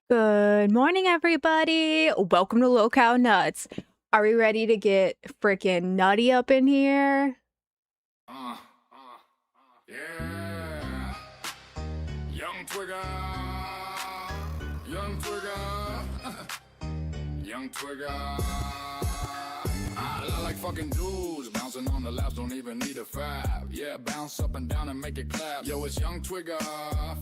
Good morning, everybody. Welcome to Low Cow Nuts. Are we ready to get freaking nutty up in here? Yeah. Young Twigger. Young Twigger. Young Twigger. I like fucking dudes. Bouncing on the laps, don't even need a fab. Yeah, bounce up and down and make it clap. Yo, it's Young Twigger.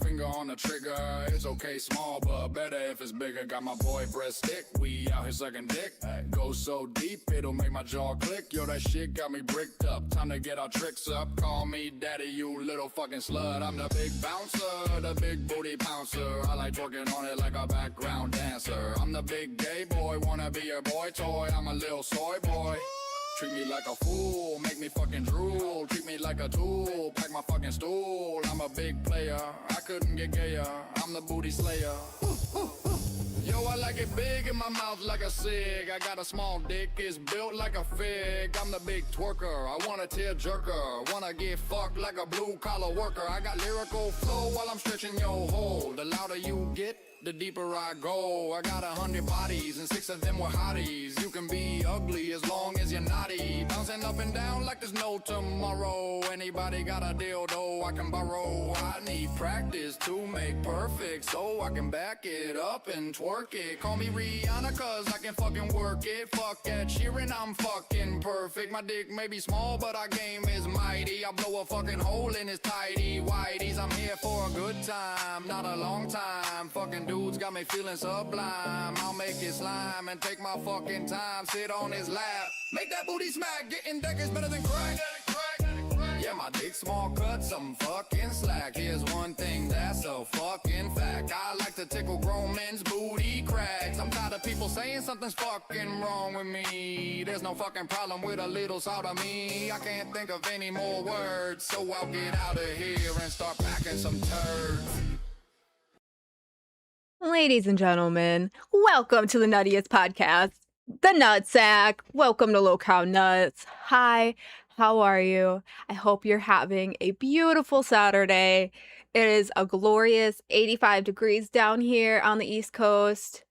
Finger on the trigger. It's okay, small, but better if it's bigger. Got my boy breadstick. We out here sucking dick. Go so deep, it'll make my jaw click. Yo, that shit got me bricked up. Time to get our tricks up. Call me daddy, you little fucking slut. I'm the big bouncer, the big booty pouncer. I like working on it like a background dancer. I'm the big gay boy, wanna be your boy toy. I'm a little soy boy. Treat me like a fool, make me fucking drool. Treat me like a tool, pack my fucking stool. I'm a big player, I couldn't get gayer. I'm the booty slayer. Yo, I like it big in my mouth like a cig. I got a small dick, it's built like a fig. I'm the big twerker, I want a tear jerker. Wanna get fucked like a blue collar worker. I got lyrical flow while I'm stretching your hole. The louder you get, the deeper I go. I got 100 bodies and 6 of them were hotties. You can be ugly as long as you're naughty. Bouncing up and down like there's no tomorrow. Anybody got a dildo I can borrow? I need practice to make perfect, so I can back it up and twerk it. Call me Rihanna cause I can fucking work it. Fuck Ed Sheeran, I'm fucking perfect. My dick may be small but our game is mighty. I blow a fucking hole in his tidy whities. I'm here for a good time, not a long time. Fucking dudes got me feeling sublime. I'll make it slime and take my fucking time. Sit on his lap, make that booty smack. Getting deck is better than crack. Yeah, my dick small cut, some fucking slack. Here's one thing that's a fucking fact. I like to tickle grown men's booty cracks. I'm tired of people saying something's fucking wrong with me. There's no fucking problem with a little salt of me. I can't think of any more words, so I'll get out of here and start packing some turds. Ladies and gentlemen, welcome to the nuttiest podcast, the Nutsack. Welcome to Low Cow Nuts. Hi, how are you? I hope you're having a beautiful Saturday. It is a glorious 85 degrees down here on the East Coast.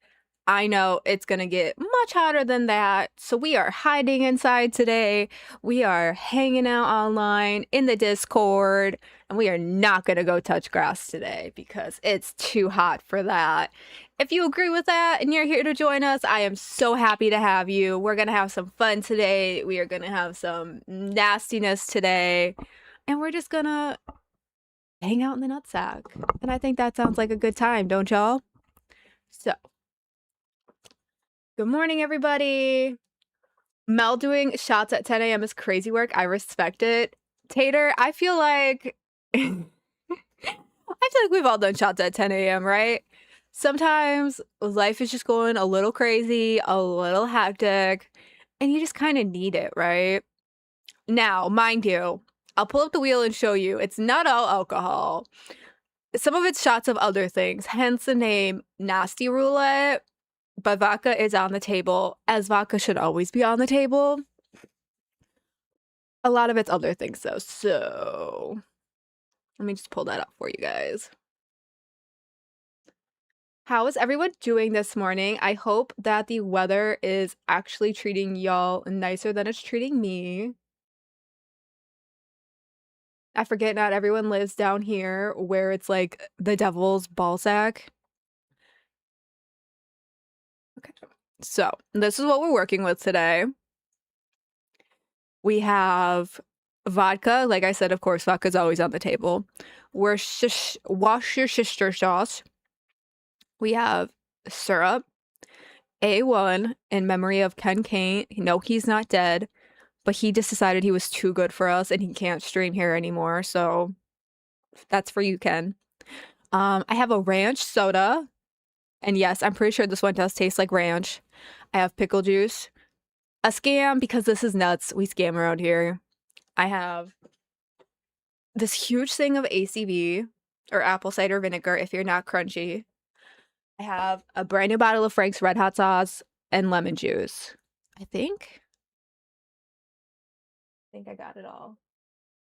I know it's going to get much hotter than that, so we are hiding inside today. We are hanging out online in the Discord, and we are not going to go touch grass today because it's too hot for that. If you agree with that and you're here to join us, I am so happy to have you. We're going to have some fun today. We are going to have some nastiness today, and we're just going to hang out in the nutsack. And I think that sounds like a good time, don't y'all? So, good morning, everybody. Mel doing shots at 10 a.m. is crazy work. I respect it. Tater, I feel like we've all done shots at 10 a.m., right? Sometimes life is just going a little crazy, a little hectic, and you just kind of need it, right? Now, mind you, I'll pull up the wheel and show you. It's not all alcohol. Some of it's shots of other things, hence the name Nasty Roulette. But vodka is on the table, as vodka should always be on the table. A lot of it's other things, though. So let me just pull that up for you guys. How is everyone doing this morning? I hope that the weather is actually treating y'all nicer than it's treating me. I forget not everyone lives down here where it's like the devil's ballsack. Okay, so this is what we're working with today. We have vodka. Like I said, of course, vodka's always on the table. Worcestershire sauce. We have syrup. A1 in memory of Ken Kane. No, he's not dead, but he just decided he was too good for us and he can't stream here anymore. So that's for you, Ken. I have a ranch soda. And yes, I'm pretty sure this one does taste like ranch. I have pickle juice. A scam, because this is nuts. We scam around here. I have this huge thing of ACV, or apple cider vinegar if you're not crunchy. I have a brand new bottle of Frank's Red Hot sauce and lemon juice. I think I got it all.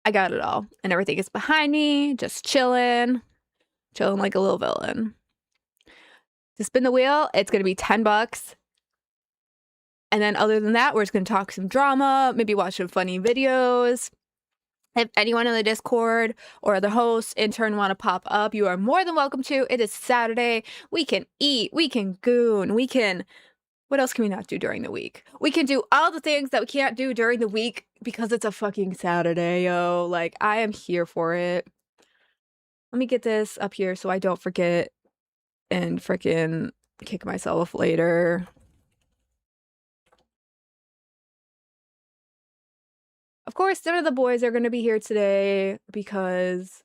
I got it all. And everything is behind me, just chilling like a little villain. To spin the wheel, it's going to be $10. And then other than that, we're just going to talk some drama, maybe watch some funny videos. If anyone in the Discord or the host, intern want to pop up, you are more than welcome to. It is Saturday. We can eat. We can goon. We can... What else can we not do during the week? We can do all the things that we can't do during the week because it's a fucking Saturday, yo. Like, I am here for it. Let me get this up here so I don't forget and freaking kick myself later. Of course, none of the boys are going to be here today because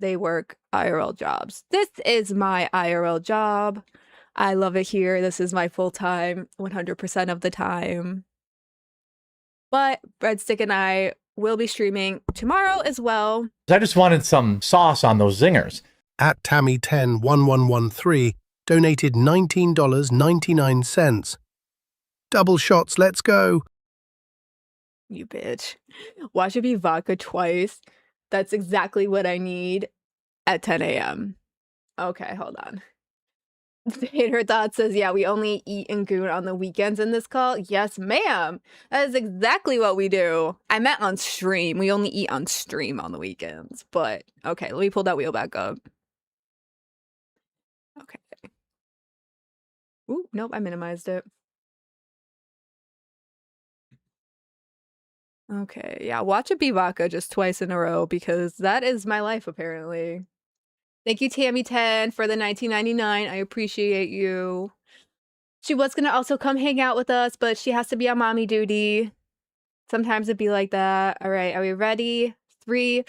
they work IRL jobs. This is my IRL job. I love it here. This is my full-time 100% of the time. But Breadstick and I will be streaming tomorrow as well. I just wanted some sauce on those zingers. At Tammy101113 donated $19.99. Double shots, let's go. You bitch. Watch it be vodka twice. That's exactly what I need at 10 a.m. Okay, hold on. Her Thought says, yeah, we only eat and goon on the weekends in this call. Yes, ma'am. That is exactly what we do. I meant on stream. We only eat on stream on the weekends. But, okay, let me pull that wheel back up. Okay. Ooh, nope, I minimized it. Okay, yeah, watch it be vodka just twice in a row because that is my life, apparently. Thank you, Tammy10, for the $19.99. I appreciate you. She was going to also come hang out with us, but she has to be on mommy duty. Sometimes it'd be like that. All right, are we ready? 3,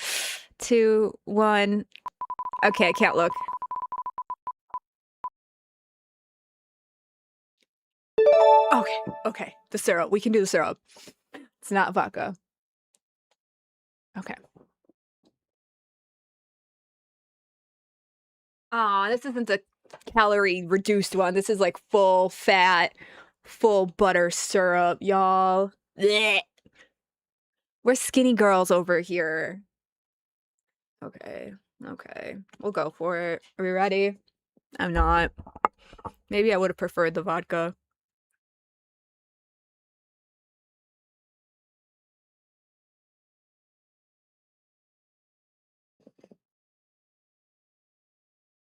2, 1. Okay, I can't look. Okay. The syrup. We can do the syrup. It's not vodka. Okay. Aw, this isn't the calorie reduced one. This is like full fat, full butter syrup, y'all. We're skinny girls over here. Okay. We'll go for it. Are we ready? I'm not. Maybe I would have preferred the vodka.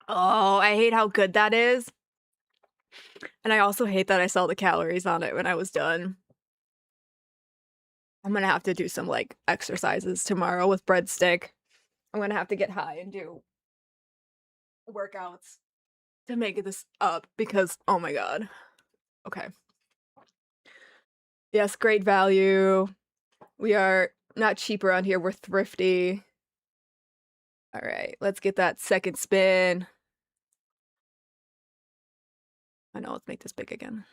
Oh, I hate how good that is. And I also hate that I saw the calories on it when I was done. I'm gonna have to do some, like, exercises tomorrow with Breadstick. I'm gonna have to get high and do workouts to make this up because, oh my god. Okay. Yes, great value. We are not cheap around here. We're thrifty. All right, let's get that second spin. I know, let's make this big again.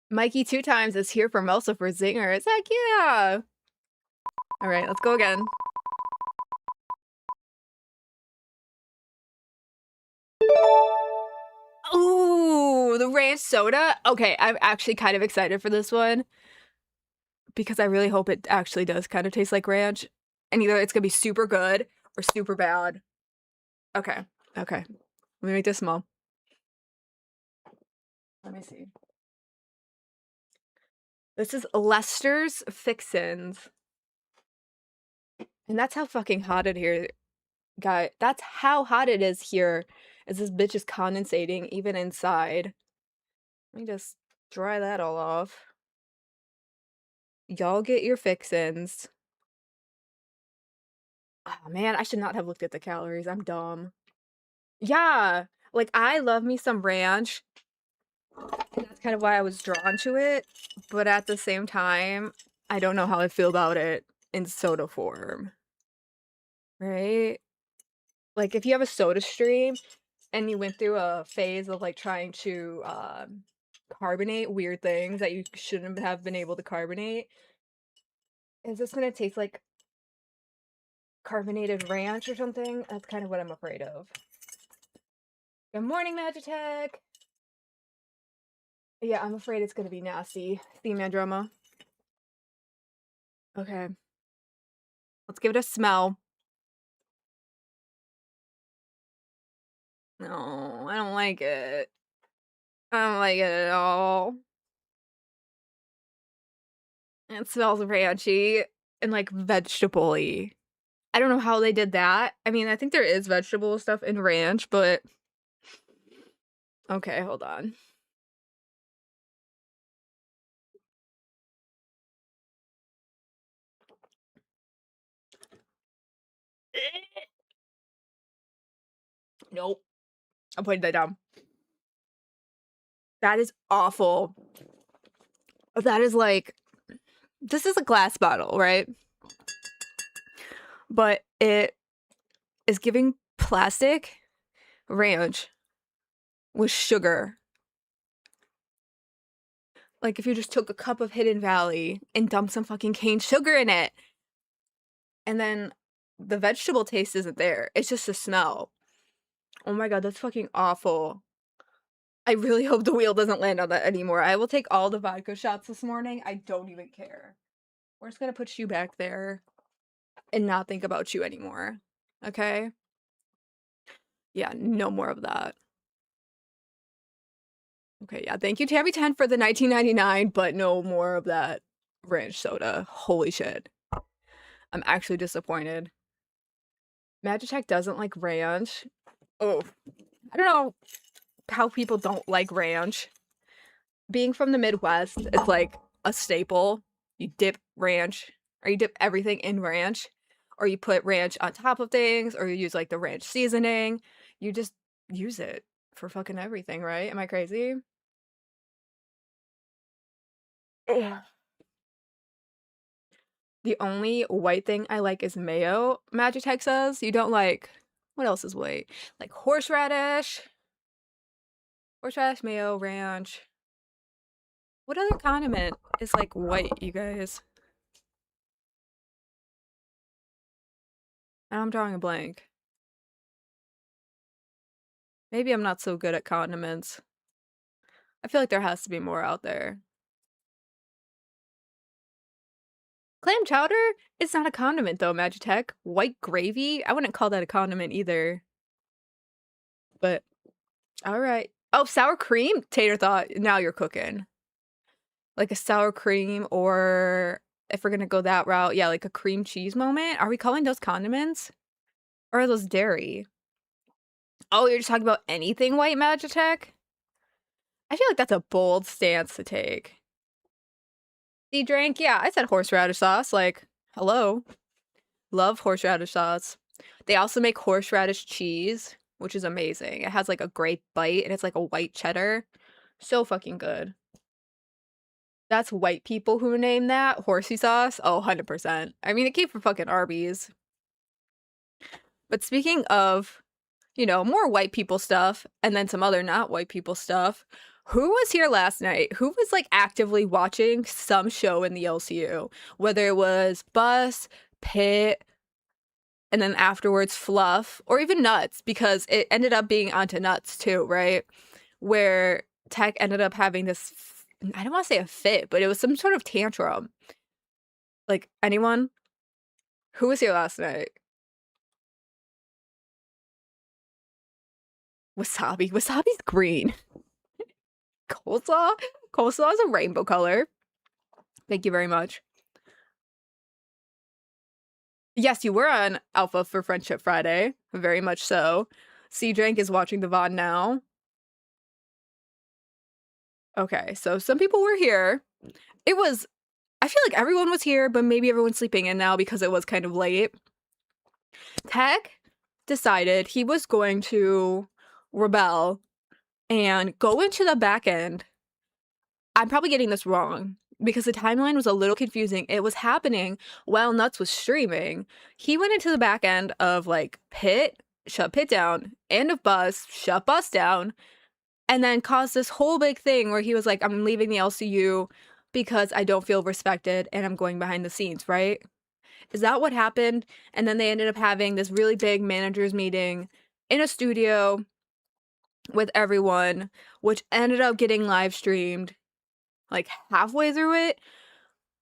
Mikey 2 times is here for Melcifer zingers. Heck yeah! All right, let's go again. Ooh, the ranch soda. Okay, I'm actually kind of excited for this one because I really hope it actually does kind of taste like ranch. And either it's gonna be super good or super bad. Okay. Let me make this small. Let me see. This is Lester's Fixins. And that's how fucking hot it here, guy. That's how hot it is here. As this bitch is condensating even inside. Let me just dry that all off. Y'all get your fixins. Oh man, I should not have looked at the calories. I'm dumb. Yeah, like I love me some ranch. And that's kind of why I was drawn to it. But at the same time, I don't know how I feel about it in soda form. Right? Like if you have a soda stream and you went through a phase of like trying to carbonate weird things that you shouldn't have been able to carbonate, is this gonna taste like carbonated ranch or something? That's kind of what I'm afraid of. Good morning, Magitech. Yeah, I'm afraid it's gonna be nasty. Theme man drama. Okay. Let's give it a smell. No, I don't like it. I don't like it at all. It smells ranchy and, like, vegetable-y. I don't know how they did that. I mean, I think there is vegetable stuff in ranch, but okay, hold on. Nope. I'm putting that down. That is awful. That is like this is a glass bottle, right? But it is giving plastic ranch with sugar. Like if you just took a cup of Hidden Valley and dumped some fucking cane sugar in it. And then the vegetable taste isn't there. It's just the smell. Oh my god, that's fucking awful. I really hope the wheel doesn't land on that anymore. I will take all the vodka shots this morning. I don't even care. We're just gonna put you back there and not think about you anymore. Okay? Yeah, no more of that. Okay, yeah, thank you, Tabby 10 for the 19.99, but no more of that ranch soda. Holy shit. I'm actually disappointed. Magitech doesn't like ranch. Oh, I don't know how people don't like ranch. Being from the Midwest, it's like a staple. You dip ranch, or you dip everything in ranch, or you put ranch on top of things, or you use like the ranch seasoning. You just use it for fucking everything, right? Am I crazy? Ugh. The only white thing I like is mayo, Magitech says. You don't like, what else is white? Like horseradish, mayo, ranch. What other condiment is like white, you guys? I'm drawing a blank. Maybe I'm not so good at condiments. I feel like there has to be more out there. Clam chowder? It's not a condiment though, Magitech. White gravy? I wouldn't call that a condiment either. But, alright. Oh, sour cream? Tater thought, now you're cooking. Like a sour cream, or if we're gonna go that route, yeah, like a cream cheese moment? Are we calling those condiments? Or are those dairy? Oh, you're just talking about anything white, Magitech? I feel like that's a bold stance to take. Sea drink? Yeah, I said horseradish sauce. Like, hello. Love horseradish sauce. They also make horseradish cheese, which is amazing. It has like a great bite and it's like a white cheddar. So fucking good. That's white people who name that horsey sauce. Oh, 100%. I mean, it came from fucking Arby's. But speaking of, you know, more white people stuff and then some other not white people stuff, who was here last night? Who was like actively watching some show in the LCU? Whether it was Bus, Pit, and then afterwards Fluff, or even Nuts, because it ended up being onto Nuts too, right? Where Tech ended up having this, I don't want to say a fit, but it was some sort of tantrum. Like, anyone? Who was here last night? Wasabi. Wasabi's green. Coleslaw? Coleslaw is a rainbow color. Thank you very much. Yes, you were on Alpha for Friendship Friday. Very much so. C-Drank is watching the VOD now. Okay, so some people were here. It was, I feel like everyone was here, but maybe everyone's sleeping in now because it was kind of late. Tech decided he was going to rebel and go into the back end. I'm probably getting this wrong because the timeline was a little confusing. It was happening while Nuts was streaming. He went into the back end of like Pit, shut Pit down, and of Bus, shut Bus down, and then caused this whole big thing where he was like, I'm leaving the LCU because I don't feel respected and I'm going behind the scenes, right? Is that what happened? And then they ended up having this really big managers meeting in a studio with everyone, which ended up getting live streamed like halfway through it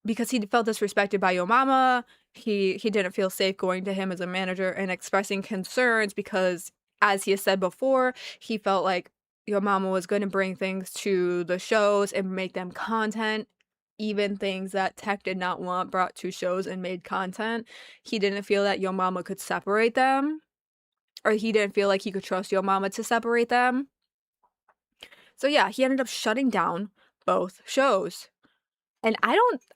because he felt disrespected by Yo Mama. He didn't feel safe going to him as a manager and expressing concerns because as he has said before, he felt like Yo Mama was going to bring things to the shows and make them content, even things that Tech did not want brought to shows and made content. He didn't feel that Yo Mama could separate them, or he didn't feel like he could trust Yo Mama to separate them. So yeah, he ended up shutting down both shows. And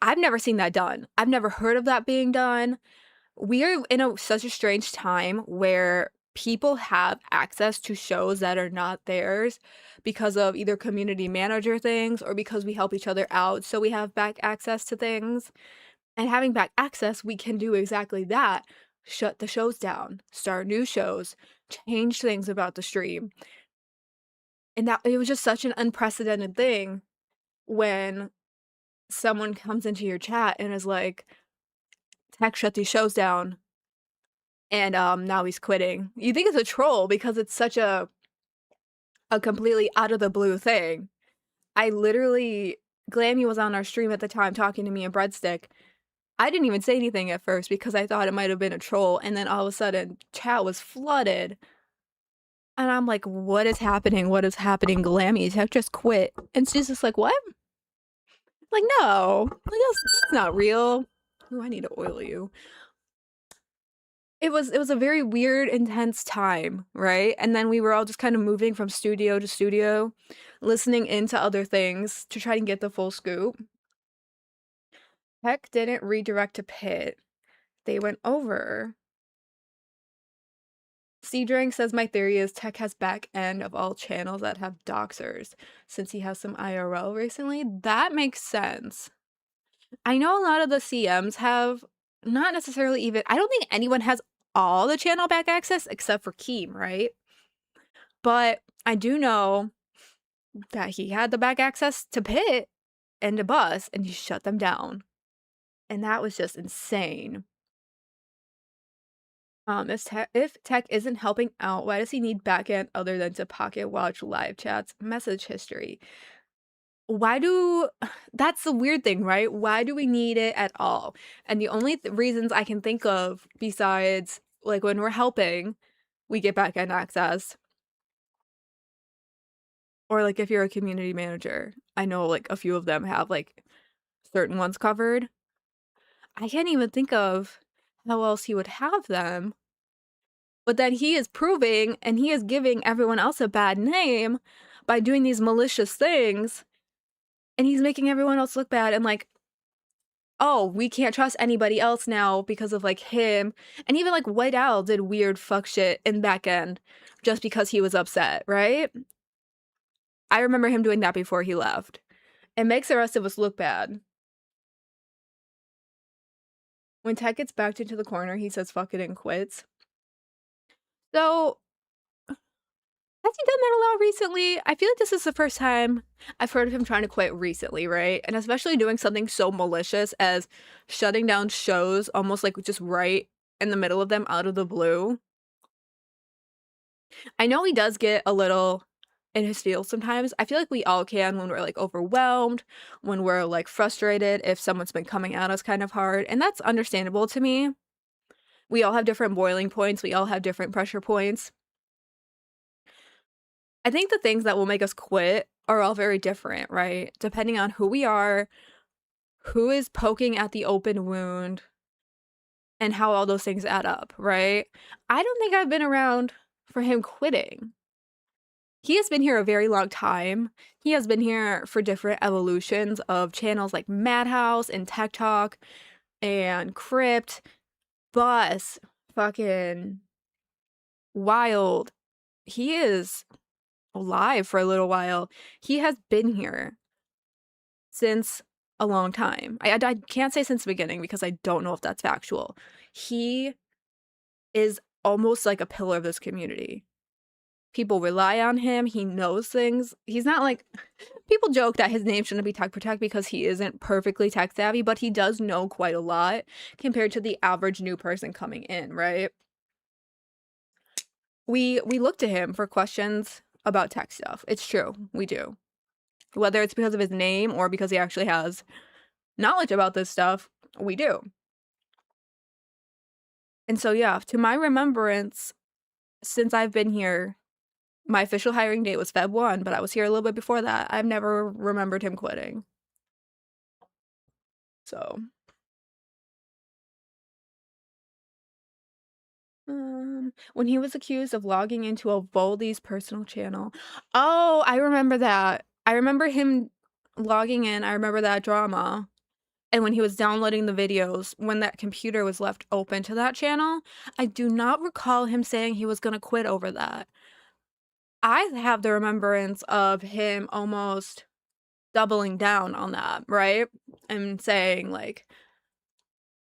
I've never seen that done. I've never heard of that being done. We are in such a strange time where people have access to shows that are not theirs because of either community manager things or because we help each other out, so we have back access to things. And having back access, we can do exactly that. Shut the shows down, start new shows, change things about the stream. And that it was just such an unprecedented thing when someone comes into your chat and is like, Tech shut these shows down, and now he's quitting. You think it's a troll because it's such a completely out of the blue thing. I literally Glammy was on our stream at the time talking to me and Breadstick. I didn't even say anything at first because I thought it might have been a troll, and then all of a sudden chat was flooded. And I'm like, what is happening? What is happening? Glammy, Tech just quit. And she's just like, what? Like, no. Like, that's not real. Ooh, I need to oil you. It was a very weird, intense time, right? And then we were all just kind of moving from studio to studio, listening into other things to try and get the full scoop. Tech didn't redirect to Pit. They went over. C-Drink says, my theory is Tech has back end of all channels that have doxers, since he has some IRL recently. That makes sense. I know a lot of the CMs have not necessarily even, I don't think anyone has all the channel back access except for Keem, right? But I do know that he had the back access to Pit and to Bus, and he shut them down. And that was just insane. If Tech isn't helping out, why does he need backend other than to pocket watch live chats, message history? That's the weird thing, right? Why do we need it at all? And the only reasons I can think of, besides like when we're helping, we get backend access. Or like if you're a community manager, I know like a few of them have like certain ones covered. I can't even think of how else he would have them. But then he is proving and he is giving everyone else a bad name by doing these malicious things. And he's making everyone else look bad and like, oh, we can't trust anybody else now because of like him. And even like White Owl did weird fuck shit in back end just because he was upset, right? I remember him doing that before he left. It makes the rest of us look bad. When Tech gets backed into the corner, he says fuck it and quits. So, has he done that a lot recently? I feel like this is the first time I've heard of him trying to quit recently, right? And especially doing something so malicious as shutting down shows almost like just right in the middle of them out of the blue. I know he does get a little in his feels sometimes. I feel like we all can when we're like overwhelmed, when we're like frustrated, if someone's been coming at us kind of hard. And that's understandable to me. We all have different boiling points. We all have different pressure points. I think the things that will make us quit are all very different, right? Depending on who we are, who is poking at the open wound, and how all those things add up, right? I don't think I've been around for him quitting. He has been here a very long time. He has been here for different evolutions of channels like Madhouse and Tech Talk and Crypt, Bus, fucking Wild. He is alive for a little while. He has been here since a long time. I can't say since the beginning because I don't know if that's factual. He is almost like a pillar of this community. People rely on him. He knows things. He's not like, people joke that his name shouldn't be Tech Protect because he isn't perfectly tech savvy, but he does know quite a lot compared to the average new person coming in, right? We look to him for questions about tech stuff. It's true. We do. Whether it's because of his name or because he actually has knowledge about this stuff, we do. And so, yeah, to my remembrance, since I've been here, my official hiring date was Feb 1, but I was here a little bit before that. I've never remembered him quitting. So, when he was accused of logging into a Voldy's personal channel. Oh, I remember that. I remember him logging in. I remember that drama. And when he was downloading the videos, when that computer was left open to that channel, I do not recall him saying he was going to quit over that. I have the remembrance of him almost doubling down on that, right? And saying, like,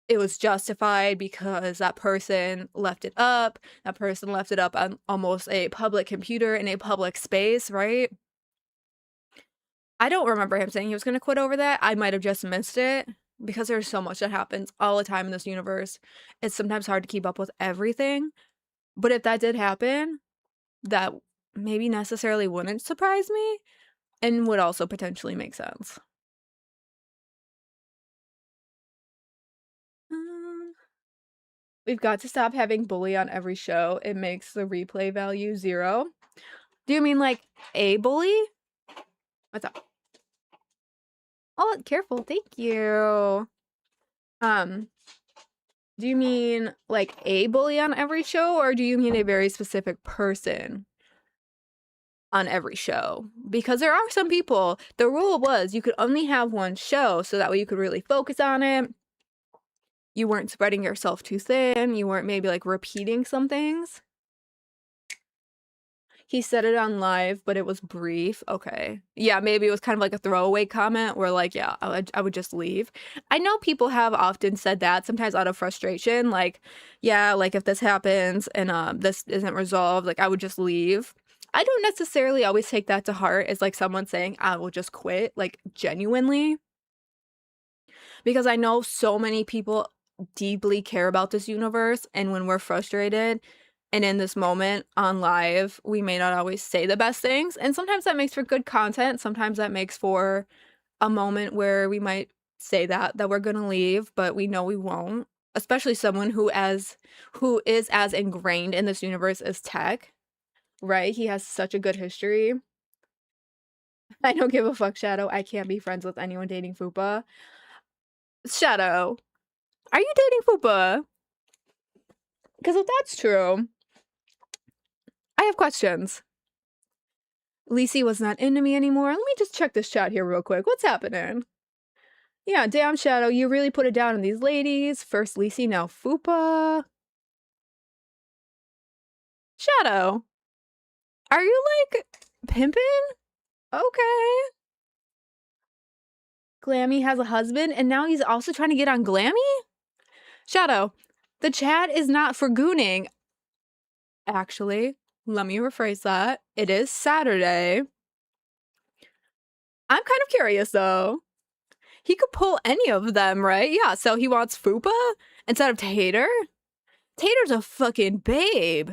it was justified because that person left it up. That person left it up on almost a public computer in a public space, right? I don't remember him saying he was going to quit over that. I might have just missed it because there's so much that happens all the time in this universe. It's sometimes hard to keep up with everything. But if that did happen, that maybe necessarily wouldn't surprise me and would also potentially make sense. We've got to stop having bully on every show. It makes the replay value 0. Do you mean like a bully? What's up? Oh, careful. Thank you. Do you mean like a bully on every show, or do you mean a very specific person on every show? Because there are some people, the rule was you could only have one show so that way you could really focus on it. You weren't spreading yourself too thin. You weren't maybe like repeating some things. He said it on live, but it was brief. Okay. Yeah, maybe it was kind of like a throwaway comment where like, yeah, I would just leave. I know people have often said that, sometimes out of frustration, like, yeah, like if this happens and this isn't resolved, like I would just leave. I don't necessarily always take that to heart as like someone saying, I will just quit, like genuinely. Because I know so many people deeply care about this universe, and when we're frustrated and in this moment on live, we may not always say the best things, and sometimes that makes for good content. Sometimes that makes for a moment where we might say that we're gonna leave, but we know we won't, especially someone who is as ingrained in this universe as Tech, right? He has such a good history. I don't give a fuck, Shadow. I can't be friends with anyone dating Fupa. Shadow, are you dating Fupa? Because if that's true, I have questions. Lisi was not into me anymore. Let me just check this chat here real quick. What's happening? Yeah, damn, Shadow, you really put it down on these ladies. First Lisi, now Fupa. Shadow, are you like pimping? Okay. Glammy has a husband, and now he's also trying to get on Glammy? Shadow, the chat is not for gooning. Actually, let me rephrase that. It is Saturday. I'm kind of curious, though. He could pull any of them, right? Yeah, so he wants Fupa instead of Tater? Tater's a fucking babe.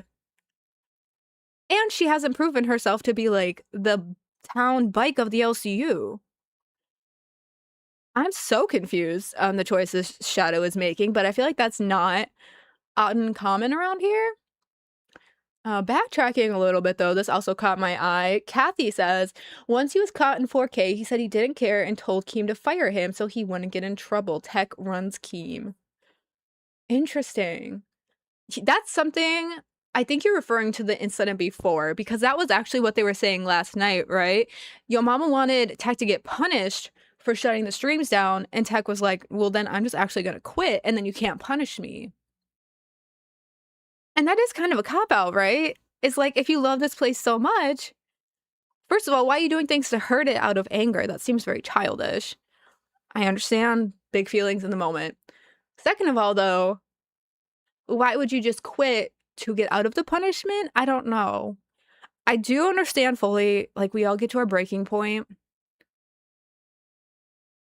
And she hasn't proven herself to be, like, the town bike of the LCU. I'm so confused on the choices Shadow is making, but I feel like that's not uncommon around here. Backtracking a little bit, though, this also caught my eye. Kathy says, once he was caught in 4K, he said he didn't care and told Keem to fire him so he wouldn't get in trouble. Tech runs Keem. Interesting. That's something, I think you're referring to the incident before, because that was actually what they were saying last night, right? Yo mama wanted Tech to get punished for shutting the streams down, and Tech was like, well, then I'm just actually gonna quit, and then you can't punish me. And that is kind of a cop-out, right? It's like, if you love this place so much, first of all, why are you doing things to hurt it out of anger? That seems very childish. I understand big feelings in the moment. Second of all, though, why would you just quit to get out of the punishment? I don't know. I do understand fully, like, we all get to our breaking point.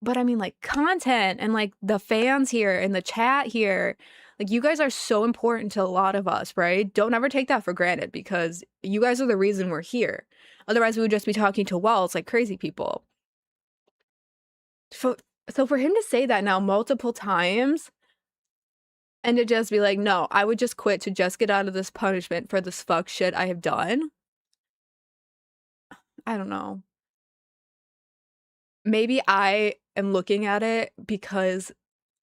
But I mean, like, content and, like, the fans here and the chat here, like, you guys are so important to a lot of us, right? Don't ever take that for granted, because you guys are the reason we're here. Otherwise, we would just be talking to walls like crazy people. So for him to say that now multiple times, And to just be like, no, I would just quit to just get out of this punishment for this fuck shit I have done. I don't know. Maybe I am looking at it because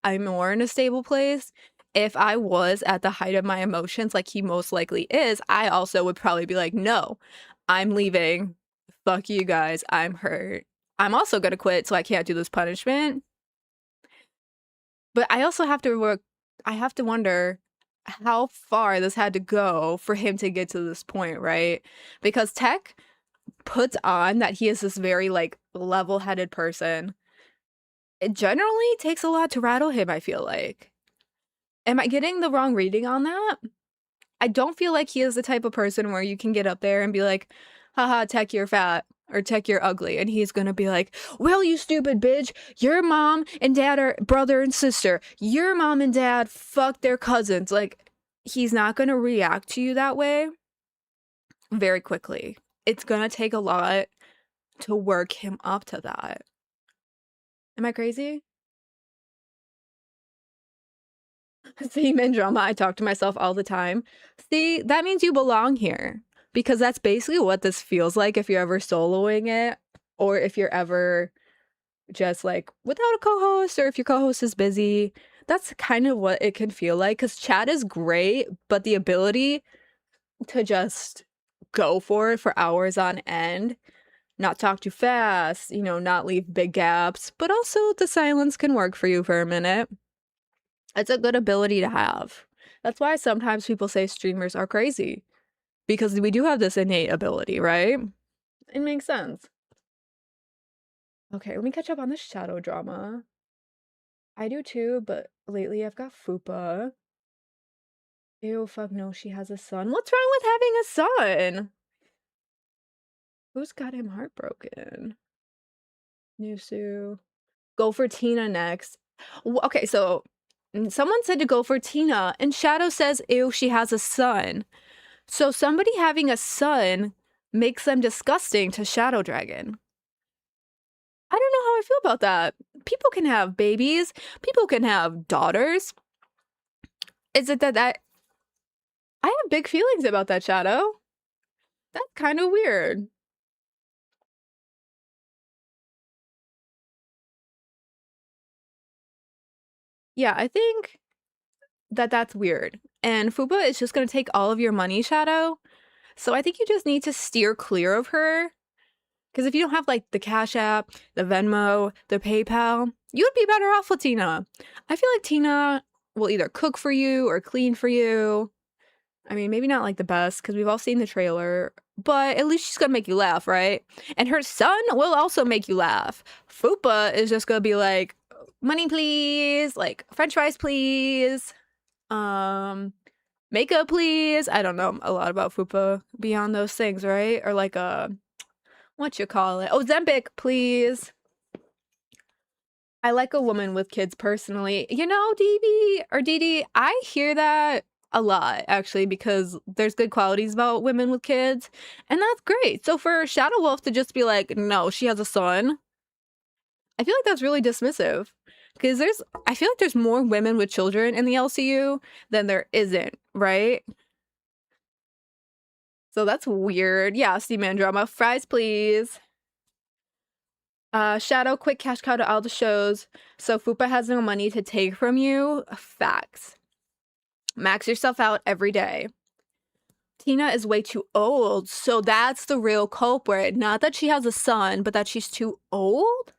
I'm more in a stable place. If I was at the height of my emotions, like he most likely is, I also would probably be like, no, I'm leaving. Fuck you guys. I'm hurt. I'm also going to quit, so I can't do this punishment. But I also have to work. I have to wonder how far this had to go for him to get to this point, right? Because Tech puts on that he is this very like level-headed person. It generally takes a lot to rattle him, I feel like. Am I getting the wrong reading on that? I don't feel like he is the type of person where you can get up there and be like, haha, Tech, you're fat, or Tech, you're ugly. And he's gonna be like, well, you stupid bitch, your mom and dad are brother and sister. Your mom and dad fuck their cousins. Like, he's not gonna react to you that way very quickly. It's gonna take a lot to work him up to that. Am I crazy? Theme drama, I talk to myself all the time. See, that means you belong here. Because that's basically what this feels like if you're ever soloing it, or if you're ever just like without a co-host, or if your co-host is busy. That's kind of what it can feel like. Because chat is great, but the ability to just go for it for hours on end, not talk too fast, you know, not leave big gaps, but also the silence can work for you for a minute. It's a good ability to have. That's why sometimes people say streamers are crazy, because we do have this innate ability, right? It makes sense. Okay, let me catch up on the shadow drama. I do too, but lately I've got Fupa. Ew, fuck no, she has a son. What's wrong with having a son? Who's got him heartbroken? Nusu. Go for Tina next. Okay, so someone said to go for Tina, and Shadow says, ew, she has a son. So somebody having a son makes them disgusting to Shadow Dragon. I don't know how I feel about that. People can have babies. People can have daughters. Is it that I have big feelings about that, Shadow? That's kind of weird. Yeah, I think that that's weird. And Fuba is just going to take all of your money, Shadow. So I think you just need to steer clear of her. Because if you don't have like the Cash App, the Venmo, the PayPal, you would be better off with Tina. I feel like Tina will either cook for you or clean for you. I mean, maybe not like the best because we've all seen the trailer, but at least she's gonna make you laugh, right? And her son will also make you laugh. Fupa is just gonna be like, money please, like French fries please, makeup please. I don't know a lot about Fupa beyond those things, right? Or like what you call it? Ozempic, please. I like a woman with kids personally. You know, DB or DD, I hear that a lot actually because there's good qualities about women with kids, and that's great. So for Shadow Wolf to just be like, no, she has a son, I feel like that's really dismissive. Because I feel like there's more women with children in the LCU than there isn't, right? So that's weird. Yeah, Steam drama. Fries, please. Shadow, quick cash cow to all the shows. So Fupa has no money to take from you. Facts. Max yourself out every day. Tina is way too old, so that's the real culprit. Not that she has a son, but that she's too old?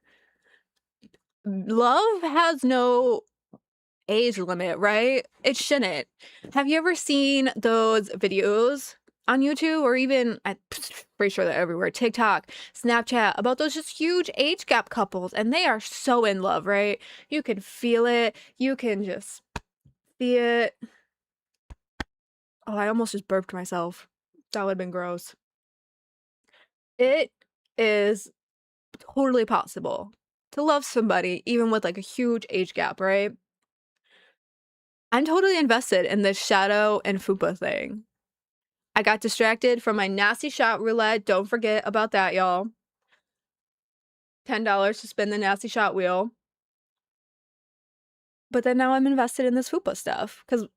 Love has no age limit, right? It shouldn't. Have you ever seen those videos on YouTube or even, I'm pretty sure they're everywhere, TikTok, Snapchat, about those just huge age gap couples, and they are so in love, right? You can feel it. You can just see it. Oh, I almost just burped myself. That would have been gross. It is totally possible to love somebody even with like a huge age gap, right? I'm totally invested in this Shadow and Fupa thing. I got distracted from my nasty shot roulette. Don't forget about that, y'all. $10 to spin the nasty shot wheel. But then now I'm invested in this Fupa stuff because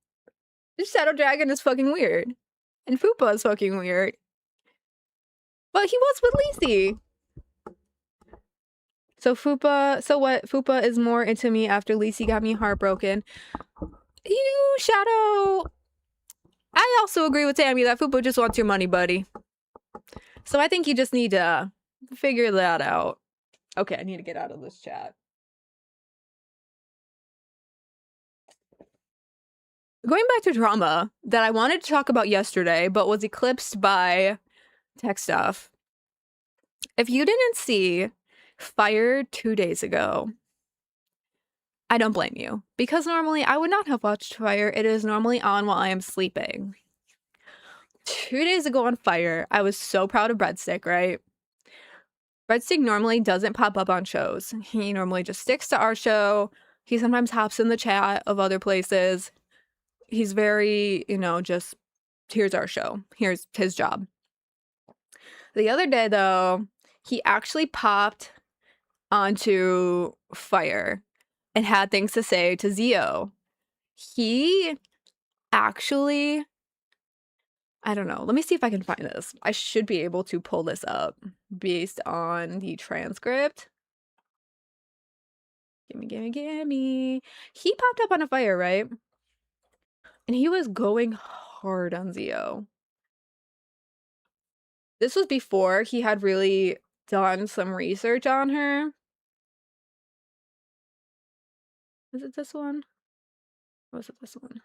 Shadow Dragon is fucking weird. And Fupa is fucking weird. But he was with Lacey. So what? Fupa is more into me after Lacey got me heartbroken. You, Shadow. I also agree with Tammy that Fupa just wants your money, buddy. So I think you just need to figure that out. Okay, I need to get out of this chat. Going back to drama that I wanted to talk about yesterday, but was eclipsed by tech stuff. If you didn't see Fire 2 days ago, I don't blame you. Because normally I would not have watched Fire. It is normally on while I am sleeping. 2 days ago on Fire, I was so proud of Breadstick, right? Breadstick normally doesn't pop up on shows. He normally just sticks to our show. He sometimes hops in the chat of other places. He's very, just here's our show. Here's his job. The other day, though, he actually popped onto Fire and had things to say to Zio. He actually, I don't know. Let me see if I can find this. I should be able to pull this up based on the transcript. Gimme. He popped up on a Fire, right? And he was going hard on Zio. This was before he had really done some research on her. Was it this one? Or was it this one?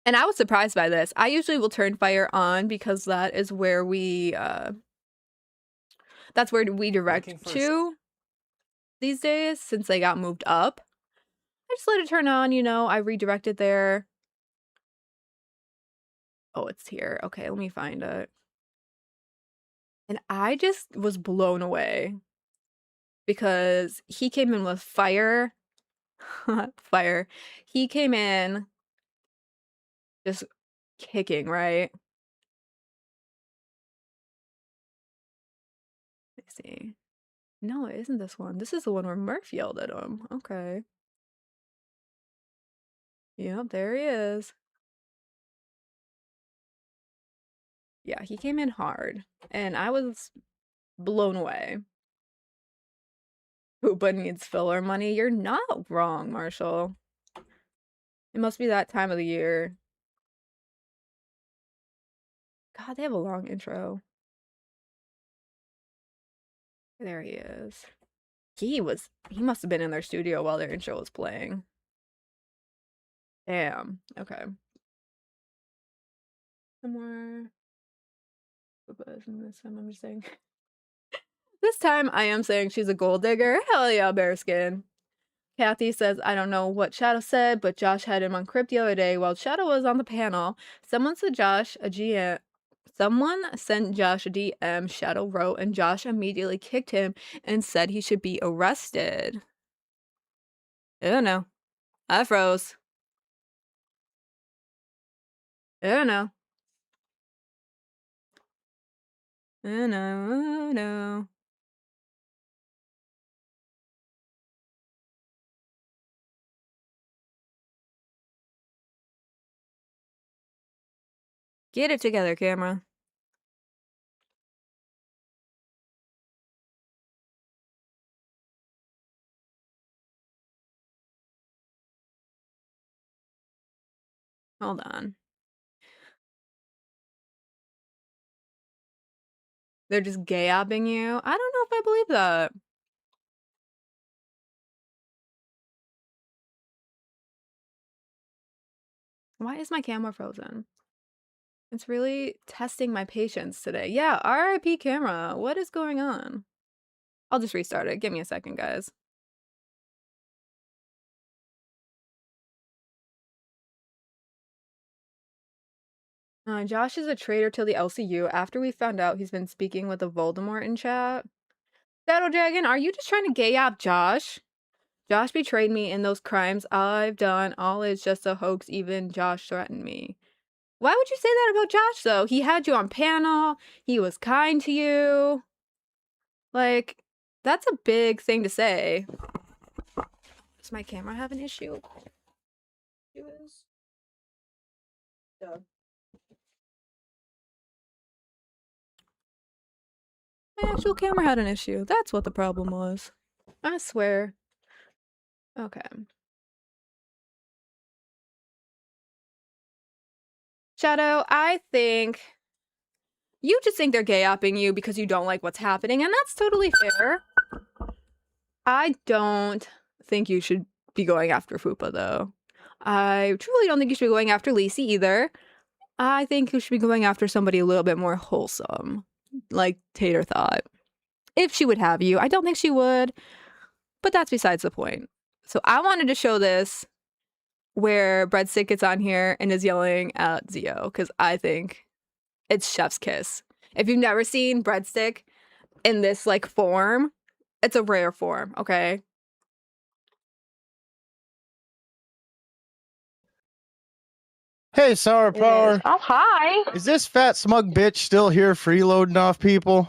And I was surprised by this. I usually will turn Fire on because that is where we direct to these days since they got moved up. I just let it turn on, I redirected there. Oh, it's here. Okay, let me find it. And I just was blown away because he came in with Fire. Fire. He came in just kicking, right? Let's see. No, it isn't this one. This is the one where Murph yelled at him. Okay. Yep, there he is. Yeah, he came in hard. And I was blown away. Hoopa needs filler money. You're not wrong, Marshall. It must be that time of the year. God, they have a long intro. There he is. He must have been in their studio while their intro was playing. Damn. Okay. Somewhere. Isn't this time I'm just saying. This time I am saying she's a gold digger. Hell yeah, bearskin. Kathy says, I don't know what Shadow said, but Josh had him on Crypt the other day while Shadow was on the panel. Someone sent Josh a DM. Shadow wrote, and Josh immediately kicked him and said he should be arrested. I don't know. I froze. I don't know. I know. Get it together, camera. Hold on. They're just gay-apping you? I don't know if I believe that. Why is my camera frozen? It's really testing my patience today. Yeah, RIP camera. What is going on? I'll just restart it. Give me a second, guys. Josh is a traitor to the LCU after we found out he's been speaking with a Voldemort in chat. Shadow Dragon, are you just trying to gay up Josh? Josh betrayed me in those crimes I've done. All is just a hoax. Even Josh threatened me. Why would you say that about Josh, though? He had you on panel. He was kind to you. Like, that's a big thing to say. Does my camera have an issue? My actual camera had an issue. That's what the problem was. I swear. Okay. Shadow, I think you just think they're gay-apping you because you don't like what's happening, and that's totally fair. I don't think you should be going after Fupa, though. I truly don't think you should be going after Lacey either. I think you should be going after somebody a little bit more wholesome, like Tater thought. If she would have you. I don't think she would, but that's besides the point. So I wanted to show this where Breadstick gets on here and is yelling at Zio, because I think it's chef's kiss. If you've never seen Breadstick in this like form, it's a rare form, okay? Hey, Sour Power. Oh, hi. Is this fat smug bitch still here freeloading off people?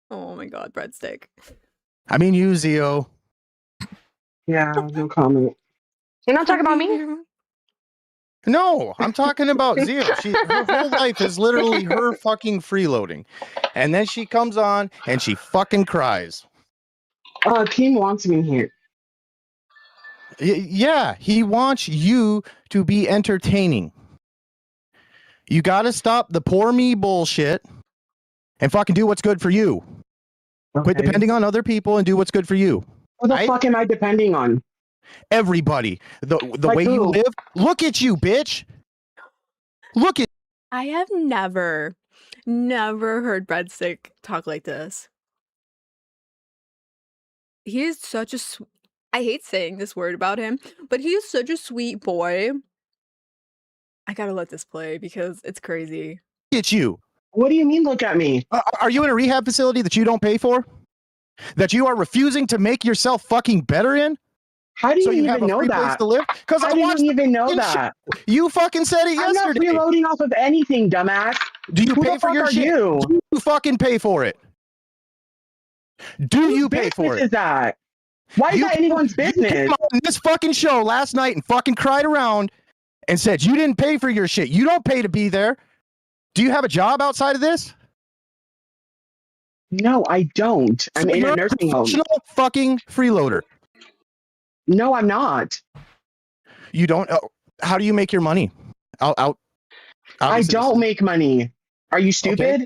Oh my god, Breadstick. I mean, you, Zio. Yeah, no comment. You're not talking about me? No, I'm talking about Zio. Her whole life is literally her fucking freeloading. And then she comes on and she fucking cries. Team wants me here. Yeah, he wants you to be entertaining. You gotta stop the poor me bullshit and fucking do what's good for you. Okay. Quit depending on other people and do what's good for you. Who the Right? fuck am I depending on? Everybody. The Like way you who? live. Look at you, bitch. Look at I have never heard Breadstick talk like this. He is such a I hate saying this word about him, but he is such a sweet boy. I gotta let this play because it's crazy. you. What do you mean, look at me? Are you in a rehab facility that you don't pay for? That you are refusing to make yourself fucking better in? How do you So you have even a know free place that? to live? Because I How do watched you even know fucking that? You fucking said it I'm not yesterday. freeloading off of anything, dumbass. Do you Who pay the for fuck your are shit? you? Do you fucking pay for it? Do Whose you pay for business it? is that? Why is You that anyone's You business? came on this fucking show last night and fucking cried around and said you didn't pay for your shit. You don't pay to be there. Do you have a job outside of this? No, I don't. I'm So in you're a nursing home. professional fucking freeloader. No, I'm not. You don't. How do you make your money? I obviously don't make money. Are you stupid?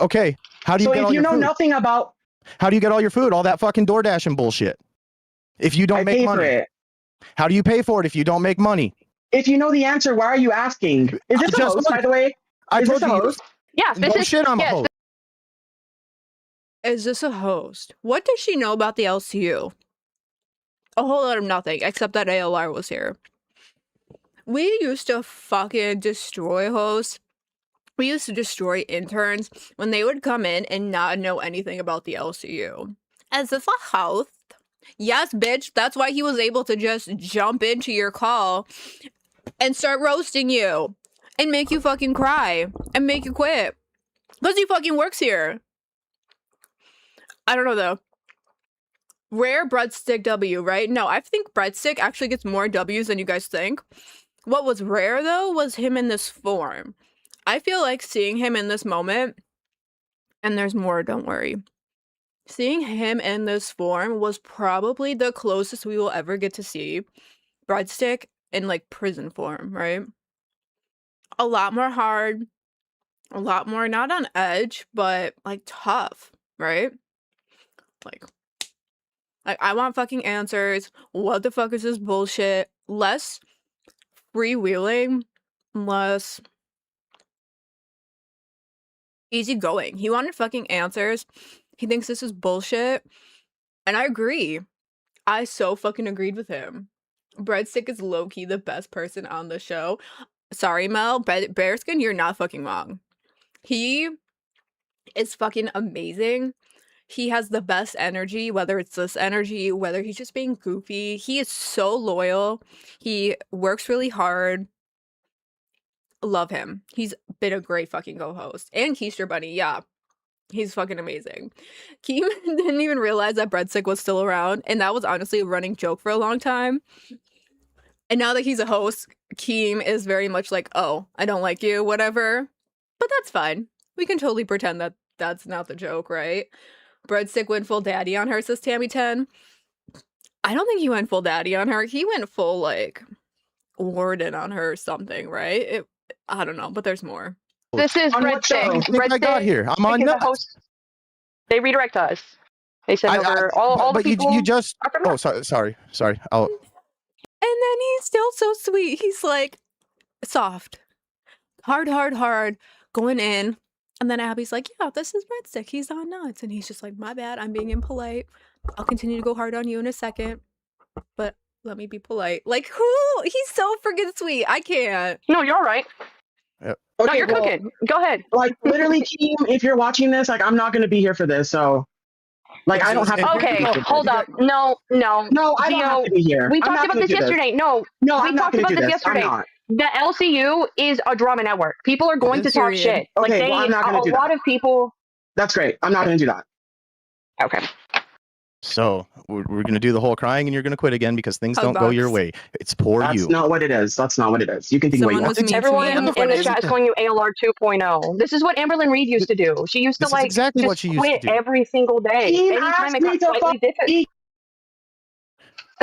Okay. How do you So get if all you your know food? nothing about, How do you get all your food? All that fucking DoorDash and bullshit. If you don't I make pay money, for it. how do you pay for it if you don't make money? If you know the answer, why are you asking? Is this a just host, told by the way? I Is told this a you. host? Yes, No this is. shit, I'm a yes, host. Is this a host? What does she know about the LCU? A whole lot of nothing, except that ALR was here. We used to fucking destroy hosts. We used to destroy interns when they would come in and not know anything about the LCU. As if a host. Yes, bitch, that's why he was able to just jump into your call and start roasting you and make you fucking cry and make you quit. Because he fucking works here. I don't know though. Rare Breadstick W, right? No, I think Breadstick actually gets more W's than you guys think. What was rare though was him in this form. I feel like seeing him in this moment, and there's more, don't worry. Seeing him in this form was probably the closest we will ever get to see Breadstick in like prison form, right? A lot more hard, a lot more not on edge, but like tough, right? Like I want fucking answers. What the fuck is this bullshit? Less freewheeling, less easygoing. He wanted fucking answers. He thinks this is bullshit. And I agree. I so fucking agreed with him. Breadstick is low-key the best person on the show. Sorry, Mel. Bearskin, you're not fucking wrong. He is fucking amazing. He has the best energy, whether it's this energy, whether he's just being goofy. He is so loyal. He works really hard. Love him. He's been a great fucking co-host. And Keister Bunny, yeah. He's fucking amazing. Keem didn't even realize that Breadstick was still around, and that was honestly a running joke for a long time. And now that he's a host, Keem is very much like, oh, I don't like you, whatever. But that's fine. We can totally pretend that that's not the joke, right? Breadstick went full daddy on her, says Tammy 10. I don't think he went full daddy on her. He went full, like, warden on her or something, right? I don't know, but there's more. This is On what show? Breadstick. I think I got here. I'm on is the nuts. host. They redirect us. They send over all the but people. you just. are from Oh, us. sorry. Oh, And then he's still so sweet. He's like, soft. Hard, going in. And then Abby's like, yeah, this is Breadstick. He's on nuts. And he's just like, my bad. I'm being impolite. I'll continue to go hard on you in a second. But let me be polite. Like, who? He's so freaking sweet. I can't. No, you're all right. Okay, No, you're well, cooking. Go ahead. Like literally, Keem, if you're watching this, like I'm not going to be here for this. So, like, I don't have to. Okay, hold up. No. No, I don't have to be here. We I'm talked not about gonna this do this. yesterday. No, No, we I'm not talked going about to do this this. I'm yesterday. not. The LCU is a drama network. People are going to talk Period. shit. Like Okay, well, I'm not gonna a do lot that. of people. That's great. I'm not going to do that. Okay. so we're going to do the whole crying and you're going to quit again because things Hug don't go your box. way. It's poor That's you. not what it is. That's not what it is. You can think what you Someone want. was mean to Everyone me. in the chat is calling you ALR 2.0. This is what Amberlyn Reed used to do. She used to This is exactly just what she used to quit do. every single day. Keem Anytime asked it me got to slightly different.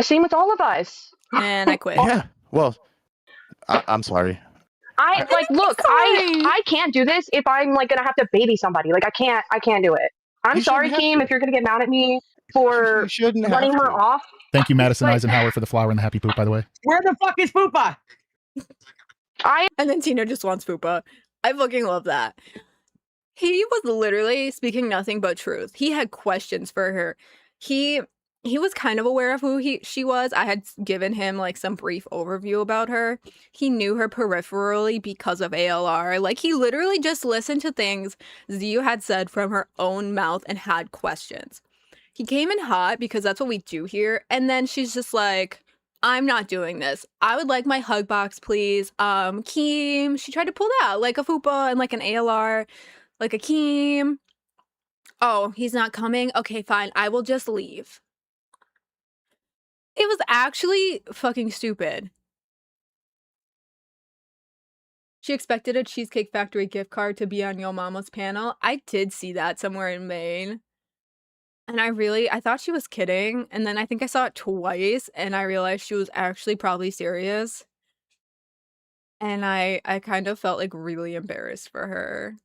Same with all of us. And I quit. Yeah. Well, I'm sorry. I like look, sorry. I can't do this if I'm like gonna have to baby somebody. Like I can't do it. I'm You sorry, shouldn't have Keem, to. if you're gonna get mad at me for You shouldn't running have her to. off. Thank you, Madison But- Eisenhower, for the flower and the happy poop, by the way. Where the fuck is Poopa? And then Tina just wants Fupa. I fucking love that. He was literally speaking nothing but truth. He had questions for her. He was kind of aware of who she was. I had given him like some brief overview about her. He knew her peripherally because of ALR. Like he literally just listened to things Ziyu had said from her own mouth and had questions. He came in hot because that's what we do here. And then she's just like, I'm not doing this. I would like my hug box, please. Keem. She tried to pull that like a Fupa and like an ALR, like a Keem. Oh, he's not coming? Okay, fine. I will just leave. It was actually fucking stupid. She expected a Cheesecake Factory gift card to be on Yo Mama's panel. I did see that somewhere in Maine. And I thought she was kidding. And then I think I saw it twice and I realized she was actually probably serious. And I kind of felt like really embarrassed for her.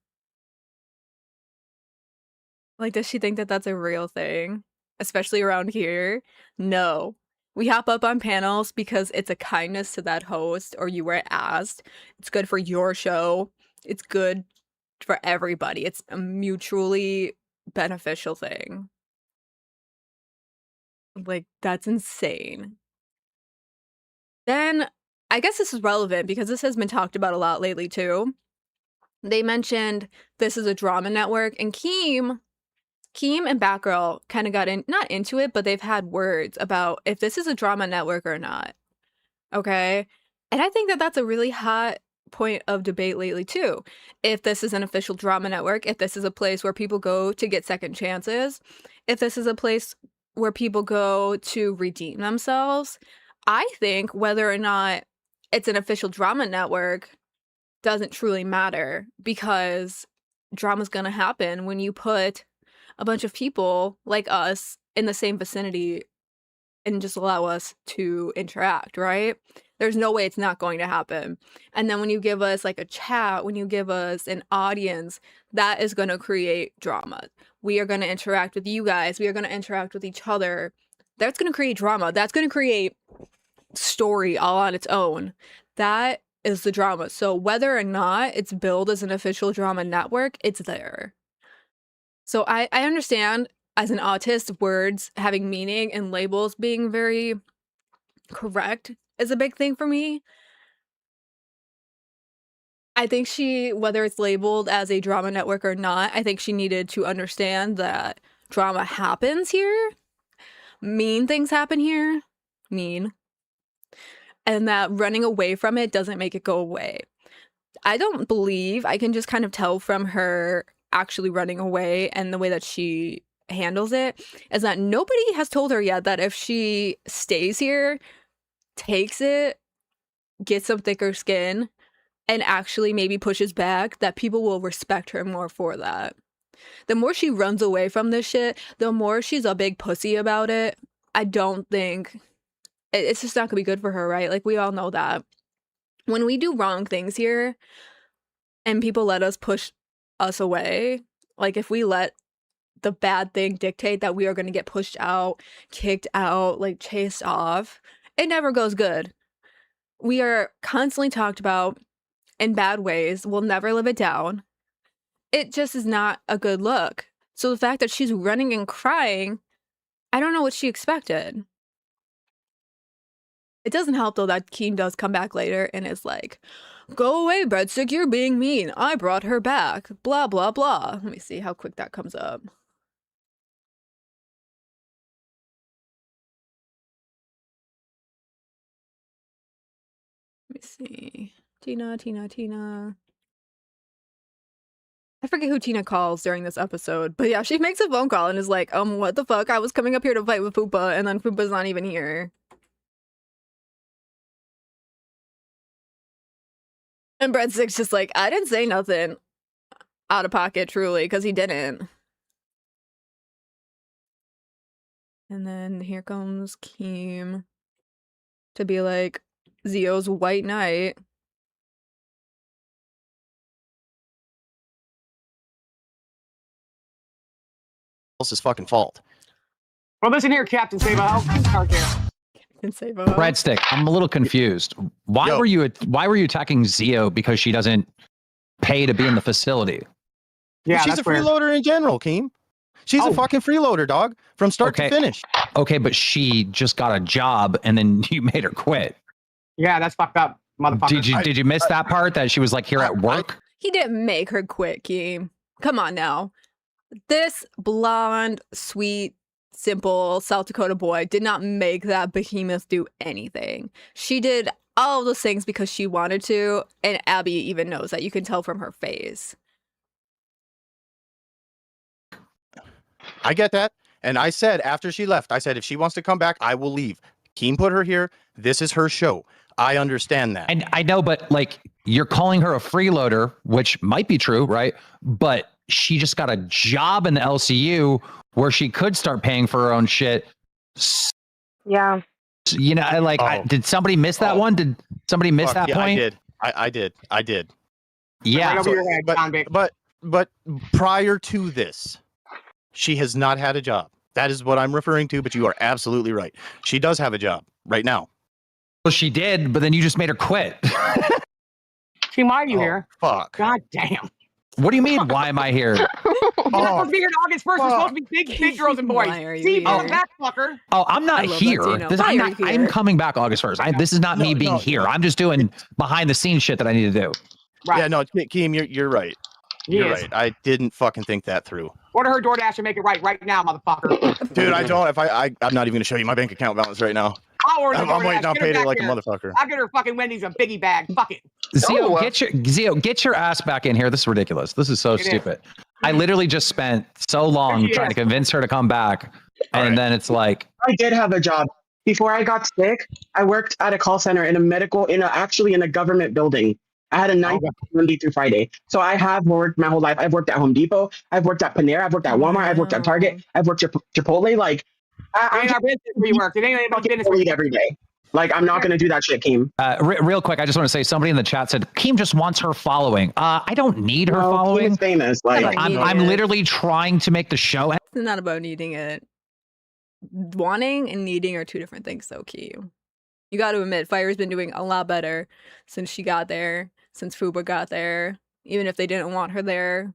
Like, does she think that that's a real thing? Especially around here? No. We hop up on panels because it's a kindness to that host or you were asked. It's good for your show. It's good for everybody. It's a mutually beneficial thing. Like, that's insane. Then, I guess this is relevant because this has been talked about a lot lately too. They mentioned this is a drama network and Keem and Batgirl kind of got not into it, but they've had words about if this is a drama network or not. Okay? And I think that that's a really hot point of debate lately too. If this is an official drama network, if this is a place where people go to get second chances, if this is a place where people go to redeem themselves, I think whether or not it's an official drama network doesn't truly matter because drama's gonna happen when you put a bunch of people like us in the same vicinity and just allow us to interact, right? There's no way it's not going to happen. And then when you give us like a chat, when you give us an audience, that is going to create drama. We are going to interact with you guys. We are going to interact with each other. That's going to create drama. That's going to create story all on its own. That is the drama. So whether or not it's billed as an official drama network, it's there. So I understand as an autist, words having meaning and labels being very correct is a big thing for me. I think whether it's labeled as a drama network or not, I think she needed to understand that drama happens here. Mean things happen here. Mean. And that running away from it doesn't make it go away. I don't believe, I can just kind of tell from her actually running away and the way that she handles it is that nobody has told her yet that if she stays here, takes it, gets some thicker skin, and actually maybe pushes back, that people will respect her more for that. The more she runs away from this shit, the more she's a big pussy about it. I don't think it's just not gonna be good for her, right? Like, we all know that when we do wrong things here and people let us push us away, like if we let the bad thing dictate that we are going to get pushed out, kicked out, like chased off, it never goes good. We are constantly talked about in bad ways. We'll never live it down. It just is not a good look. So the fact that she's running and crying, I don't know what she expected. It doesn't help though that Keem does come back later and is like, "Go away, Breadstick, you're being mean. I brought her back. Blah, blah, blah." Let me see how quick that comes up. Let me see. Tina. I forget who Tina calls during this episode, but yeah, she makes a phone call and is like, what the fuck? I was coming up here to fight with Fupa, and then Fupa's not even here. And Breadstick's just like, I didn't say nothing out of pocket, truly, because he didn't. And then here comes Keem to be like, Zio's white knight. Else's fucking fault. Well, listen here, Captain Sabo. Can say Breadstick, I'm a little confused. Why were you attacking Zio because she doesn't pay to be in the facility? Yeah, she's a freeloader in general, Keem. She's a fucking freeloader, dog, from start to finish. Okay, but she just got a job and then you made her quit. Yeah, that's fucked up, motherfucker. Did you miss that part that she was like here at work? He didn't make her quit, Keem. Come on now. This blonde, sweet, simple South Dakota boy did not make that behemoth do anything. She did all of those things because she wanted to, and Abby even knows that. You can tell from her face. I get that. And I said after she left, I said, if she wants to come back, I will leave. Keem put her here. This is her show. I understand that. And I know, but like, you're calling her a freeloader, which might be true, right? But she just got a job in the LCU where she could start paying for her own shit. Yeah. You know, did somebody miss that one? Did somebody miss that point? I did. Yeah. But prior to this, she has not had a job. That is what I'm referring to, but you are absolutely right. She does have a job right now. Well, she did, but then you just made her quit. Team, why are you here? Fuck. God damn. What do you mean, why am I here? You're supposed to be here on August 1st. We're supposed to be big girls and boys. See, back, fucker. Oh, I'm not here. I'm coming back August 1st. This is not me being here. I'm just doing behind the scenes shit that I need to do. Right. Yeah, no, Keem, you're right. You're right. I didn't fucking think that through. Order her DoorDash and make it right now, motherfucker. Dude, I don't. I'm not even gonna show you my bank account balance right now. I'm waiting on payday like a motherfucker. I'll get her fucking Wendy's a biggie bag. Fuck it. Zio, get your ass back in here. This is ridiculous. This is so stupid. I literally just spent so long trying to convince her to come back, and then it's like, I did have a job before I got sick. I worked at a call center in a government building. I had a 9 Monday through Friday. So I have worked my whole life. I've worked at Home Depot. I've worked at Panera. I've worked at Walmart. I've worked at Target. I've worked at Chipotle. Like, I'm just work. It ain't about business every day. Like, I'm not going to do that shit, Keem. Real quick, I just want to say, somebody in the chat said, Keem just wants her following. I don't need her following. Keem is famous. Like, I'm literally trying to make the show. It's not about needing it. Wanting and needing are two different things, though, Keem. You got to admit, Fire's been doing a lot better since she got there, since Fuba got there, even if they didn't want her there.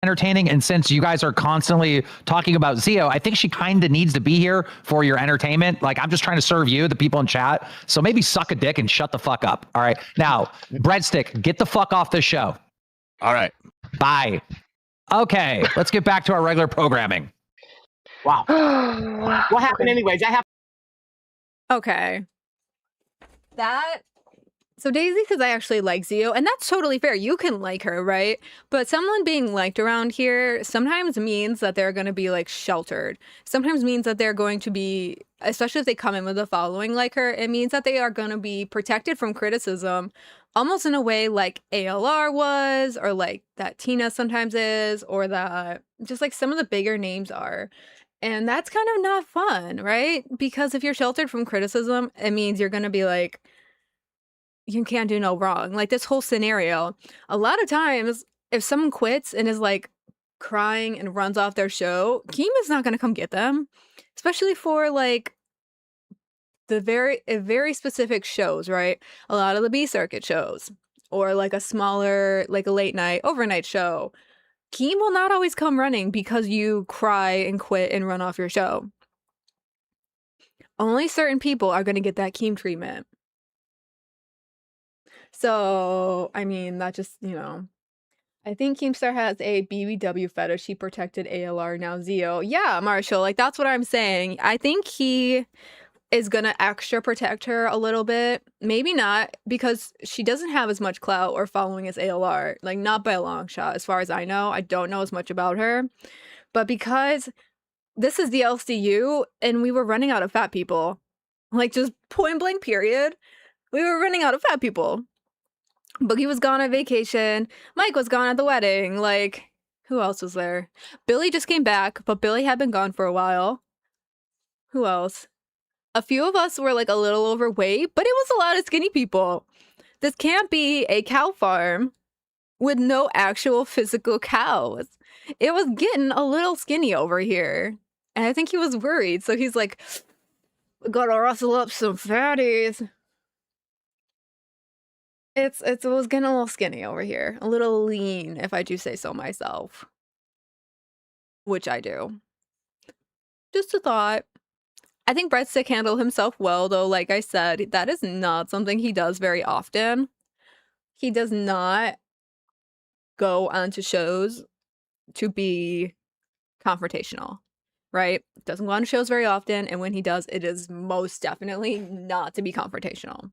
Entertaining, and since you guys are constantly talking about Zio, I think she kind of needs to be here for your entertainment. Like, I'm just trying to serve you, the people in chat. So maybe suck a dick and shut the fuck up. All right. Now, Breadstick, get the fuck off the show. All right. Bye. Okay. Let's get back to our regular programming. Wow. What happened anyways? Okay. That So Daisy, because I actually like Zio, and that's totally fair. You can like her, right? But someone being liked around here sometimes means that they're going to be like sheltered. Sometimes means that they're going to be, especially if they come in with a following like her, it means that they are going to be protected from criticism, almost in a way like ALR was, or like that Tina sometimes is, or that just like some of the bigger names are. And that's kind of not fun, right? Because if you're sheltered from criticism, it means you're going to be like, you can't do no wrong. Like this whole scenario, a lot of times, if someone quits and is like crying and runs off their show, Keem is not going to come get them, especially for like the very specific shows, right? A lot of the B circuit shows, or like a smaller, like a late night overnight show. Keem will not always come running because you cry and quit and run off your show. Only certain people are going to get that Keem treatment. So, I mean, that just, I think Keemstar has a BBW fetish. He protected ALR, now Zio. Yeah, Marshall, like that's what I'm saying. I think he is gonna extra protect her a little bit. Maybe not, because she doesn't have as much clout or following as ALR. Like, not by a long shot, as far as I know. I don't know as much about her. But because this is the LCU and we were running out of fat people, like just point blank period, we were running out of fat people. Boogie was gone on vacation. Mike was gone at the wedding. Like, who else was there? Billy just came back, but Billy had been gone for a while. Who else? A few of us were like a little overweight, but it was a lot of skinny people. This can't be a cow farm with no actual physical cows. It was getting a little skinny over here. And I think he was worried. So he's like, we gotta rustle up some fatties. It was getting a little skinny over here. A little lean, if I do say so myself. Which I do. Just a thought. I think Breadstick handled himself well, though, like I said, that is not something he does very often. He does not go onto shows to be confrontational, right? Doesn't go on shows very often, and when he does, it is most definitely not to be confrontational.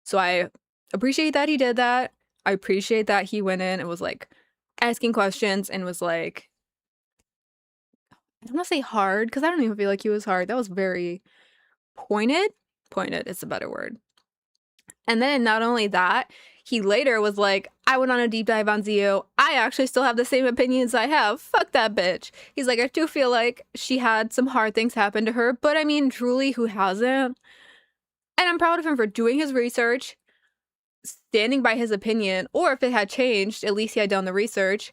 So I appreciate that he did that. I appreciate that he went in and was like asking questions and was like, I don't want to say hard, because I don't even feel like he was hard. That was very pointed. Pointed is a better word. And then not only that, he later was like, I went on a deep dive on Zio. I actually still have the same opinions I have. Fuck that bitch. He's like, I do feel like she had some hard things happen to her, but I mean, truly, who hasn't? And I'm proud of him for doing his research, standing by his opinion, or if it had changed, at least he had done the research.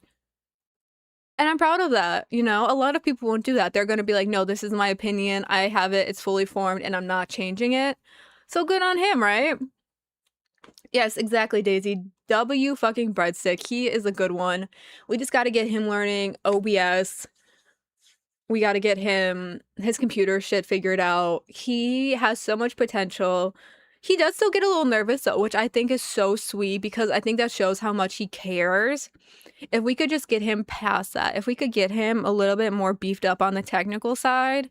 And I'm proud of that. A lot of people won't do that. They're going to be like, no, this is my opinion. I have it. It's fully formed and I'm not changing it. So good on him, right? Yes, exactly, Daisy. W fucking Breadstick. He is a good one. We just got to get him learning OBS. We got to get him his computer shit figured out. He has so much potential. He does still get a little nervous, though, which I think is so sweet, because I think that shows how much he cares. If we could just get him past that, if we could get him a little bit more beefed up on the technical side,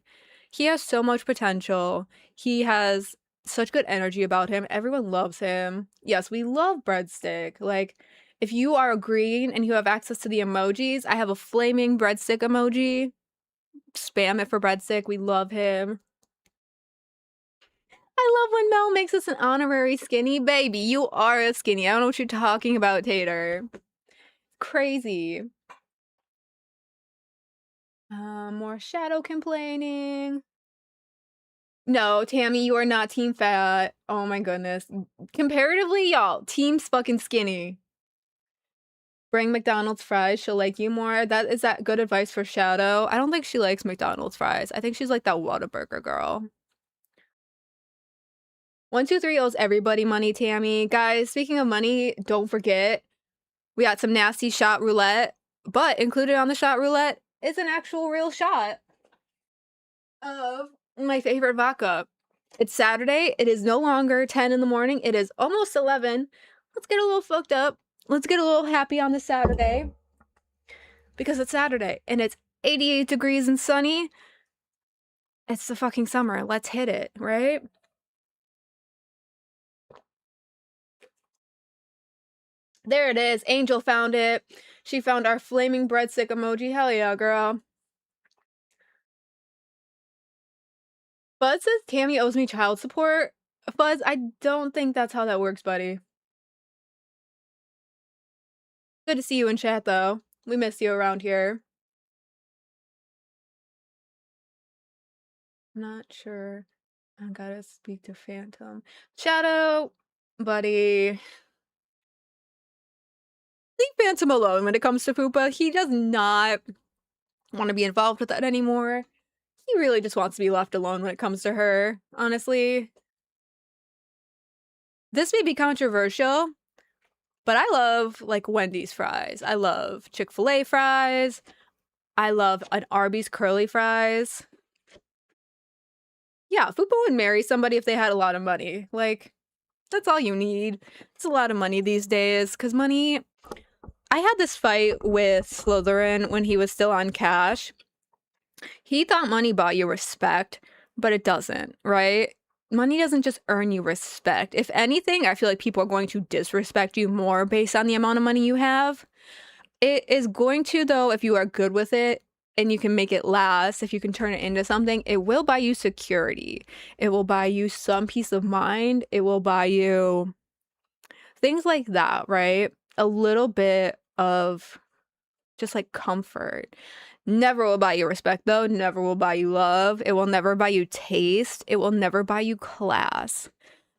he has so much potential. He has such good energy about him. Everyone loves him. Yes, we love Breadstick. Like, if you are green and you have access to the emojis, I have a flaming Breadstick emoji. Spam it for Breadstick. We love him. I love when Mel makes us an honorary skinny. Baby, you are a skinny. I don't know what you're talking about, Tater. Crazy. More Shadow complaining. No, Tammy, you are not team fat. Oh my goodness. Comparatively, y'all, team's fucking skinny. Bring McDonald's fries. She'll like you more. Is that good advice for Shadow? I don't think she likes McDonald's fries. I think she's like that Whataburger girl. 123 owes everybody money, Tammy. Guys, speaking of money, don't forget, we got some nasty shot roulette, but included on the shot roulette is an actual real shot of my favorite vodka. It's Saturday. It is no longer 10 in the morning. It is almost 11. Let's get a little fucked up. Let's get a little happy on this Saturday, because it's Saturday and it's 88 degrees and sunny. It's the fucking summer. Let's hit it, right? There it is. Angel found it. She found our flaming breadstick emoji. Hell yeah, girl. Buzz says Tammy owes me child support. Buzz, I don't think that's how that works, buddy. Good to see you in chat, though. We miss you around here. Not sure. I gotta speak to Phantom. Shadow, buddy. Leave Phantom alone when it comes to Fupa. He does not want to be involved with that anymore. He really just wants to be left alone when it comes to her, honestly. This may be controversial, but I love, like, Wendy's fries. I love Chick-fil-A fries. I love an Arby's curly fries. Yeah, Fupa would marry somebody if they had a lot of money. Like, that's all you need. It's a lot of money these days, because money... I had this fight with Slytherin when he was still on cash. He thought money bought you respect, but it doesn't, right? Money doesn't just earn you respect. If anything, I feel like people are going to disrespect you more based on the amount of money you have. It is going to, though, if you are good with it and you can make it last, if you can turn it into something, it will buy you security. It will buy you some peace of mind. It will buy you things like that, right? A little bit of just like comfort. Never will buy you respect, though. Never will buy you love. It will never buy you taste. It will never buy you class.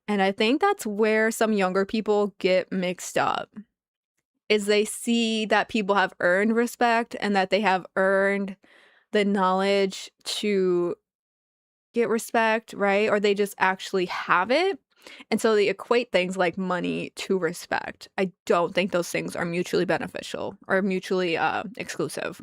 And I think that's where some younger people get mixed up, is they see that people have earned respect and that they have earned the knowledge to get respect, right? Or they just actually have it. And so they equate things like money to respect. I don't think those things are mutually beneficial or mutually exclusive.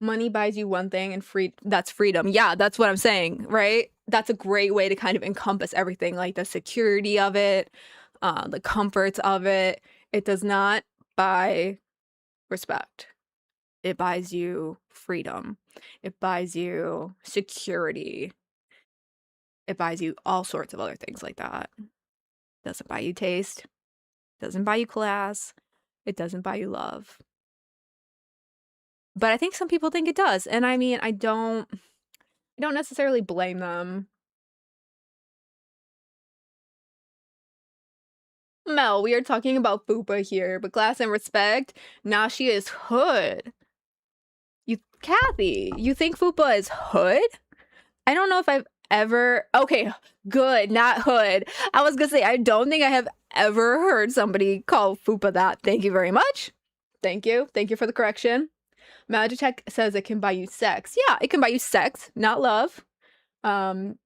Money buys you one thing and that's freedom. Yeah, that's what I'm saying, right? That's a great way to kind of encompass everything, like the security of it, the comforts of it. It does not buy respect. It buys you freedom. It buys you security. It buys you all sorts of other things like that. Doesn't buy you taste. Doesn't buy you class. It doesn't buy you love. But I think some people think it does. And I mean, I don't necessarily blame them. Mel, we are talking about Fupa here, but class and respect, nah, she is hood. Kathy, you think Fupa is hood? I don't know if I've ever... Okay, good, not hood. I was gonna say, I don't think I have ever heard somebody call Fupa that. Thank you very much. Thank you. Thank you for the correction. Magitech says it can buy you sex. Yeah, it can buy you sex, not love. Buying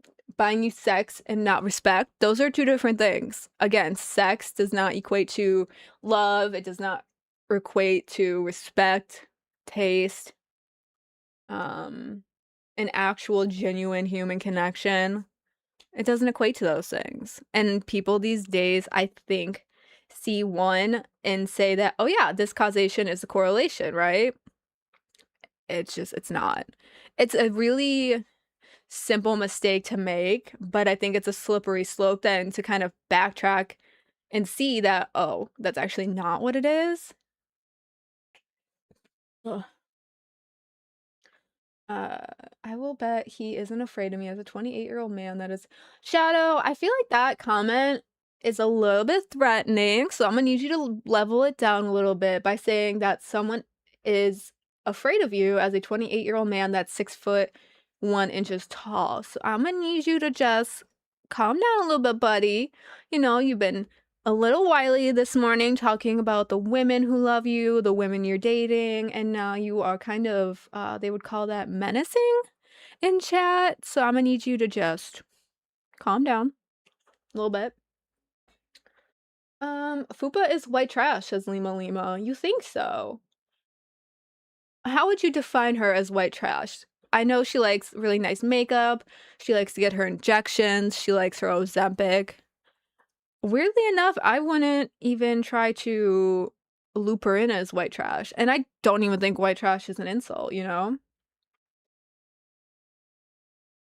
you sex and not respect. Those are two different things. Again, sex does not equate to love. It does not equate to respect, taste, an actual genuine human connection. It doesn't equate to those things. And people these days, I think, see one and say that, oh yeah, this causation is a correlation, right? It's not. It's a really simple mistake to make, but I think it's a slippery slope then to kind of backtrack and see that, oh, that's actually not what it is. Ugh. I will bet he isn't afraid of me as a 28-year-old man that is... Shadow, I feel like that comment is a little bit threatening, so I'm gonna need you to level it down a little bit by saying that someone is afraid of you as a 28-year-old man that's 6'1" tall. So I'm gonna need you to just calm down a little bit, buddy. You know, you've been a little wily this morning talking about the women who love you, the women you're dating, and now you are kind of, they would call that menacing in chat. So I'm gonna need you to just calm down a little bit. Fupa is white trash, says Lima Lima. You think so? How would you define her as white trash? I know she likes really nice makeup. She likes to get her injections. She likes her Ozempic. Weirdly enough, I wouldn't even try to loop her in as white trash. And I don't even think white trash is an insult, you know?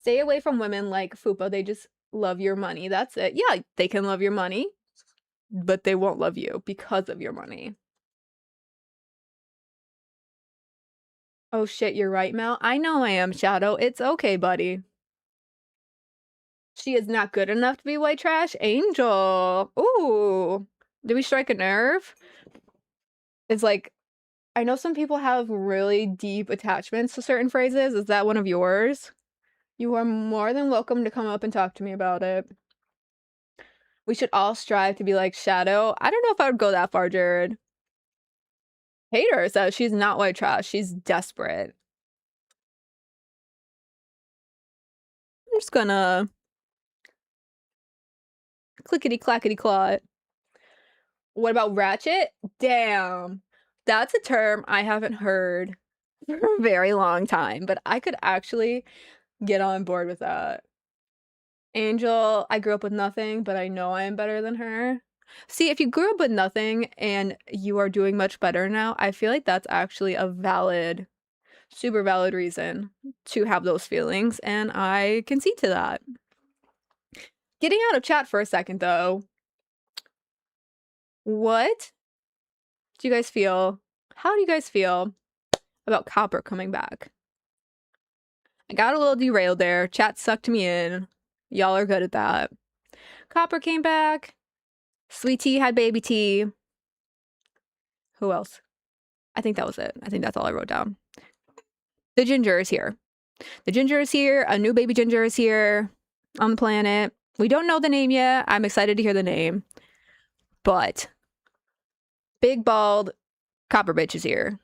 Stay away from women like Fupa. They just love your money. That's it. Yeah, they can love your money, but they won't love you because of your money. Oh shit, you're right, Mel. I know I am, Shadow. It's okay, buddy. She is not good enough to be white trash. Angel. Ooh. Did we strike a nerve? It's like, I know some people have really deep attachments to certain phrases. Is that one of yours? You are more than welcome to come up and talk to me about it. We should all strive to be like Shadow. I don't know if I would go that far, Jared. Hater says she's not white trash. She's desperate. I'm just gonna clickety clackety claw it. What about ratchet? Damn. That's a term I haven't heard for a very long time, but I could actually get on board with that. Angel, I grew up with nothing, but I know I am better than her. See, if you grew up with nothing and you are doing much better now, I feel like that's actually a valid, super valid reason to have those feelings, and I concede to that. Getting out of chat for a second, though. What do you guys feel? How do you guys feel about Copper coming back? I got a little derailed there. Chat sucked me in. Y'all are good at that. Copper came back. Sweet Tea had baby tea. Who else? I think that was it. I think that's all I wrote down. The ginger is here. The ginger is here. A new baby ginger is here on the planet. We don't know the name yet. I'm excited to hear the name. But big bald Copper bitch is here.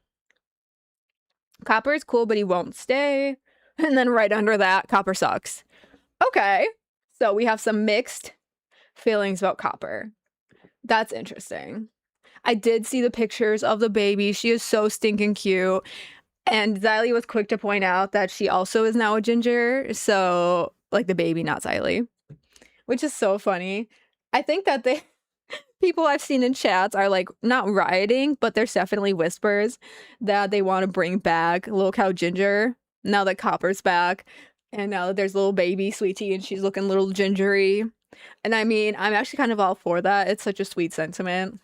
Copper is cool, but he won't stay. And then right under that, Copper sucks. Okay. So we have some mixed feelings about Copper. That's interesting. I did see the pictures of the baby. She is so stinking cute. And Xylee was quick to point out that she also is now a ginger. So, like the baby, not Xylee. Which is so funny. I think that people I've seen in chats are like not rioting, but there's definitely whispers that they want to bring back Lil Cow Ginger now that Copper's back. And now that there's little baby Sweet Tea and she's looking a little gingery. And I mean, I'm actually kind of all for that. It's such a sweet sentiment.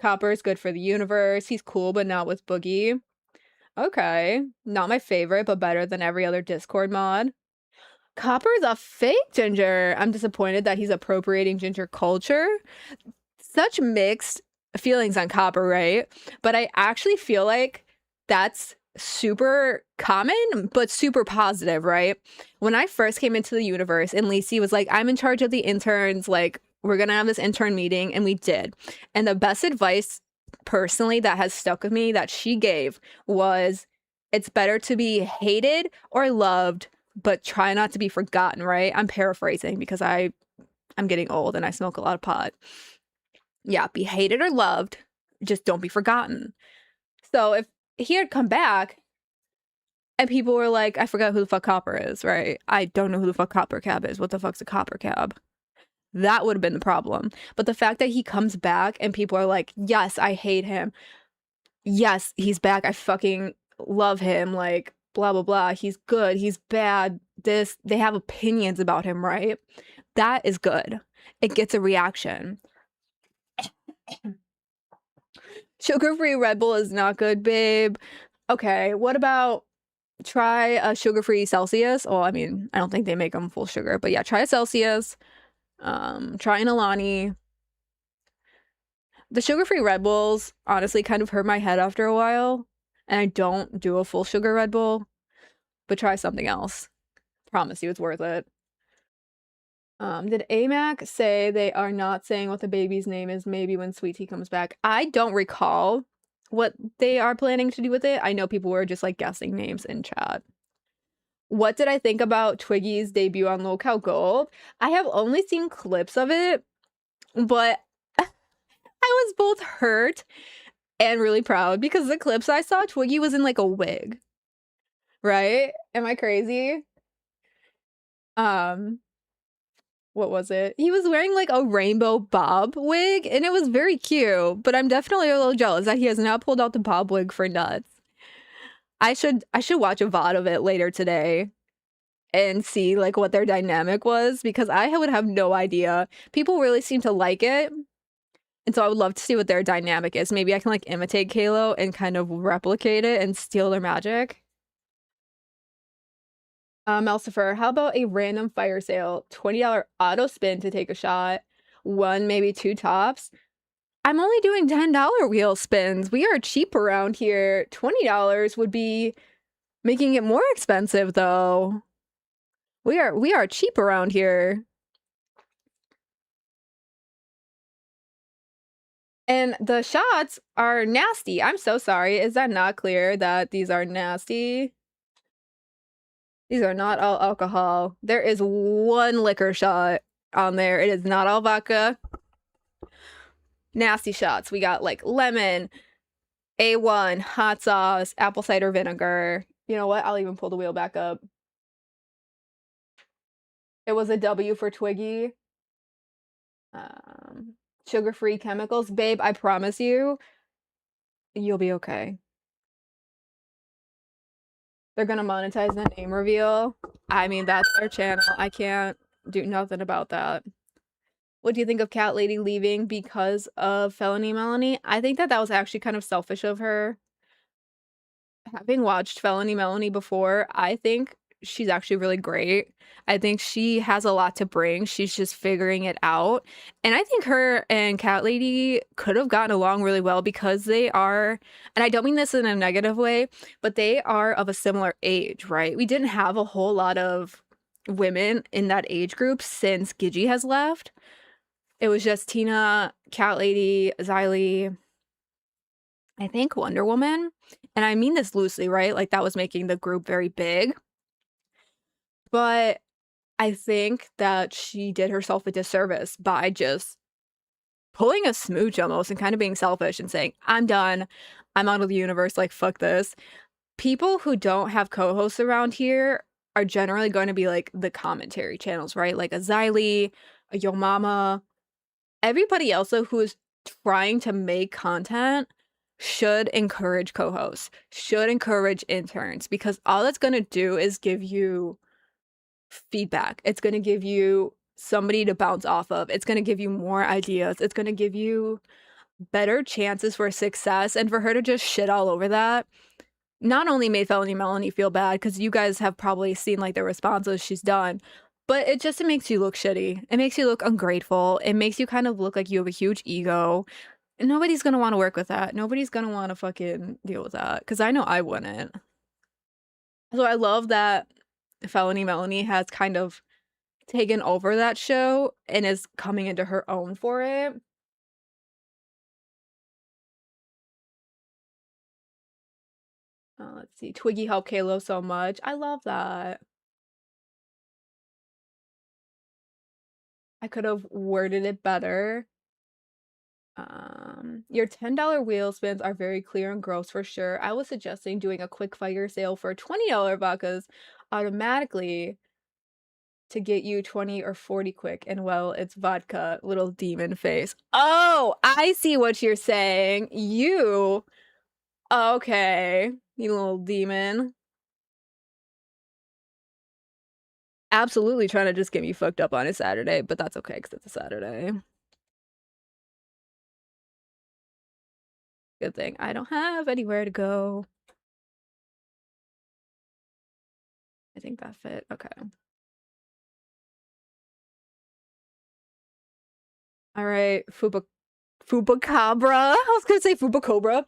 Copper is good for the universe. He's cool, but not with Boogie. Okay. Not my favorite, but better than every other Discord mod. Copper is a fake ginger. I'm disappointed that he's appropriating ginger culture. Such mixed feelings on Copper, right? But I actually feel like that's super common, but super positive, right? When I first came into the universe and Lacey was like, I'm in charge of the interns, like, we're gonna have this intern meeting, and we did. And the best advice, personally, that has stuck with me that she gave was, it's better to be hated or loved, but try not to be forgotten, right? I'm paraphrasing because I'm getting old and I smoke a lot of pot. Yeah, be hated or loved, just don't be forgotten. So if he had come back and people were like, I forgot who the fuck Copper is, right? I don't know who the fuck Copper Cab is. What the fuck's a Copper Cab? That would have been the problem. But the fact that he comes back and people are like, yes, I hate him. Yes, he's back. I fucking love him. Like, blah, blah, blah. He's good. He's bad. They have opinions about him, right? That is good. It gets a reaction. Sugar-free Red Bull is not good, babe. Okay, what about try a sugar-free Celsius? Well, I mean, I don't think they make them full sugar, but yeah, try a Celsius. Try an Alani. The sugar-free Red Bulls honestly kind of hurt my head after a while, and I don't do a full sugar Red Bull, but try something else. Promise you it's worth it. Did AMAC say they are not saying what the baby's name is maybe when Sweet Tea comes back? I don't recall what they are planning to do with it. I know people were just like guessing names in chat. What did I think about Twiggy's debut on Lil Cow Gold? I have only seen clips of it, but I was both hurt and really proud because the clips I saw, Twiggy was in like a wig. Right? Am I crazy? What was it? He was wearing like a rainbow bob wig and it was very cute, but I'm definitely a little jealous that he has not pulled out the bob wig for nuts. I should watch a VOD of it later today and see like what their dynamic was, because I would have no idea. People really seem to like it. And so I would love to see what their dynamic is. Maybe I can like imitate Kalo and kind of replicate it and steal their magic. Melcifer, how about a random fire sale? $20 auto spin to take a shot. One, maybe two tops. I'm only doing $10 wheel spins. We are cheap around here. $20 would be making it more expensive though. We are cheap around here. And the shots are nasty. I'm so sorry. Is that not clear that these are nasty? These are not all alcohol. There is one liquor shot on there. It is not all vodka. Nasty shots. We got like lemon, A1, hot sauce, apple cider vinegar. You know what? I'll even pull the wheel back up. It was a W for Twiggy. Sugar-free chemicals. Babe, I promise you, you'll be okay. They're gonna monetize the name reveal. I mean, that's their channel. I can't do nothing about that. What do you think of Cat Lady leaving because of Felony Melanie? I think that was actually kind of selfish of her. Having watched Felony Melanie before, I think she's actually really great. I think she has a lot to bring. She's just figuring it out. And I think her and Cat Lady could have gotten along really well because they are, and I don't mean this in a negative way, but they are of a similar age, right? We didn't have a whole lot of women in that age group since Gigi has left. It was just Tina, Cat Lady, Xylee, I think Wonder Woman. And I mean this loosely, right? Like that was making the group very big. But I think that she did herself a disservice by just pulling a smooch almost and kind of being selfish and saying, I'm done. I'm out of the universe. Like, fuck this. People who don't have co-hosts around here are generally going to be like the commentary channels, right? Like a Xylee, a Yo Mama. Everybody else though who is trying to make content should encourage co-hosts, should encourage interns, because all that's going to do is give you feedback. It's going to give you somebody to bounce off of. It's going to give you more ideas. It's going to give you better chances for success. And for her to just shit all over that not only made Felony Melanie feel bad, because you guys have probably seen like the responses she's done, but it makes you look shitty. It makes you look ungrateful. It makes you kind of look like you have a huge ego. And nobody's going to want to work with that. Nobody's going to want to fucking deal with that, because I know I wouldn't. So I love that Felony Melanie has kind of taken over that show and is coming into her own for it. Let's see. Twiggy helped Kalo so much. I love that. I could have worded it better. Your $10 wheel spins are very clear and gross for sure. I was suggesting doing a quick fire sale for $20 vodkas automatically to get you 20 or 40 quick, and well, it's vodka, little demon face. Oh, I see what you're saying. You, okay, you little demon. Absolutely trying to just get me fucked up on a Saturday, but that's okay because it's a Saturday. Good thing I don't have anywhere to go. I think that fit. Okay. All right, Fubacabra. I was gonna say Fubacobra.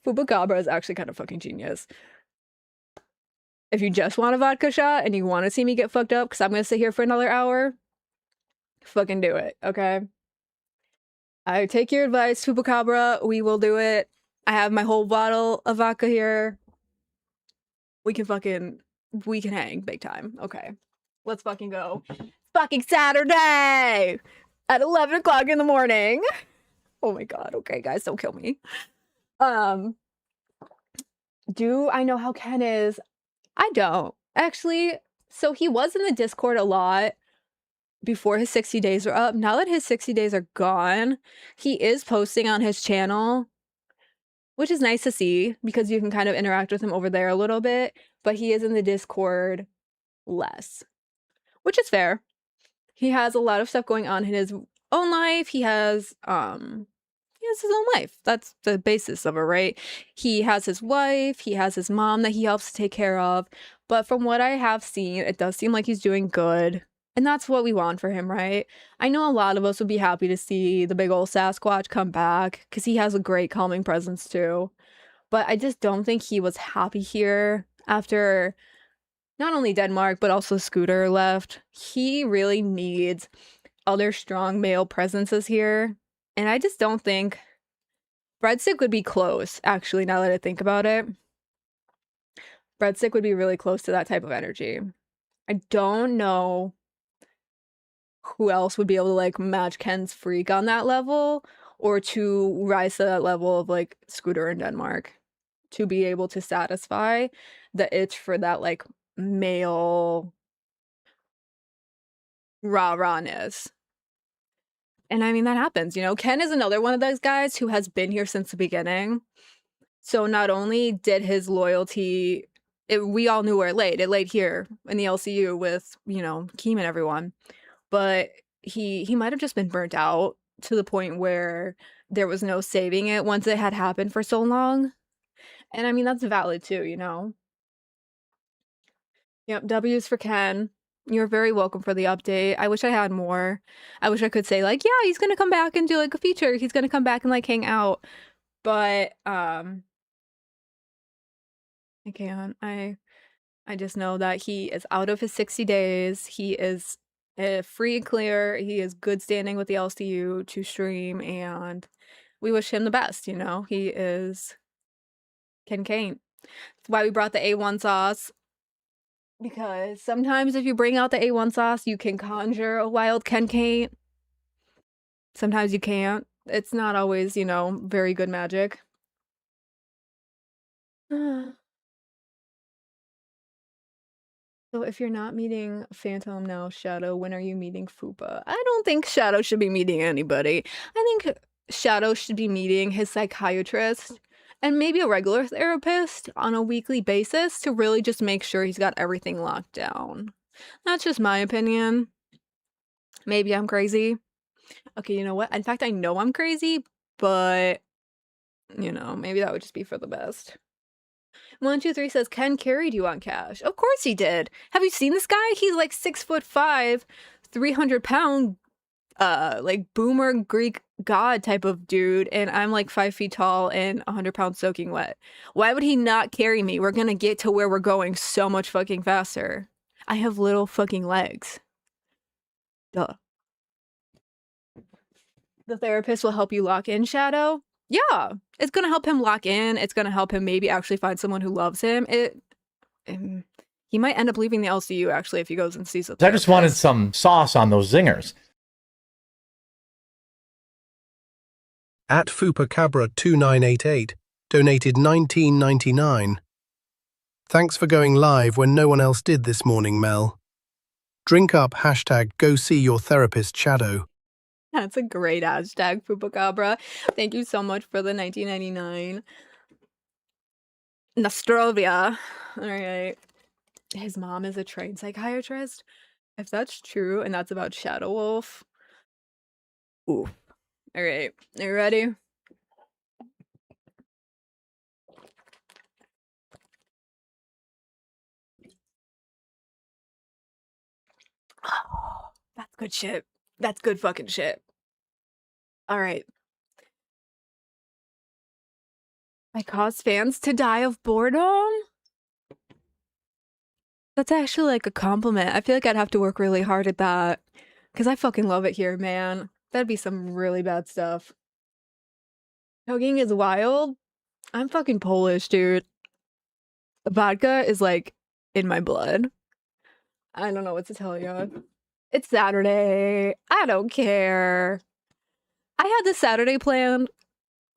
Fubacabra is actually kind of fucking genius. If you just want a vodka shot and you want to see me get fucked up because I'm gonna sit here for another hour, fucking do it, okay? I take your advice, Fubacabra. We will do it. I have my whole bottle of vodka here. We can hang big time. Okay, let's fucking go. It's fucking Saturday at 11 o'clock in the morning. Oh my god. Okay, guys, don't kill me. Do I know how Ken is? I don't actually. So he was in the Discord a lot before his 60 days were up. Now that his 60 days are gone, he is posting on his channel, which is nice to see because you can kind of interact with him over there a little bit, but he is in the Discord less. which is fair. He has a lot of stuff going on in his own life. He has his own life. That's the basis of it, right? He has his wife, he has his mom that he helps take care of. But from what I have seen, it does seem like he's doing good. And that's what we want for him, right? I know a lot of us would be happy to see the big old Sasquatch come back because he has a great calming presence too. But I just don't think he was happy here after not only Denmark, but also Scooter left. He really needs other strong male presences here. And I just don't think Breadstick would be close, actually, now that I think about it. Breadstick would be really close to that type of energy. I don't know who else would be able to like match Ken's freak on that level or to rise to that level of like Scooter in Denmark to be able to satisfy the itch for that like male rah-rahness. And I mean, that happens, you know? Ken is another one of those guys who has been here since the beginning. So not only did his loyalty, we all knew where it laid. It laid here in the LCU with, you know, Keem and everyone. But he might have just been burnt out to the point where there was no saving it once it had happened for so long. And I mean, that's valid too, you know? Yep, W's for Ken. You're very welcome for the update. I wish I had more. I wish I could say like, yeah, he's gonna come back and do like a feature. He's gonna come back and like hang out. But I can't. I just know that he is out of his 60 days. He is free and clear. He is good standing with the LCU to stream, and we wish him the best, you know? He is Ken Kane. That's why we brought the A1 sauce. Because sometimes if you bring out the A1 sauce, you can conjure a wild Ken Kane. Sometimes you can't. It's not always, you know, very good magic. So if you're not meeting Phantom now, Shadow, when are you meeting Fupa? I don't think Shadow should be meeting anybody. I think Shadow should be meeting his psychiatrist and maybe a regular therapist on a weekly basis to really just make sure he's got everything locked down. That's just my opinion. Maybe I'm crazy. Okay, you know what? In fact, I know I'm crazy, but, you know, maybe that would just be for the best. 123 says Ken carried you on Cash. Of course he did. Have you seen this guy? He's like 6'5", 300-pound, like boomer Greek god type of dude, and I'm like 5 feet tall and 100 pounds soaking wet. Why would he not carry me? We're gonna get to where we're going so much fucking faster. I have little fucking legs. Duh. The therapist will help you lock in, Shadow. Yeah, it's gonna help him lock in. It's gonna help him maybe actually find someone who loves him. He might end up leaving the LCU actually if he goes and sees a therapist. I just wanted some sauce on those zingers. At Fupacabra2988 donated $19.99. Thanks for going live when no one else did this morning, Mel. Drink up #go see your therapist Shadow. That's a great hashtag, Fupacabra. Thank you so much for the 1999. Nostrovia. All right. His mom is a trained psychiatrist. If that's true and that's about Shadow Wolf. Ooh. All right. Are you ready? Oh, that's good shit. That's good fucking shit. All right. I caused fans to die of boredom? That's actually like a compliment. I feel like I'd have to work really hard at that. Because I fucking love it here, man. That'd be some really bad stuff. Choking is wild. I'm fucking Polish, dude. Vodka is like in my blood. I don't know what to tell you. It's Saturday. I don't care. I had this Saturday planned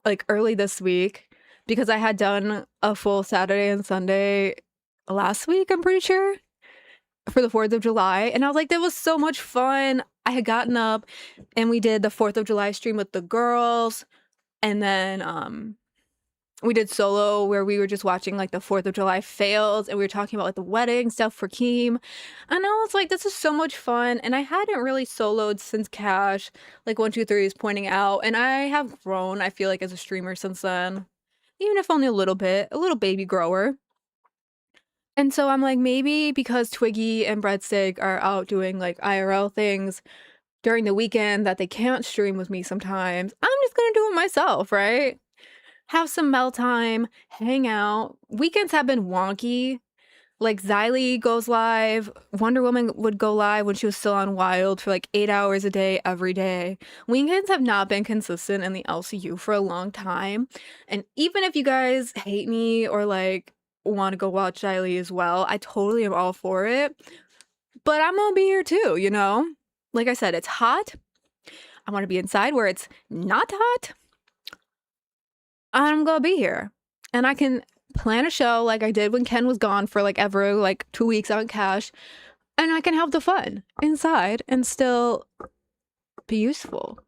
like early this week because I had done a full Saturday and Sunday last week, I'm pretty sure, for the 4th of July. And I was like, that was so much fun. I had gotten up and we did the 4th of July stream with the girls. And then we did solo where we were just watching like the 4th of July fails and we were talking about like the wedding stuff for Keem. And I was like, this is so much fun. And I hadn't really soloed since Cash, like 123 is pointing out. And I have grown, I feel like, as a streamer since then. Even if only a little bit, a little baby grower. And so I'm like, maybe because Twiggy and Breadstick are out doing like IRL things during the weekend that they can't stream with me sometimes, I'm just gonna do it myself, right? Have some Mel time, hang out. Weekends have been wonky. Like Xylee goes live. Wonder Woman would go live when she was still on Wild for like 8 hours a day every day. Weekends have not been consistent in the LCU for a long time. And even if you guys hate me or like want to go watch Xylee as well, I totally am all for it. But I'm gonna be here too, you know? Like I said, it's hot. I want to be inside where it's not hot. I'm gonna be here. And I can plan a show like I did when Ken was gone for like ever, like 2 weeks on Cash. And I can have the fun inside and still be useful.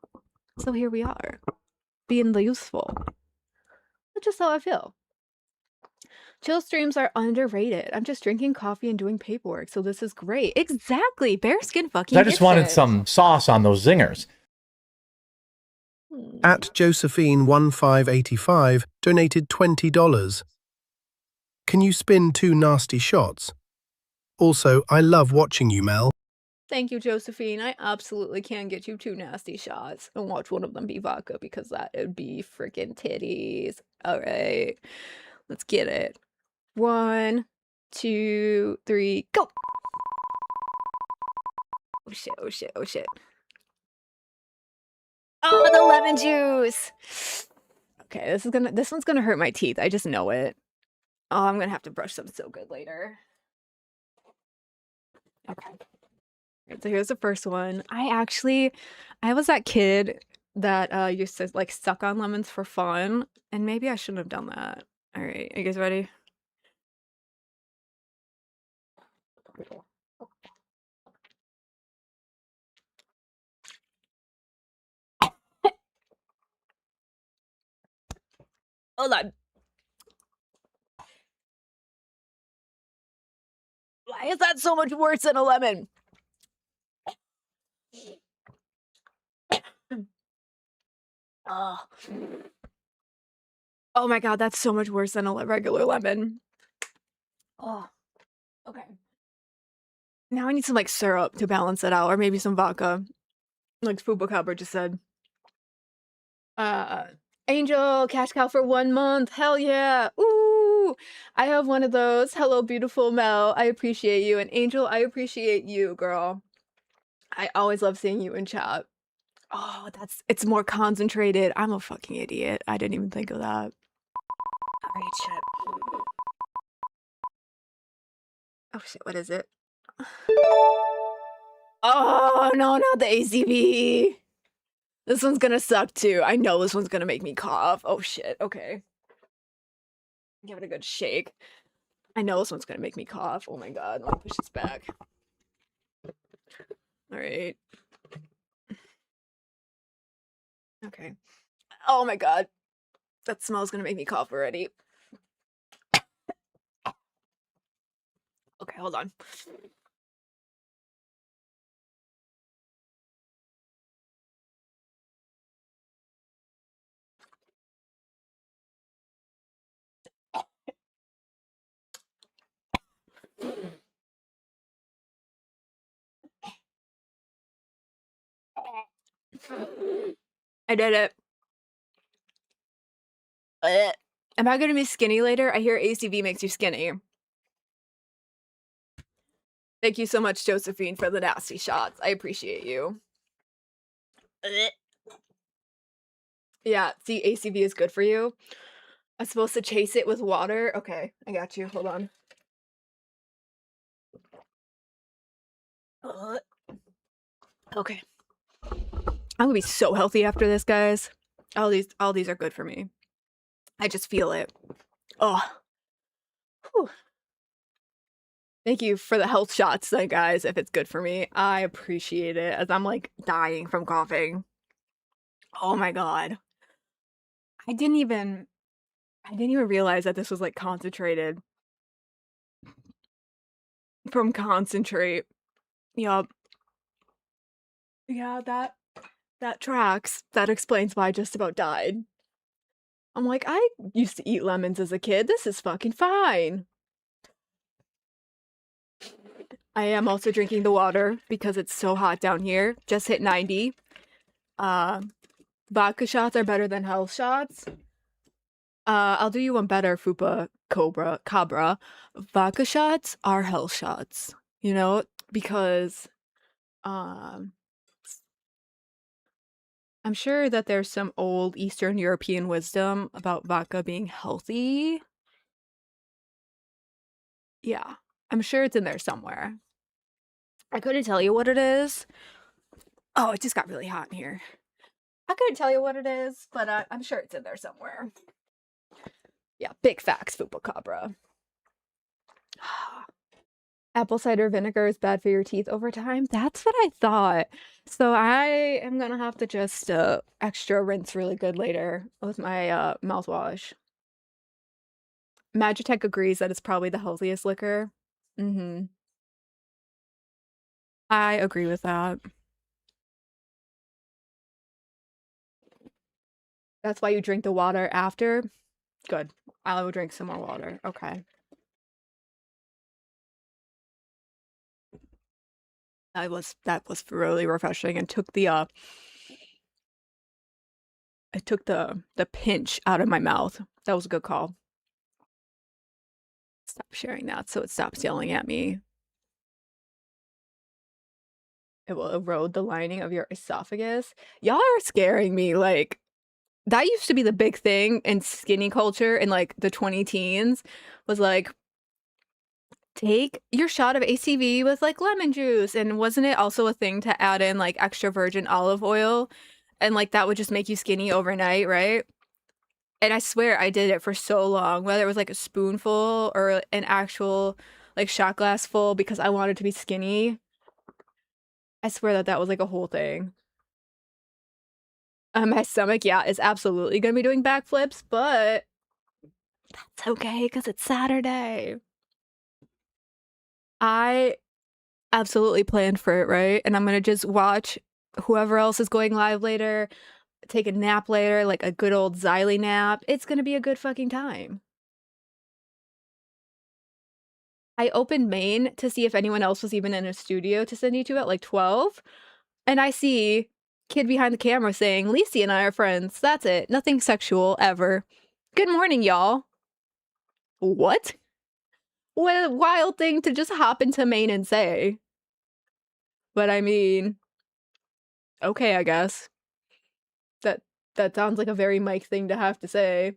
So here we are, being the useful. That's just how I feel. Chill streams are underrated. I'm just drinking coffee and doing paperwork, so this is great. Exactly. Bearskin fucking I just gets wanted it. some sauce on those zingers. At Josephine1585 donated $20. Can you spin 2 nasty shots? Also, I love watching you, Mel. Thank you, Josephine. I absolutely can get you 2 nasty shots and watch one of them be vodka because that would be freaking titties. All right, let's get it. 1, 2, 3, go. Oh shit, oh shit, oh shit. Oh, the lemon juice. Okay, this one's gonna hurt my teeth. I just know it. Oh, I'm gonna have to brush them so good later. Okay. So here's the first one. I was that kid that used to like suck on lemons for fun, and maybe I shouldn't have done that. All right, are you guys ready? Hold on. Why is that so much worse than a lemon? Oh. Oh my god, that's so much worse than a regular lemon. Oh, okay. Now I need some like syrup to balance it out, or maybe some vodka, like Fubacabra just said. Angel, cash cow for 1 month. Hell yeah. Ooh, I have one of those. Hello, beautiful Mel. I appreciate you. And Angel, I appreciate you, girl. I always love seeing you in chat. Oh, it's more concentrated. I'm a fucking idiot. I didn't even think of that. All right, shit. Oh shit, what is it? Oh, no, not the ACV. This one's gonna suck too. I know this one's gonna make me cough. Oh shit, okay. Give it a good shake. I know this one's gonna make me cough. Oh my god, let me push this back. Alright. Okay. Oh my god. That smell's gonna make me cough already. Okay, hold on. I did it. Am I gonna be skinny later? I hear ACV makes you skinny. Thank you so much, Josephine, for the nasty shots. I appreciate you. Yeah, see, ACV is good for you. I'm supposed to chase it with water? Okay, I got you. Hold on. Okay. I'm gonna be so healthy after this, guys. All these are good for me. I just feel it. Oh. Whew. Thank you for the health shots then, guys, if it's good for me. I appreciate it, as I'm, like, dying from coughing. Oh my god. I didn't even I didn't even realize that this was like concentrated from concentrate. Yup. Yeah, that tracks. That explains why I just about died. I'm like, I used to eat lemons as a kid. This is fucking fine. I am also drinking the water because it's so hot down here. Just hit 90. Vodka shots are better than health shots. I'll do you one better, Fupa Cabra. Vodka shots are health shots, you know, because um I'm sure that there's some old Eastern European wisdom about vodka being healthy. Yeah, I'm sure it's in there somewhere. I couldn't tell you what it is. Oh, it just got really hot in here. I couldn't tell you what it is, but I'm sure it's in there somewhere. Yeah, big facts, Fupa Cabra. Apple cider vinegar is bad for your teeth over time. That's what I thought. So I am gonna have to just extra rinse really good later with my mouthwash. Magitech agrees that it's probably the healthiest liquor. Mm-hmm. I agree with that. That's why you drink the water after? Good. I will drink some more water. Okay. That was really refreshing and took the it took the pinch out of my mouth. That was a good call. Stop sharing that so it stops yelling at me. It will erode the lining of your esophagus. Y'all are scaring me. Like, that used to be the big thing in skinny culture in like the 20 teens was like, take your shot of ACV with like lemon juice. And wasn't it also a thing to add in like extra virgin olive oil? And like that would just make you skinny overnight, right? And I swear I did it for so long, whether it was like a spoonful or an actual like shot glass full because I wanted to be skinny. I swear that that was like a whole thing. My stomach, yeah, is absolutely gonna be doing backflips, but that's okay because it's Saturday. I absolutely planned for it, right? And I'm gonna just watch whoever else is going live later, take a nap later, like a good old Xylee nap. It's gonna be a good fucking time. I opened Maine to see if anyone else was even in a studio to send you to at like 12. And I see kid behind the camera saying, Lacey and I are friends. That's it. Nothing sexual ever. Good morning, y'all. What? What a wild thing to just hop into Maine and say. But I mean, okay, I guess. That sounds like a very Mike thing to have to say.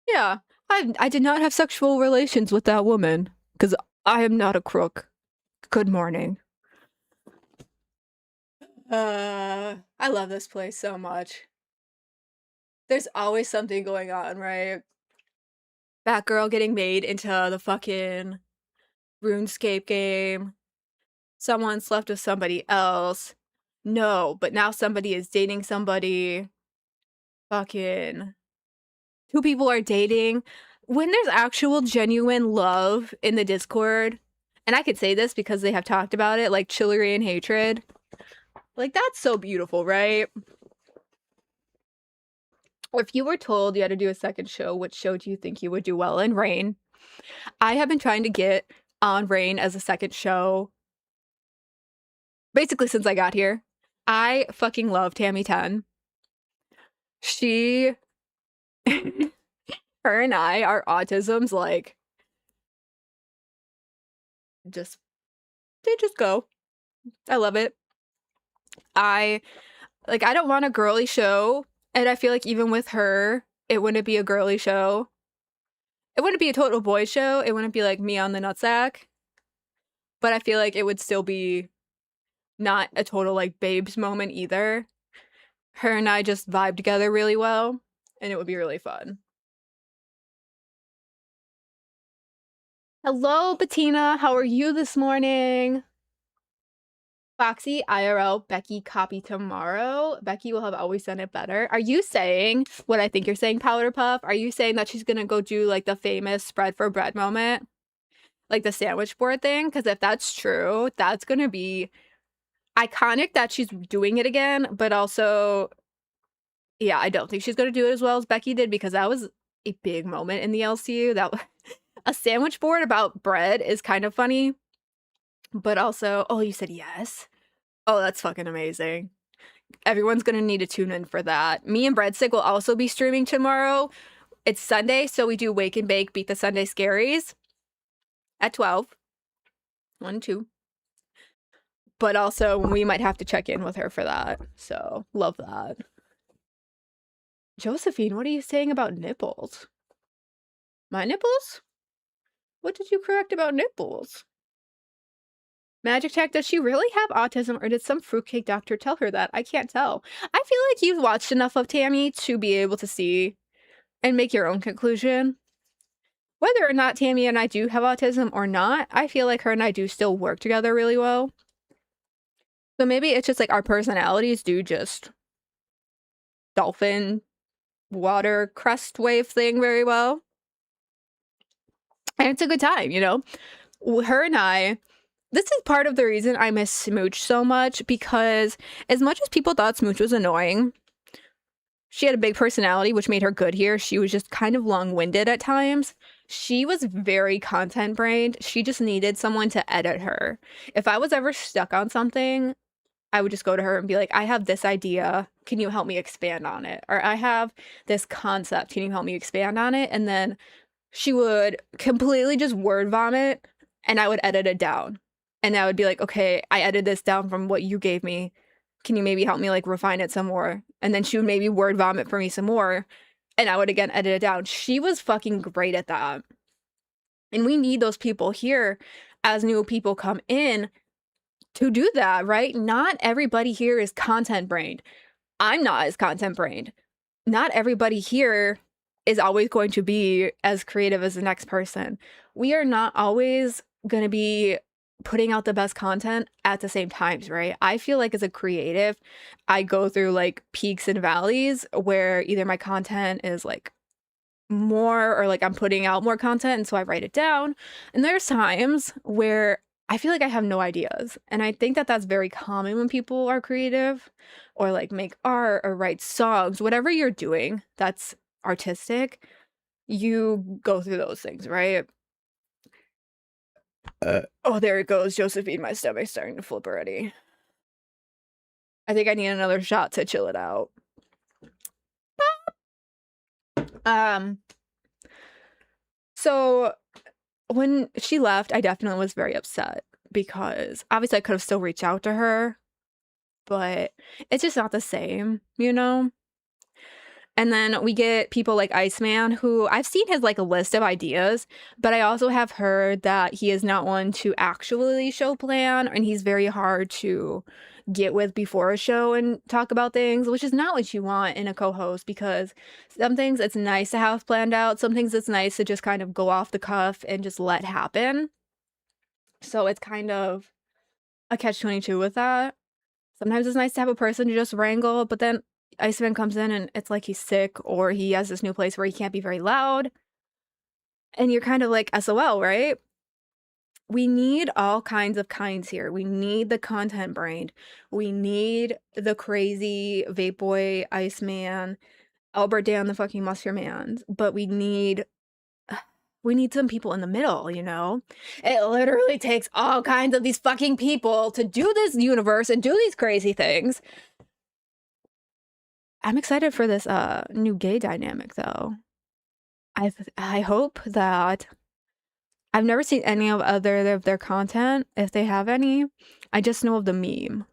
Yeah, I did not have sexual relations with that woman, because I am not a crook. Good morning. I love this place so much. There's always something going on, right? Batgirl getting made into the fucking RuneScape game. Someone slept with somebody else. No, but now somebody is dating somebody. Fucking two people are dating. When there's actual genuine love in the Discord, and I could say this because they have talked about it, like Chilean hatred. Like, that's so beautiful, right? If you were told you had to do a second show, which show do you think you would do well in? Rain. I have been trying to get on Rain as a second show basically since I got here. I fucking love Tammy 10. She, her and I, our autisms, like, they just go. I love it. I don't want a girly show, and I feel like even with her, it wouldn't be a girly show. It wouldn't be a total boy show. It wouldn't be like me on the nutsack. But I feel like it would still be not a total like babes moment either. Her and I just vibe together really well, and it would be really fun. Hello, Bettina. How are you this morning? Foxy, IRL, Becky, copy tomorrow. Becky will have always done it better. Are you saying what I think you're saying, Powder Puff? Are you saying that she's gonna go do like the famous spread for bread moment? Like the sandwich board thing? Because if that's true, that's gonna be iconic that she's doing it again, but also, yeah, I don't think she's gonna do it as well as Becky did because that was a big moment in the LCU. That a sandwich board about bread is kind of funny, but also, oh, you said yes? Oh, that's fucking amazing. Everyone's gonna need to tune in for that. Me and Breadstick will also be streaming tomorrow. It's Sunday, so we do Wake and Bake Beat the Sunday Scaries at 12. 1, 2. But also, we might have to check in with her for that. So, love that. Josephine, what are you saying about nipples? My nipples? What did you correct about nipples? Magic Tech, does she really have autism or did some fruitcake doctor tell her that? I can't tell. I feel like you've watched enough of Tammy to be able to see and make your own conclusion. Whether or not Tammy and I do have autism or not, I feel like her and I do still work together really well. So maybe it's just like our personalities do just dolphin water crest wave thing very well. And it's a good time, you know? Her and I, this is part of the reason I miss Smooch so much because as much as people thought Smooch was annoying, she had a big personality, which made her good here. She was just kind of long-winded at times. She was very content-brained. She just needed someone to edit her. If I was ever stuck on something, I would just go to her and be like, I have this idea. Can you help me expand on it? Or I have this concept. Can you help me expand on it? And then she would completely just word vomit and I would edit it down. And I would be like, okay, I edited this down from what you gave me. Can you maybe help me like refine it some more? And then she would maybe word vomit for me some more. And I would again edit it down. She was fucking great at that. And we need those people here as new people come in to do that, right? Not everybody here is content brained. I'm not as content brained. Not everybody here is always going to be as creative as the next person. We are not always going to be putting out the best content at the same times, right? I feel like as a creative, I go through like peaks and valleys where either my content is like more or like I'm putting out more content and so I write it down. And there's times where I feel like I have no ideas. And I think that that's very common when people are creative or like make art or write songs, whatever you're doing that's artistic, you go through those things, right? Oh, there it goes. Josephine, my stomach's starting to flip already. I think I need another shot to chill it out. So when she left, I definitely was very upset because obviously I could have still reached out to her, but it's just not the same, you know? And then we get people like Iceman, who I've seen his like a list of ideas, but I also have heard that he is not one to actually show plan, and he's very hard to get with before a show and talk about things, which is not what you want in a co-host, because some things it's nice to have planned out, some things it's nice to just kind of go off the cuff and just let happen. So it's kind of a catch-22 with that. Sometimes it's nice to have a person to just wrangle, but then Iceman comes in and it's like he's sick or he has this new place where he can't be very loud. And you're kind of like SOL, right? We need all kinds of kinds here. We need the content brain. We need the crazy vape boy, Iceman, Albert Dan, the fucking Musker Man. But we need some people in the middle, you know? It literally takes all kinds of these fucking people to do this universe and do these crazy things. I'm excited for this new gay dynamic though. I hope that I've never seen any of other of their content, if they have any. I just know of the meme.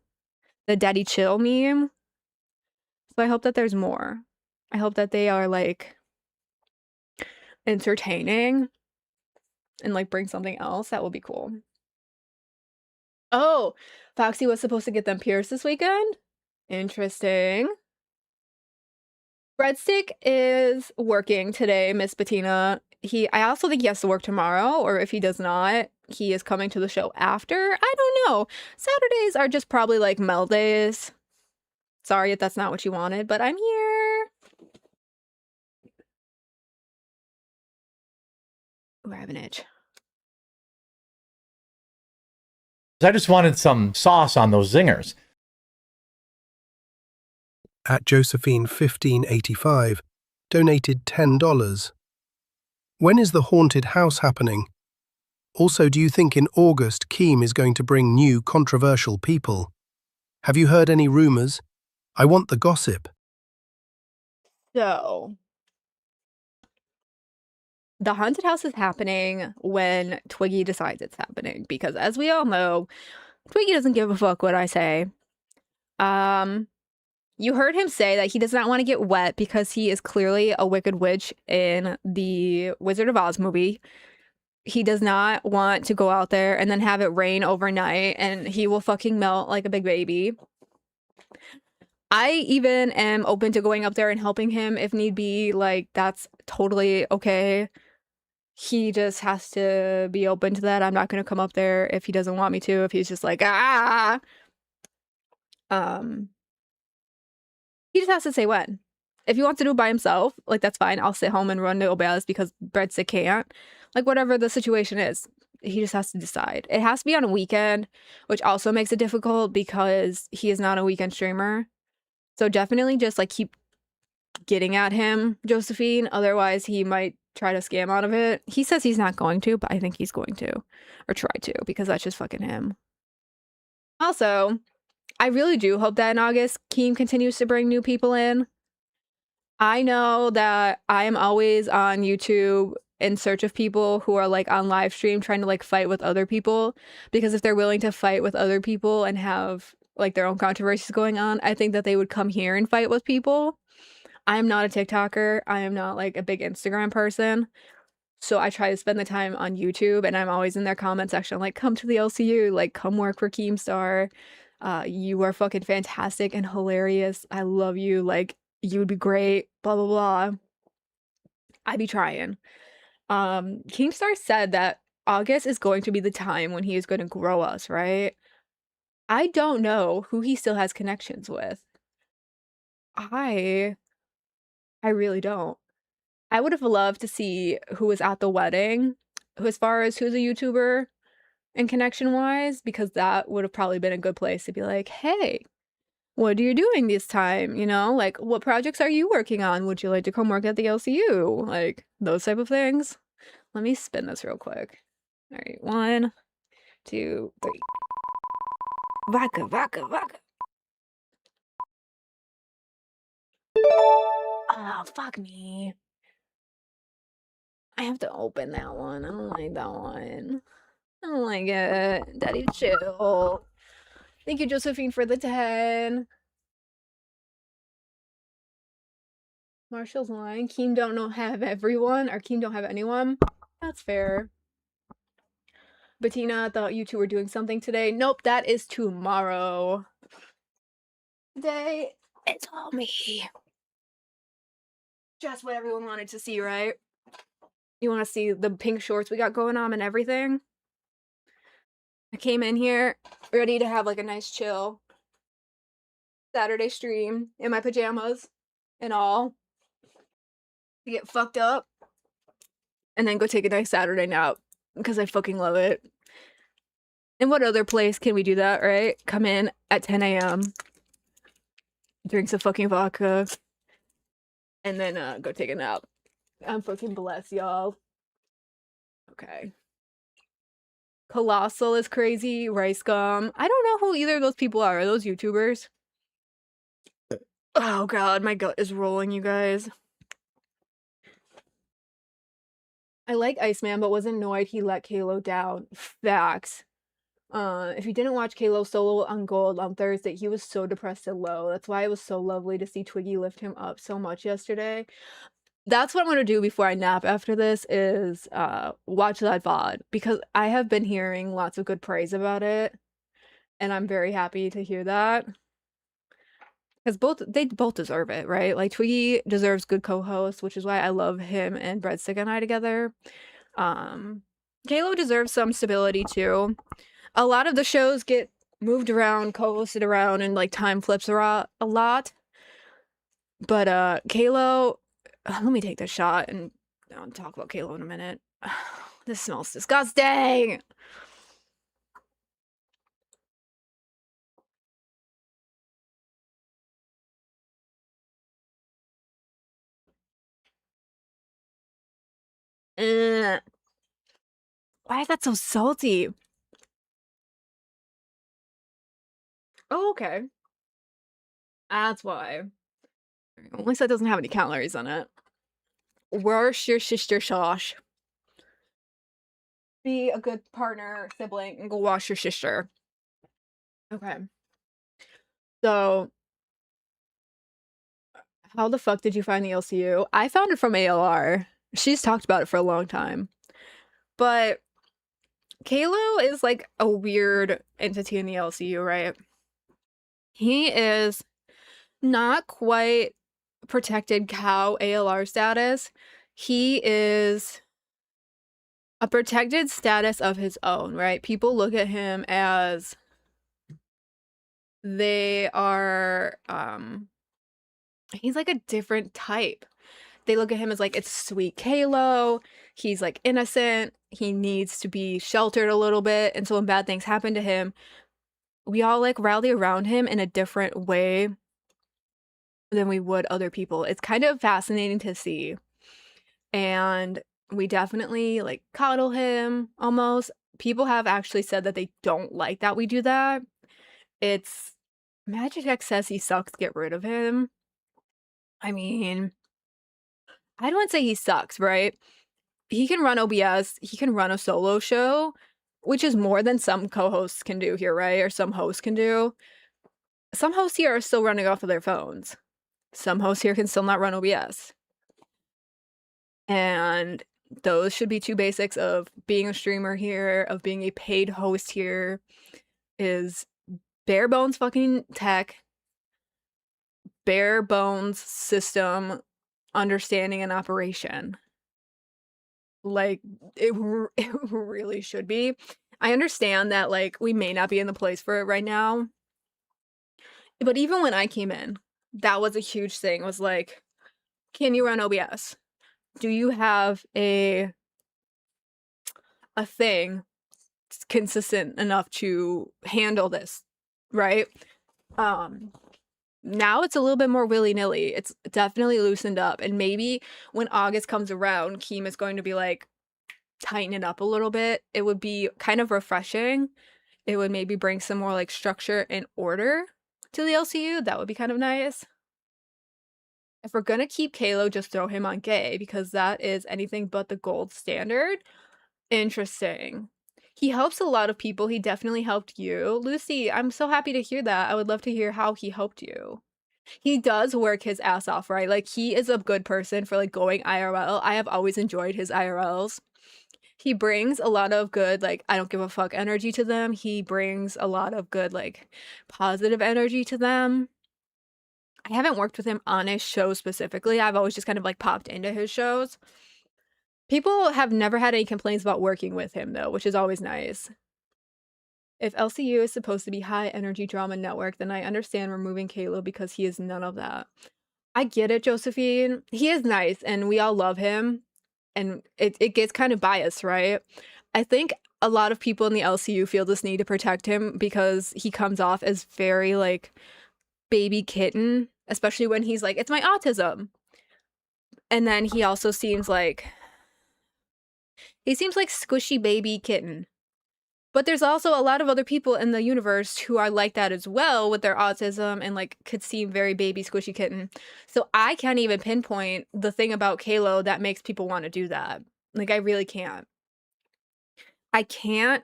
The Daddy Chill meme. So I hope that there's more. I hope that they are like entertaining and like bring something else. That will be cool. Oh, Foxy was supposed to get them pierced this weekend? Interesting. Breadstick is working today, Miss Bettina. I also think he has to work tomorrow, or if he does not, he is coming to the show after. I don't know. Saturdays are just probably like Mel days. Sorry if that's not what you wanted, but I'm here. Ooh, I have an itch. I just wanted some sauce on those zingers. At Josephine1585 donated $10. When is the haunted house happening? Also, do you think in August Keem is going to bring new controversial people? Have you heard any rumors? I want the gossip. So, the haunted house is happening when Twiggy decides it's happening, because as we all know, Twiggy doesn't give a fuck what I say. You heard him say that he does not want to get wet because he is clearly a wicked witch in the Wizard of Oz movie. He does not want to go out there and then have it rain overnight and he will fucking melt like a big baby. I even am open to going up there and helping him if need be. Like, that's totally okay. He just has to be open to that. I'm not going to come up there if he doesn't want me to, if he's just like, ah. He just has to say when. If he wants to do it by himself, like, that's fine. I'll sit home and run no bells because Breadstick can't. Like, whatever the situation is, he just has to decide. It has to be on a weekend, which also makes it difficult because he is not a weekend streamer. So definitely just, like, keep getting at him, Josephine. Otherwise, he might try to scam out of it. He says he's not going to, but I think he's going to. Or try to, because that's just fucking him. Also, I really do hope that in August, Keem continues to bring new people in. I know that I am always on YouTube in search of people who are like on live stream trying to like fight with other people, because if they're willing to fight with other people and have like their own controversies going on, I think that they would come here and fight with people. I am not a TikToker. I am not like a big Instagram person. So I try to spend the time on YouTube, and I'm always in their comment section like, come to the LCU, like come work for Keemstar. You are fucking fantastic and hilarious. I love you. Like, you would be great. Blah blah blah. I be trying. Keemstar said that August is going to be the time when he is going to grow us, right? I don't know who he still has connections with. I really don't. I would have loved to see who was at the wedding, as far as who's a YouTuber and connection wise, because that would have probably been a good place to be like, hey, what are you doing this time? You know, like, what projects are you working on? Would you like to come work at the LCU? Like, those type of things. Let me spin this real quick. All right, 1, 2, 3. Vodka, vodka, vodka. Oh, fuck me. I have to open that one. I don't like that one. I don't like it. Daddy, chill. Thank you, Josephine, for the 10. Marshall's lying. Keem don't have everyone, or Keem don't have anyone. That's fair. Bettina thought you two were doing something today. Nope, that is tomorrow. Today, it's all me. Just what everyone wanted to see, right? You want to see the pink shorts we got going on and everything? I came in here ready to have like a nice chill Saturday stream in my pajamas and all. To get fucked up and then go take a nice Saturday nap because I fucking love it. And what other place can we do that, right? Come in at 10 a.m., drink some fucking vodka, and then go take a nap. I'm fucking blessed, y'all. Okay. Colossal is crazy. Rice Gum. I don't know who either of those people are. Are those YouTubers? Oh god, my gut is rolling, you guys. I like Iceman, but was annoyed he let Kalo down. Facts. If you didn't watch Kalo solo on Gold on Thursday, he was so depressed and low. That's why it was so lovely to see Twiggy lift him up so much yesterday. That's what I'm gonna do before I nap after this is watch that VOD, because I have been hearing lots of good praise about it, and I'm very happy to hear that. Because they both deserve it, right? Like, Twiggy deserves good co-hosts, which is why I love him and Breadstick and I together. Kalo deserves some stability too. A lot of the shows get moved around, co-hosted around, and like time flips a lot. But Kalo, let me take this shot and I'll talk about Kalo in a minute. This smells disgusting. Ugh. Why is that so salty? Oh, okay. That's why. At least that doesn't have any calories in it. Wash your sister sauce. Be a good partner, sibling, and go wash your sister. Okay. So, how the fuck did you find the LCU? I found it from ALR. She's talked about it for a long time. But Kalo is like a weird entity in the LCU, right? He is not quite protected cow ALR status. He is a protected status of his own, right? People look at him as they are he's like a different type. They look at him as like, it's sweet Kalo. He's like innocent. He needs to be sheltered a little bit. And so when bad things happen to him, we all like rally around him in a different way than we would other people. It's kind of fascinating to see. And we definitely like coddle him almost. People have actually said that they don't like that we do that. It's Magic X says he sucks, get rid of him. I mean, I don't say he sucks, right? He can run OBS, he can run a solo show, which is more than some co-hosts can do here, right? Or some hosts can do. Some hosts here are still running off of their phones. Some hosts here can still not run OBS. And those should be two basics of being a streamer here, of being a paid host here, is bare bones fucking tech, bare bones system, understanding and operation. Like, it really should be. I understand that, like, we may not be in the place for it right now. But even when I came in, that was a huge thing, was like, can you run OBS? Do you have a thing consistent enough to handle this, right? Now it's a little bit more willy-nilly. It's definitely loosened up, and maybe when August comes around, Keem is going to be like, tighten it up a little bit. It would be kind of refreshing. It would maybe bring some more like structure and order to the LCU. That would be kind of nice. If we're gonna keep Kalo, just throw him on gay, because that is anything but the gold standard. Interesting. He helps a lot of people. He definitely helped you. Lucy, I'm so happy to hear that. I would love to hear how he helped you. He does work his ass off, right? Like, he is a good person for like going IRL. I have always enjoyed his IRLs. He brings a lot of good, like, I don't give a fuck energy to them. He brings a lot of good, like, positive energy to them. I haven't worked with him on his show specifically. I've always just kind of like popped into his shows. People have never had any complaints about working with him though, which is always nice. If LCU is supposed to be high energy drama network, then I understand removing Kalo because he is none of that. I get it, Josephine. He is nice and we all love him. And it gets kind of biased, right? I think a lot of people in the LCU feel this need to protect him because he comes off as very like baby kitten, especially when he's like, it's my autism. And then he also seems like squishy baby kitten. But there's also a lot of other people in the universe who are like that as well with their autism and like could seem very baby squishy kitten. So I can't even pinpoint the thing about Kalo that makes people want to do that. Like, I really can't. I can't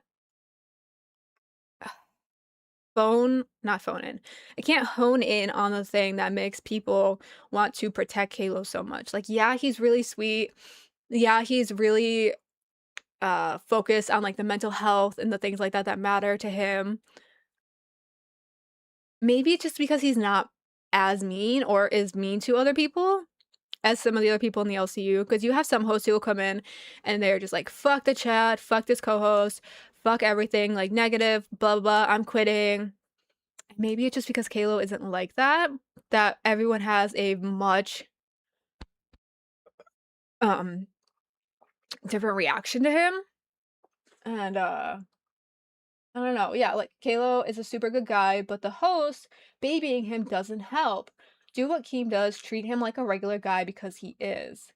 not phone in. I can't hone in on the thing that makes people want to protect Kalo so much. Like, yeah, he's really sweet. Yeah, he's really focused on like the mental health and the things like that that matter to him. Maybe it's just because he's not as mean or is mean to other people. as some of the other people in the LCU, because you have some hosts who will come in and they're just like, fuck the chat, fuck this co-host, fuck everything, like negative, blah, blah, I'm quitting. Maybe it's just because Kalo isn't like that, that everyone has a much different reaction to him. And I don't know. Yeah, like Kalo is a super good guy, but the host babying him doesn't help. Do what Keem does, treat him like a regular guy because he is.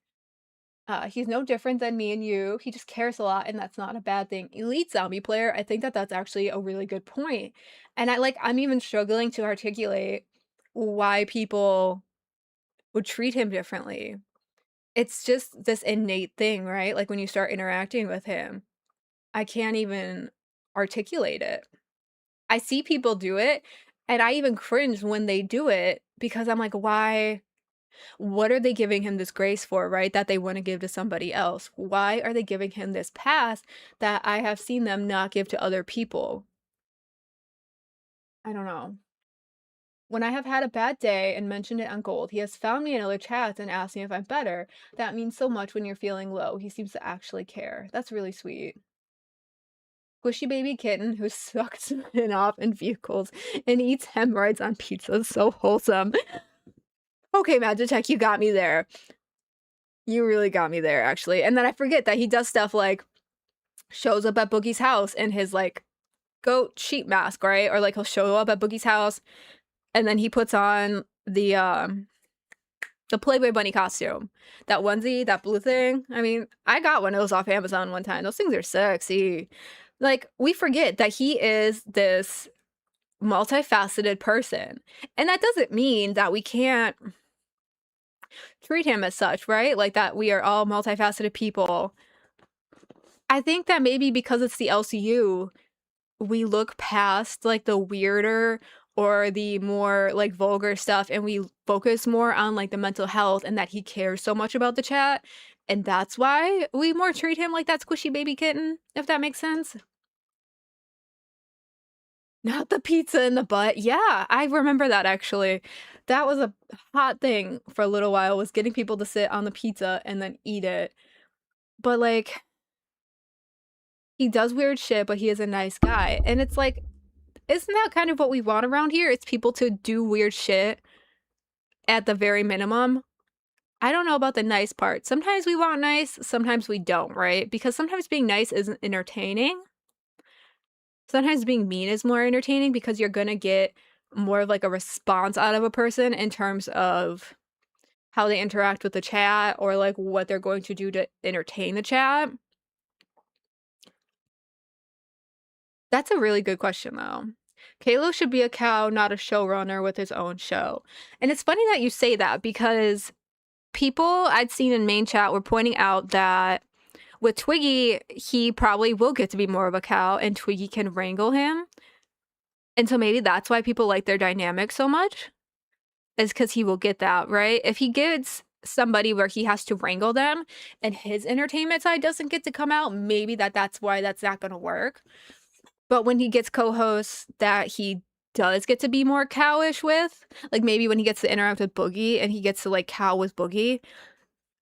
He's no different than me and you. He just cares a lot, and that's not a bad thing. Elite zombie player, I think that that's actually a really good point. And I'm even struggling to articulate why people would treat him differently. It's just this innate thing, right? Like when you start interacting with him, I can't even articulate it. I see people do it, and I even cringe when they do it because I'm like, why? What are they giving him this grace for, right? That they want to give to somebody else? Why are they giving him this pass that I have seen them not give to other people? I don't know. When I have had a bad day and mentioned it on Gold, he has found me in other chats and asked me if I'm better. That means so much when you're feeling low. He seems to actually care. That's really sweet. Squishy baby kitten who sucks men off in vehicles and eats hemorrhoids on pizza. So wholesome. Okay, Magitech, you got me there. You really got me there, actually. And then I forget that he does stuff like shows up at Boogie's house in his like goat sheep mask, right? Or like he'll show up at Boogie's house and then he puts on the Playboy bunny costume. That onesie, that blue thing. I mean, I got one of those off Amazon one time. Those things are sexy. Like, we forget that he is this multifaceted person. And that doesn't mean that we can't treat him as such, right? Like that we are all multifaceted people. I think that maybe because it's the LCU, we look past like the weirder or the more like vulgar stuff and we focus more on like the mental health and that he cares so much about the chat. And that's why we more treat him like that squishy baby kitten, if that makes sense. Not the pizza in the butt. Yeah, I remember that actually. That was a hot thing for a little while, was getting people to sit on the pizza and then eat it. But like, he does weird shit, but he is a nice guy. And it's like, isn't that kind of what we want around here? It's people to do weird shit at the very minimum. I don't know about the nice part. Sometimes we want nice, sometimes we don't, right? Because sometimes being nice isn't entertaining. Sometimes being mean is more entertaining because you're gonna get more of like a response out of a person in terms of how they interact with the chat or like what they're going to do to entertain the chat. That's a really good question though. Kalo should be a cow, not a showrunner with his own show. And it's funny that you say that because people I'd seen in main chat were pointing out that with Twiggy, he probably will get to be more of a cow and Twiggy can wrangle him. And so maybe that's why people like their dynamic so much, is because he will get that, right? If he gets somebody where he has to wrangle them and his entertainment side doesn't get to come out, maybe that's why that's not going to work. But when he gets co-hosts that he does get to be more cowish with, like maybe when he gets to interact with Boogie and he gets to like cow with Boogie,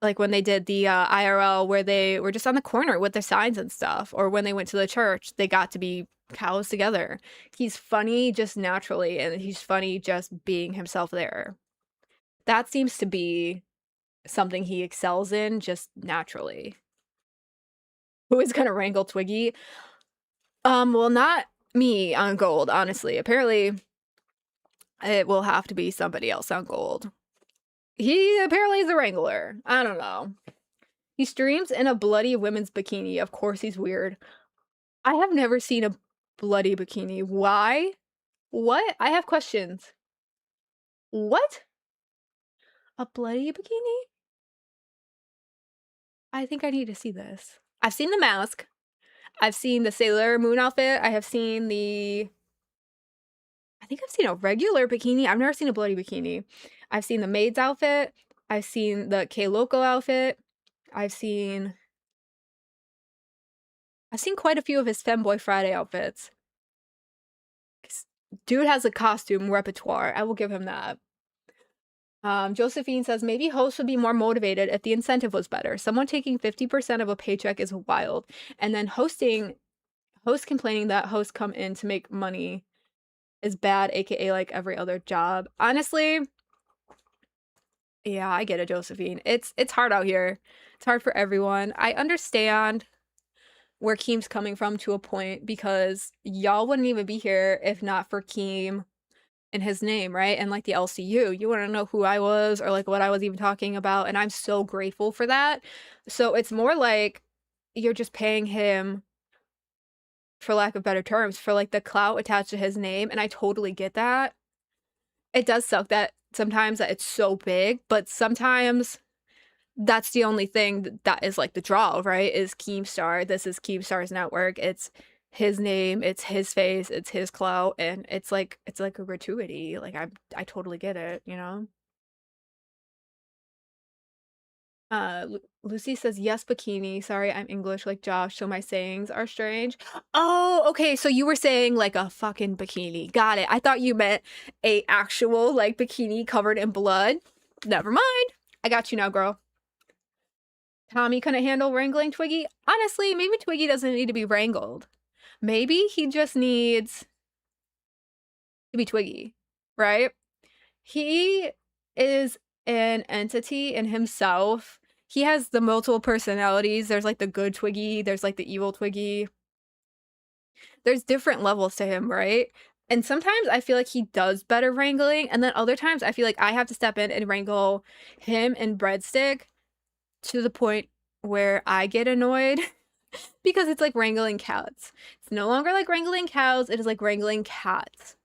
like when they did the IRL where they were just on the corner with their signs and stuff, or when they went to the church, they got to be cows together. He's funny just naturally, and he's funny just being himself there. That seems to be something he excels in just naturally. Who is gonna wrangle Twiggy? Well, not me on Gold, honestly. Apparently, it will have to be somebody else on Gold. He apparently is a wrangler. I don't know. He streams in a bloody women's bikini. Of course he's weird. I have never seen a bloody bikini. Why? What? I have questions. What? A bloody bikini? I think I need to see this. I've seen the mask. I've seen the Sailor Moon outfit. I think I've seen a regular bikini. I've never seen a bloody bikini. I've seen the maid's outfit. I've seen the K-Loco outfit. I've seen quite a few of his Femboy Friday outfits. Dude has a costume repertoire. I will give him that. Josephine says maybe hosts would be more motivated if the incentive was better. Someone taking 50% of a paycheck is wild. And then host complaining that hosts come in to make money is bad, aka like every other job. Honestly, yeah, I get it, Josephine. It's hard out here. It's hard for everyone. I understand where Keem's coming from to a point, because y'all wouldn't even be here if not for Keem and his name, right? And like the LCU, you wouldn't know who I was or like what I was even talking about, and I'm so grateful for that. So it's more like you're just paying him, for lack of better terms, for like the clout attached to his name, and I totally get that. It does suck that sometimes that it's so big, but sometimes that's the only thing that is like the draw, right? Is Keemstar. This is Keemstar's network. It's his name, it's his face, it's his clout, and it's like a gratuity. Like I totally get it, you know? Lucy says yes, bikini. Sorry, I'm English like Josh, so my sayings are strange. Oh, okay. So you were saying like a fucking bikini. Got it. I thought you meant a actual like bikini covered in blood. Never mind. I got you now, girl. Tommy couldn't handle wrangling Twiggy. Honestly, maybe Twiggy doesn't need to be wrangled. Maybe he just needs to be Twiggy, right? He is an entity in himself. He has the multiple personalities. There's like the good Twiggy, there's like the evil Twiggy. There's different levels to him, right? And sometimes I feel like he does better wrangling, and then other times I feel like I have to step in and wrangle him and Breadstick to the point where I get annoyed because it's like wrangling cats. It's no longer like wrangling cows, it is like wrangling cats.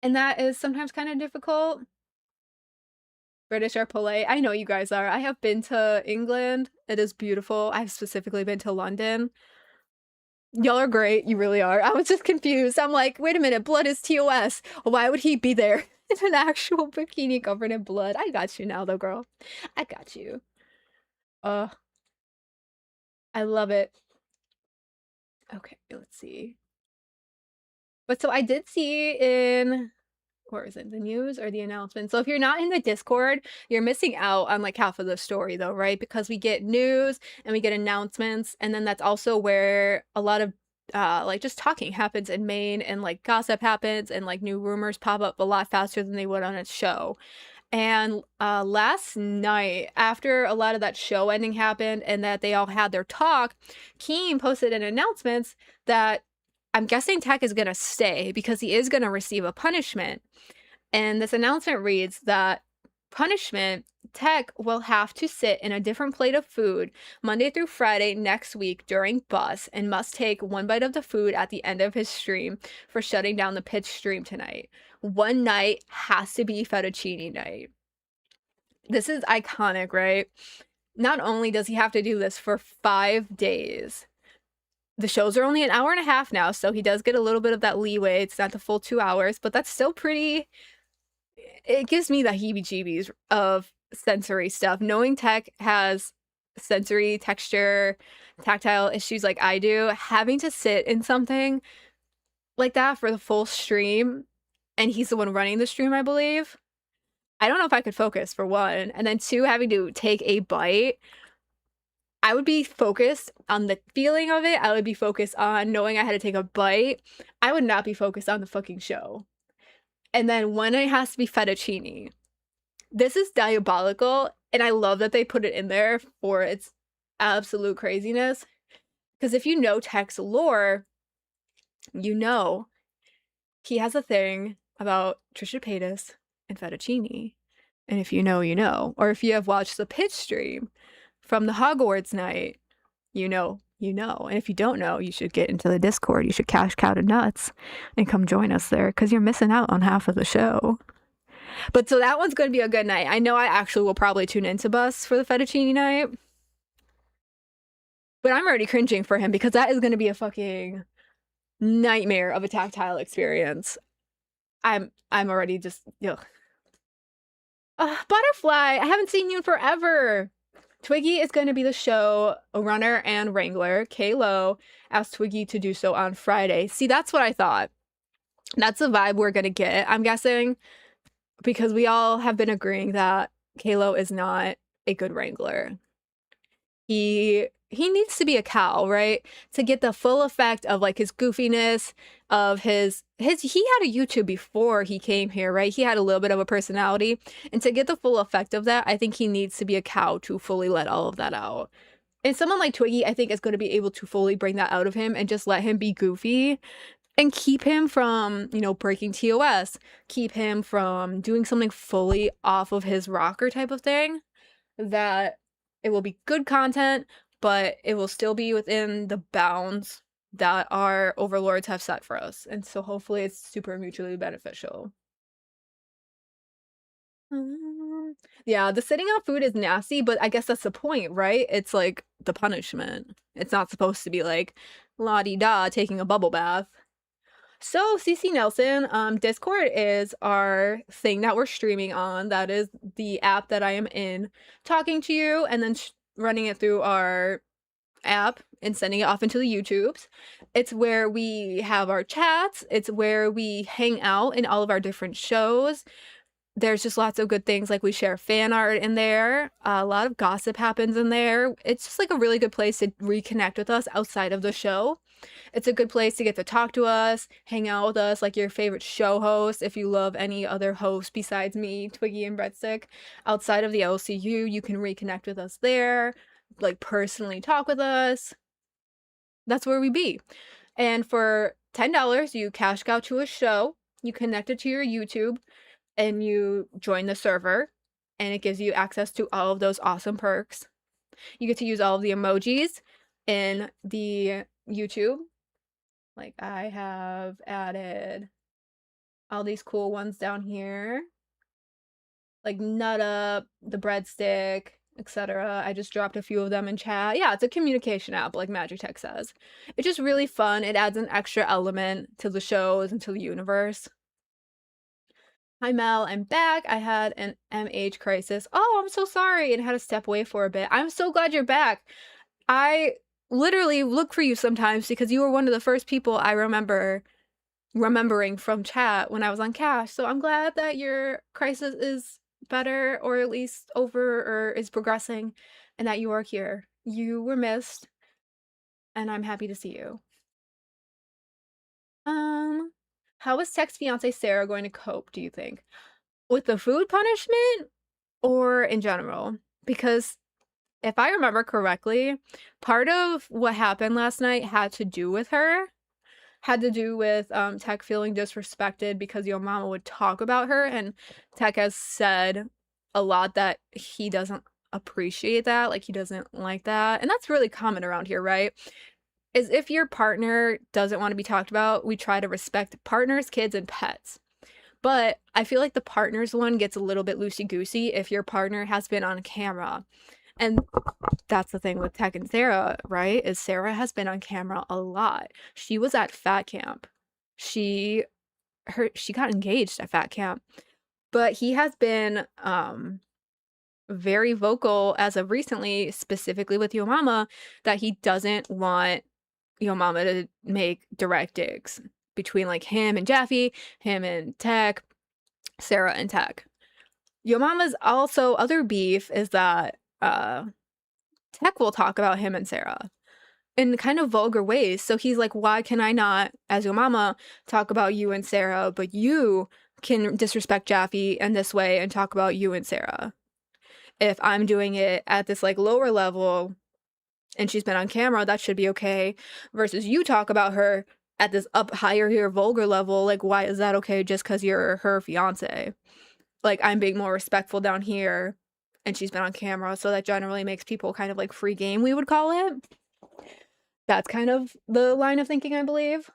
And that is sometimes kind of difficult. British are polite. I know you guys are. I have been to England. It is beautiful. I've specifically been to London. Y'all are great. You really are. I was just confused. I'm like, wait a minute. Blood is TOS. Why would he be there in an actual bikini covered in blood? I got you now, though, girl. I got you. I love it. Okay, let's see. But so I did see in, where is it, the news or the announcement? So if you're not in the Discord, you're missing out on like half of the story though, right? Because we get news and we get announcements, and then that's also where a lot of like just talking happens in Maine, and like gossip happens, and like new rumors pop up a lot faster than they would on a show. And last night, after a lot of that show ending happened and that they all had their talk, Keem posted an announcement that I'm guessing Tech is going to stay because he is going to receive a punishment. And this announcement reads that punishment, Tech will have to sit in a different plate of food Monday through Friday next week during bus, and must take one bite of the food at the end of his stream for shutting down the pitch stream tonight. One night has to be fettuccine night. This is iconic, right? Not only does he have to do this for 5 days, the shows are only an hour and a half now, so he does get a little bit of that leeway. It's not the full 2 hours, but that's still pretty. It gives me the heebie-jeebies of sensory stuff. Knowing Tech has sensory, texture, tactile issues like I do, having to sit in something like that for the full stream, and he's the one running the stream, I believe. I don't know if I could focus, for one. And then two, having to take a bite. I would be focused on the feeling of it. I would be focused on knowing I had to take a bite. I would not be focused on the fucking show. And then when it has to be fettuccine, this is diabolical. And I love that they put it in there for its absolute craziness. Because if you know Tech's lore, you know he has a thing about Trisha Paytas and fettuccine. And if you know, you know. Or if you have watched the pitch stream from the Hogwarts night, you know, you know. And if you don't know, you should get into the Discord. You should cash cow to nuts and come join us there, because you're missing out on half of the show. But so that one's going to be a good night. I know I actually will probably tune into Bus for the fettuccine night. But I'm already cringing for him, because that is going to be a fucking nightmare of a tactile experience. I'm already just, ugh. Butterfly, I haven't seen you in forever. Twiggy is going to be the show runner and wrangler. K-Lo asked Twiggy to do so on Friday. See, that's what I thought. That's the vibe we're going to get. I'm guessing because we all have been agreeing that Kalo is not a good wrangler. He needs to be a cow, right? To get the full effect of like his goofiness, of his he had a YouTube before he came here, right? He had a little bit of a personality. And to get the full effect of that, I think he needs to be a cow to fully let all of that out. And someone like Twiggy, I think, is going to be able to fully bring that out of him and just let him be goofy and keep him from, breaking TOS, keep him from doing something fully off of his rocker type of thing, that it will be good content, but it will still be within the bounds that our overlords have set for us. And so hopefully it's super mutually beneficial. Yeah, the sitting on food is nasty, but I guess that's the point, right? It's like the punishment. It's not supposed to be like la-di-da taking a bubble bath. So CC Nelson, Discord is our thing that we're streaming on. That is the app that I am in, talking to you and then running it through our app and sending it off into the YouTubes. It's where we have our chats. It's where we hang out in all of our different shows. There's just lots of good things, like we share fan art in there. A lot of gossip happens in there. It's just like a really good place to reconnect with us outside of the show. It's a good place to get to talk to us, hang out with us, like your favorite show host. If you love any other host besides me, Twiggy and Breadstick, outside of the LCU, you can reconnect with us there, like personally talk with us. That's where we be. And for $10, you cash out to a show, you connect it to your YouTube, and you join the server, and it gives you access to all of those awesome perks. You get to use all of the emojis in the YouTube. Like, I have added all these cool ones down here, like Nut Up, the Breadstick, etc. I just dropped a few of them in chat. Yeah, it's a communication app, like Magic Tech says. It's just really fun. It adds an extra element to the shows and to the universe. Hi Mel, I'm back. I had an MH crisis. Oh, I'm so sorry, and had to step away for a bit. I'm so glad you're back. I literally look for you sometimes because you were one of the first people I remembering from chat when I was on Cash. So I'm glad that your crisis is better, or at least over, or is progressing, and that you are here. You were missed, and I'm happy to see you. How is Tech's fiance Sarah going to cope, do you think? With the food punishment or in general? Because if I remember correctly, part of what happened last night had to do with her. Had to do with Tech feeling disrespected because your mama would talk about her, and Tech has said a lot that he doesn't appreciate that, like he doesn't like that. And that's really common around here, right? Is if your partner doesn't want to be talked about, we try to respect partners, kids, and pets. But I feel like the partners one gets a little bit loosey-goosey if your partner has been on camera. And that's the thing with Tech and Sarah, right? Is Sarah has been on camera a lot. She was at Fat Camp. She got engaged at Fat Camp. But he has been very vocal as of recently, specifically with Yo Mama, that he doesn't want Yo Mama to make direct digs between like him and Jaffe, him and Tech, Sarah and Tech. Yo Mama's also other beef is that Tech will talk about him and Sarah in kind of vulgar ways. So he's like, why can I not, as Yo Mama, talk about you and Sarah, but you can disrespect Jaffe in this way and talk about you and Sarah? If I'm doing it at this like lower level and she's been on camera, that should be okay. Versus you talk about her at this up higher here vulgar level, like why is that okay just because you're her fiance? Like I'm being more respectful down here and she's been on camera, so that generally makes people kind of like free game, we would call it. That's kind of the line of thinking, I believe.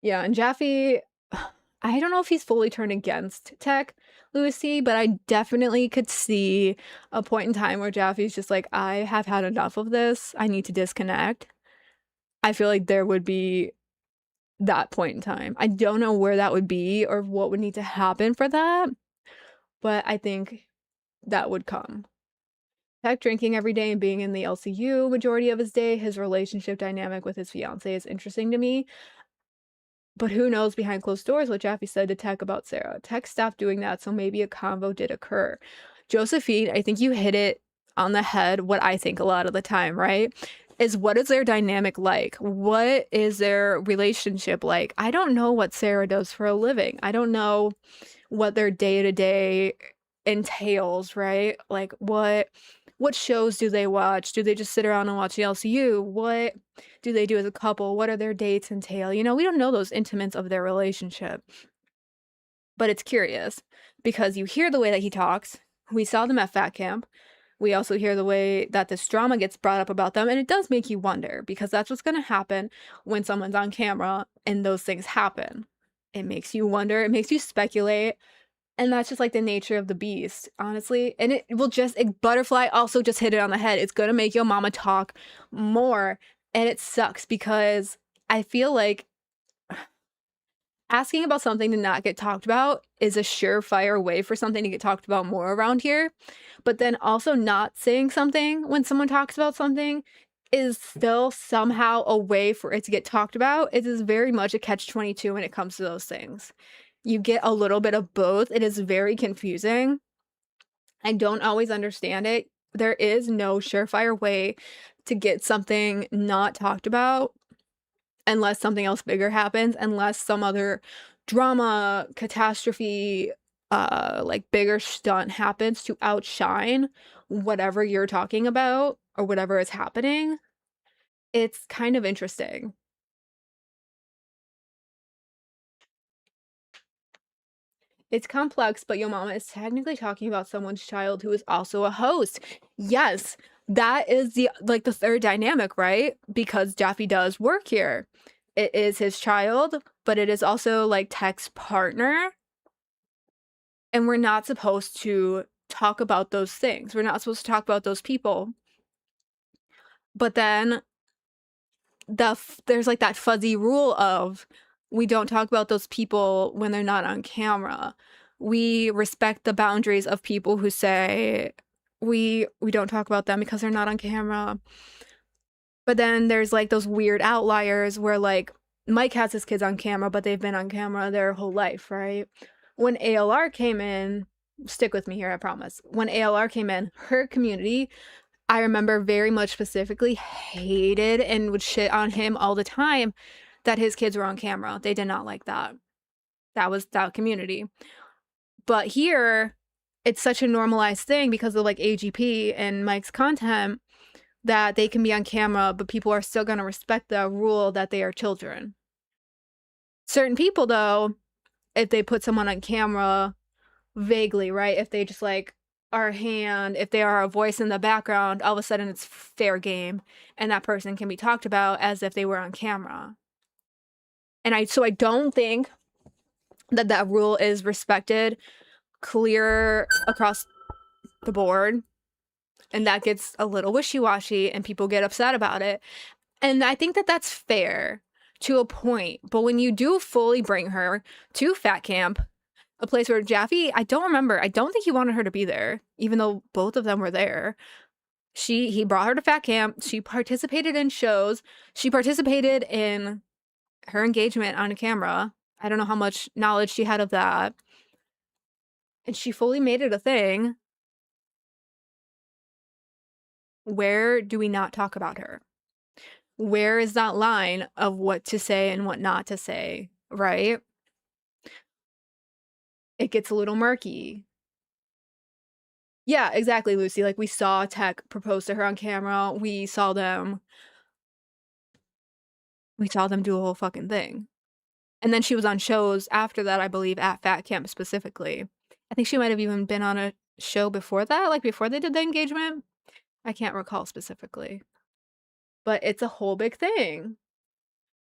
Yeah, and Jaffe, I don't know if he's fully turned against Tech, Lucy, but I definitely could see a point in time where Jaffe's just like, I have had enough of this. I need to disconnect. I feel like there would be that point in time. I don't know where that would be or what would need to happen for that, but I think that would come. Tech drinking every day and being in the LCU majority of his day, his relationship dynamic with his fiance is interesting to me. But who knows behind closed doors what Jaffe said to Tech about Sarah. Tech stopped doing that, so maybe a convo did occur. Josephine, I think you hit it on the head, what I think a lot of the time, right? Is what is their dynamic like? What is their relationship like? I don't know what Sarah does for a living. I don't know what their day-to-day entails, right? Like what shows do they watch? Do they just sit around and watch the LCU? What do they do as a couple? What are their dates entail? You know, we don't know those intimates of their relationship. But it's curious because you hear the way that he talks. We saw them at Fat Camp. We also hear the way that this drama gets brought up about them, and it does make you wonder because that's what's going to happen when someone's on camera and those things happen. It makes you wonder, it makes you speculate, and that's just like the nature of the beast, honestly. And it will just, Butterfly also just hit it on the head. It's going to make your mama talk more, and it sucks because I feel like asking about something to not get talked about is a surefire way for something to get talked about more around here. But then also not saying something when someone talks about something is still somehow a way for it to get talked about. It is very much a catch-22 when it comes to those things. You get a little bit of both. It is very confusing. I don't always understand it. There is no surefire way to get something not talked about unless something else bigger happens, unless some other drama, catastrophe, like bigger stunt happens to outshine whatever you're talking about or whatever is happening. It's kind of interesting. It's complex, but Yo Mama is technically talking about someone's child who is also a host. Yes, that is the third dynamic, right? Because Jaffe does work here. It is his child, but it is also like Tech's partner. And we're not supposed to talk about those things. We're not supposed to talk about those people. But then there's like that fuzzy rule of we don't talk about those people when they're not on camera. We respect the boundaries of people who say we don't talk about them because they're not on camera. But then there's like those weird outliers where like Mike has his kids on camera, but they've been on camera their whole life, right? When ALR came in, stick with me here, I promise. When ALR came in, her community, I remember very much specifically hated and would shit on him all the time that his kids were on camera. They did not like that. That was that community. But here, it's such a normalized thing because of like AGP and Mike's content that they can be on camera, but people are still going to respect the rule that they are children. Certain people, though, if they put someone on camera vaguely, right? If they just like are a hand, if they are a voice in the background, all of a sudden it's fair game and that person can be talked about as if they were on camera. And I don't think that rule is respected clear across the board. And that gets a little wishy-washy and people get upset about it. And I think that that's fair to a point. But when you do fully bring her to Fat Camp, a place where Jaffe, I don't think he wanted her to be there, even though both of them were there. He brought her to Fat Camp. She participated in shows. She participated in her engagement on camera. I don't know how much knowledge she had of that. And she fully made it a thing. Where do we not talk about her? Where is that line of what to say and what not to say, right? It gets a little murky. Yeah, exactly, Lucy. Like, we saw Tech propose to her on camera. We saw them do a whole fucking thing. And then she was on shows after that, I believe, at Fat Camp specifically. I think she might have even been on a show before that, like before they did the engagement. I can't recall specifically. But it's a whole big thing.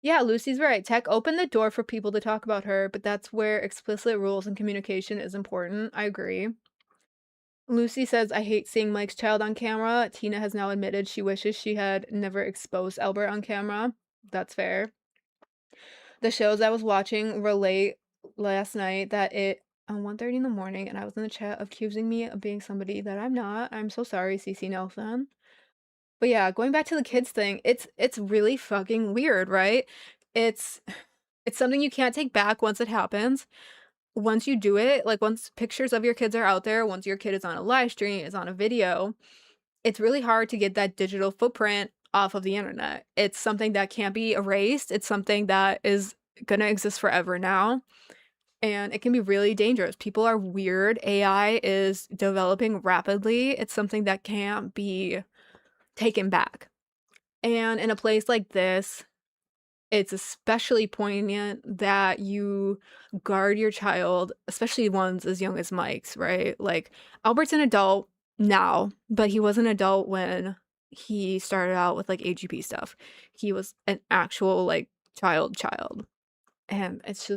Yeah, Lucy's right. Tech opened the door for people to talk about her, but that's where explicit rules and communication is important. I agree. Lucy says, I hate seeing Mike's child on camera. Tina has now admitted she wishes she had never exposed Albert on camera. That's fair. The shows I was watching were late last night that it on 1:30 in the morning, and I was in the chat accusing me of being somebody that I'm not. I'm so sorry, CC Nelson. But yeah, going back to the kids thing, it's really fucking weird, right? It's It's something you can't take back once it happens. Once you do it, like, once pictures of your kids are out there, once your kid is on a live stream, is on a video, it's really hard to get that digital footprint off of the internet. It's something that can't be erased. It's something that is gonna exist forever now, and it can be really dangerous. People are weird. AI is developing rapidly. It's something that can't be taken back. And in a place like this, it's especially poignant that you guard your child, especially ones as young as Mike's, right? Like, Albert's an adult now, but he was an adult when he started out with, like, AGP stuff. He was an actual, like, child. And it's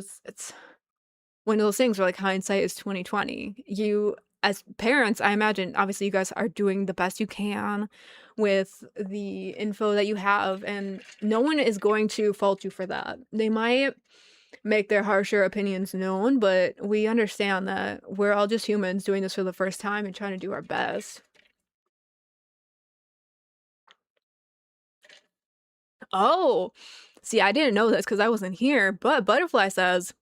one of those things where, like, hindsight is 2020. You, as parents, I imagine, obviously, you guys are doing the best you can with the info that you have, and no one is going to fault you for that. They might make their harsher opinions known, but we understand that we're all just humans doing this for the first time and trying to do our best. Oh, see, I didn't know this because I wasn't here, but Butterfly says,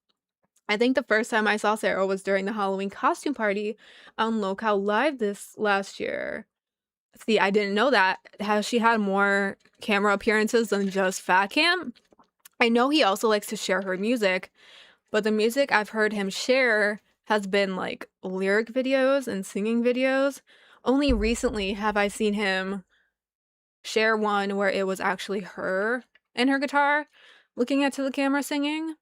I think the first time I saw Sarah was during the Halloween costume party on Locale Live this last year. See, I didn't know that. Has she had more camera appearances than just Fat Camp? I know he also likes to share her music, but the music I've heard him share has been like lyric videos and singing videos. Only recently have I seen him share one where it was actually her and her guitar looking into the camera singing.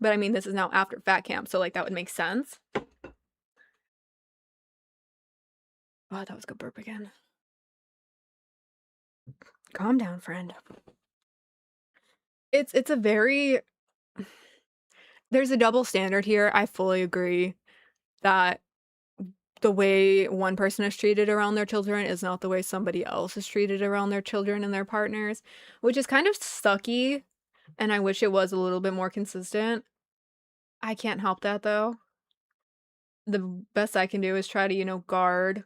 But I mean, this is now after Fat Camp, so like that would make sense. Oh, that was a good burp again. Calm down, friend. It's a very there's a double standard here. I fully agree that the way one person is treated around their children is not the way somebody else is treated around their children and their partners, which is kind of sucky, and I wish it was a little bit more consistent. I can't help that though. The best I can do is try to, guard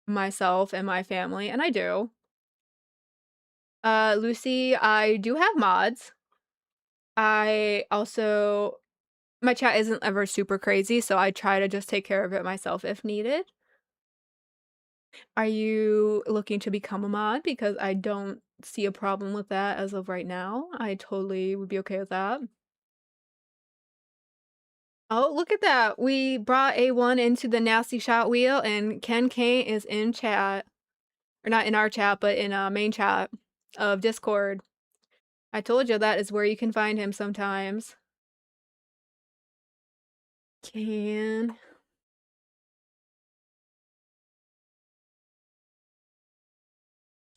myself and my family, and I do. Lucy, I do have mods. I also my chat isn't ever super crazy, so I try to just take care of it myself if needed. Are you looking to become a mod? Because I don't see a problem with that as of right now. I totally would be okay with that. Oh, look at that. We brought A1 into the nasty shot wheel, and Ken K is in chat. Or not in our chat, but in a main chat of Discord. I told you that is where you can find him sometimes. Can.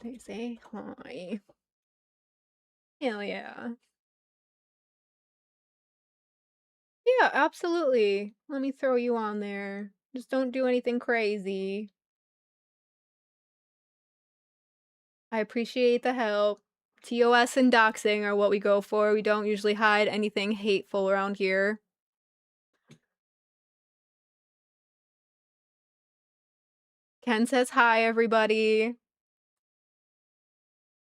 They say hi. Hell yeah. Yeah, absolutely. Let me throw you on there. Just don't do anything crazy. I appreciate the help. TOS and doxing are what we go for. We don't usually hide anything hateful around here. Ken says hi, everybody.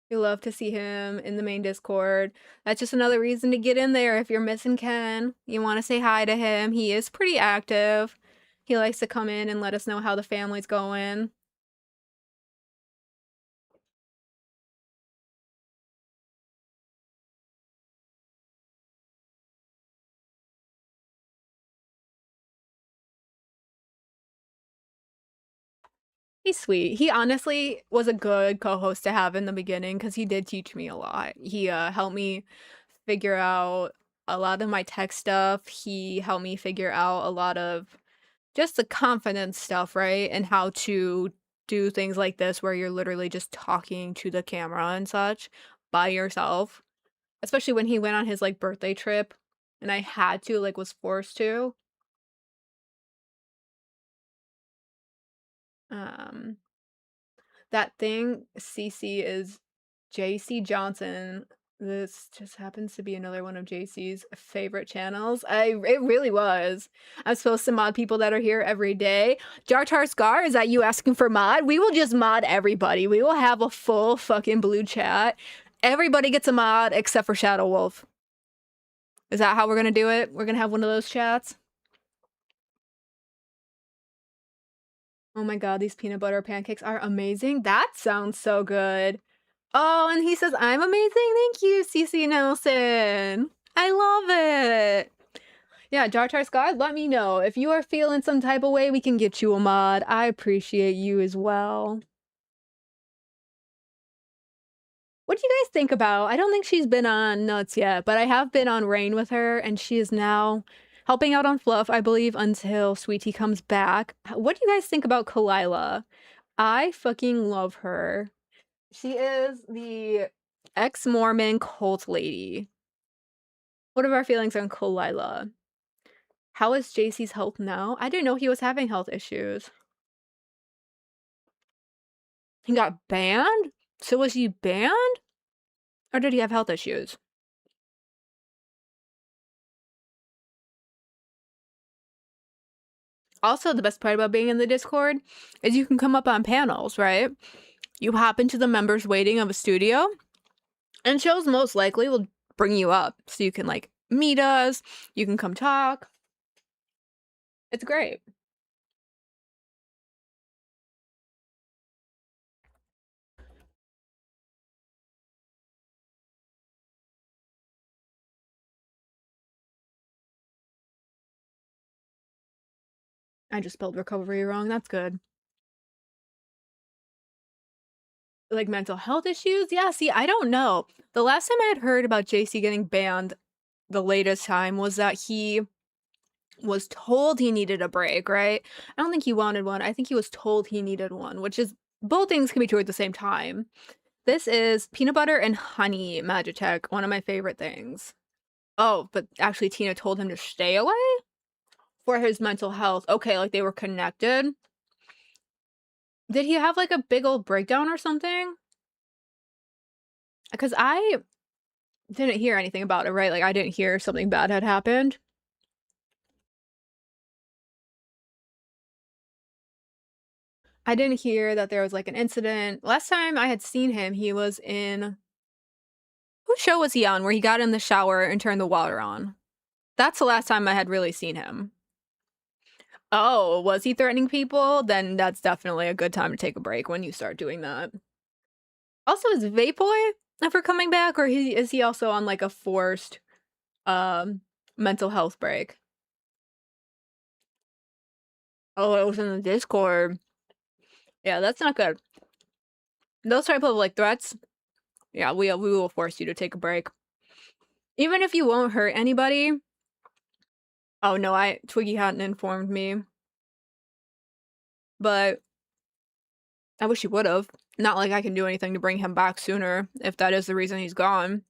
We love to see him in the main Discord. That's just another reason to get in there if you're missing Ken. You want to say hi to him. He is pretty active. He likes to come in and let us know how the family's going. He's sweet. He honestly was a good co-host to have in the beginning because he did teach me a lot. He helped me figure out a lot of my tech stuff. He helped me figure out a lot of just the confidence stuff, right? And how to do things like this where you're literally just talking to the camera and such by yourself. Especially when he went on his like birthday trip and I had to, like, was forced to. Um That thing, CC, is JC Johnson. This just happens to be another one of JC's favorite channels. It really was. I'm supposed to mod people that are here every day. Jartar Scar, is that you asking for mod? We will just mod everybody. We will have a full fucking blue chat. Everybody gets a mod except for Shadow Wolf. Is that how we're gonna do it? We're gonna have one of those chats? Oh my god, these peanut butter pancakes are amazing. That sounds so good. Oh, and he says, I'm amazing. Thank you, CC Nelson. I love it. Yeah, Jar Tar Scott, let me know. If you are feeling some type of way, we can get you a mod. I appreciate you as well. What do you guys think about? I don't think she's been on Nuts yet, but I have been on Rain with her, and she is now helping out on Fluff, I believe, until Sweetie comes back. What do you guys think about Kalila? I fucking love her. She is the ex-Mormon cult lady. What are our feelings on Kalila? How is JC's health now? I didn't know he was having health issues. He got banned? So was he banned? Or did he have health issues? Also, the best part about being in the Discord is you can come up on panels, right? You hop into the members waiting of a studio, and shows most likely will bring you up. So you can, like, meet us, you can come talk. It's great. I just spelled recovery wrong. That's good. Like mental health issues? Yeah, see, I don't know. The last time I had heard about JC getting banned the latest time was that he was told he needed a break, right? I don't think he wanted one. I think he was told he needed one, which is both things can be true at the same time. This is peanut butter and honey Magitech, one of my favorite things. Oh, but actually Tina told him to stay away for his mental health. Okay, like they were connected. Did he have like a big old breakdown or something? Because I didn't hear anything about it, right? Like I didn't hear something bad had happened. I didn't hear that there was like an incident. Last time I had seen him, he was in... Whose show was he on where he got in the shower and turned the water on? That's the last time I had really seen him. Oh, was he threatening people? Then that's definitely a good time to take a break when you start doing that. Also, is Vapoy ever coming back, or is he also on like a forced mental health break? Oh, it was in the Discord. Yeah, that's not good. Those type of like threats, yeah, we will force you to take a break. Even if you won't hurt anybody. Oh no, Twiggy hadn't informed me. But I wish he would have. Not like I can do anything to bring him back sooner, if that is the reason he's gone.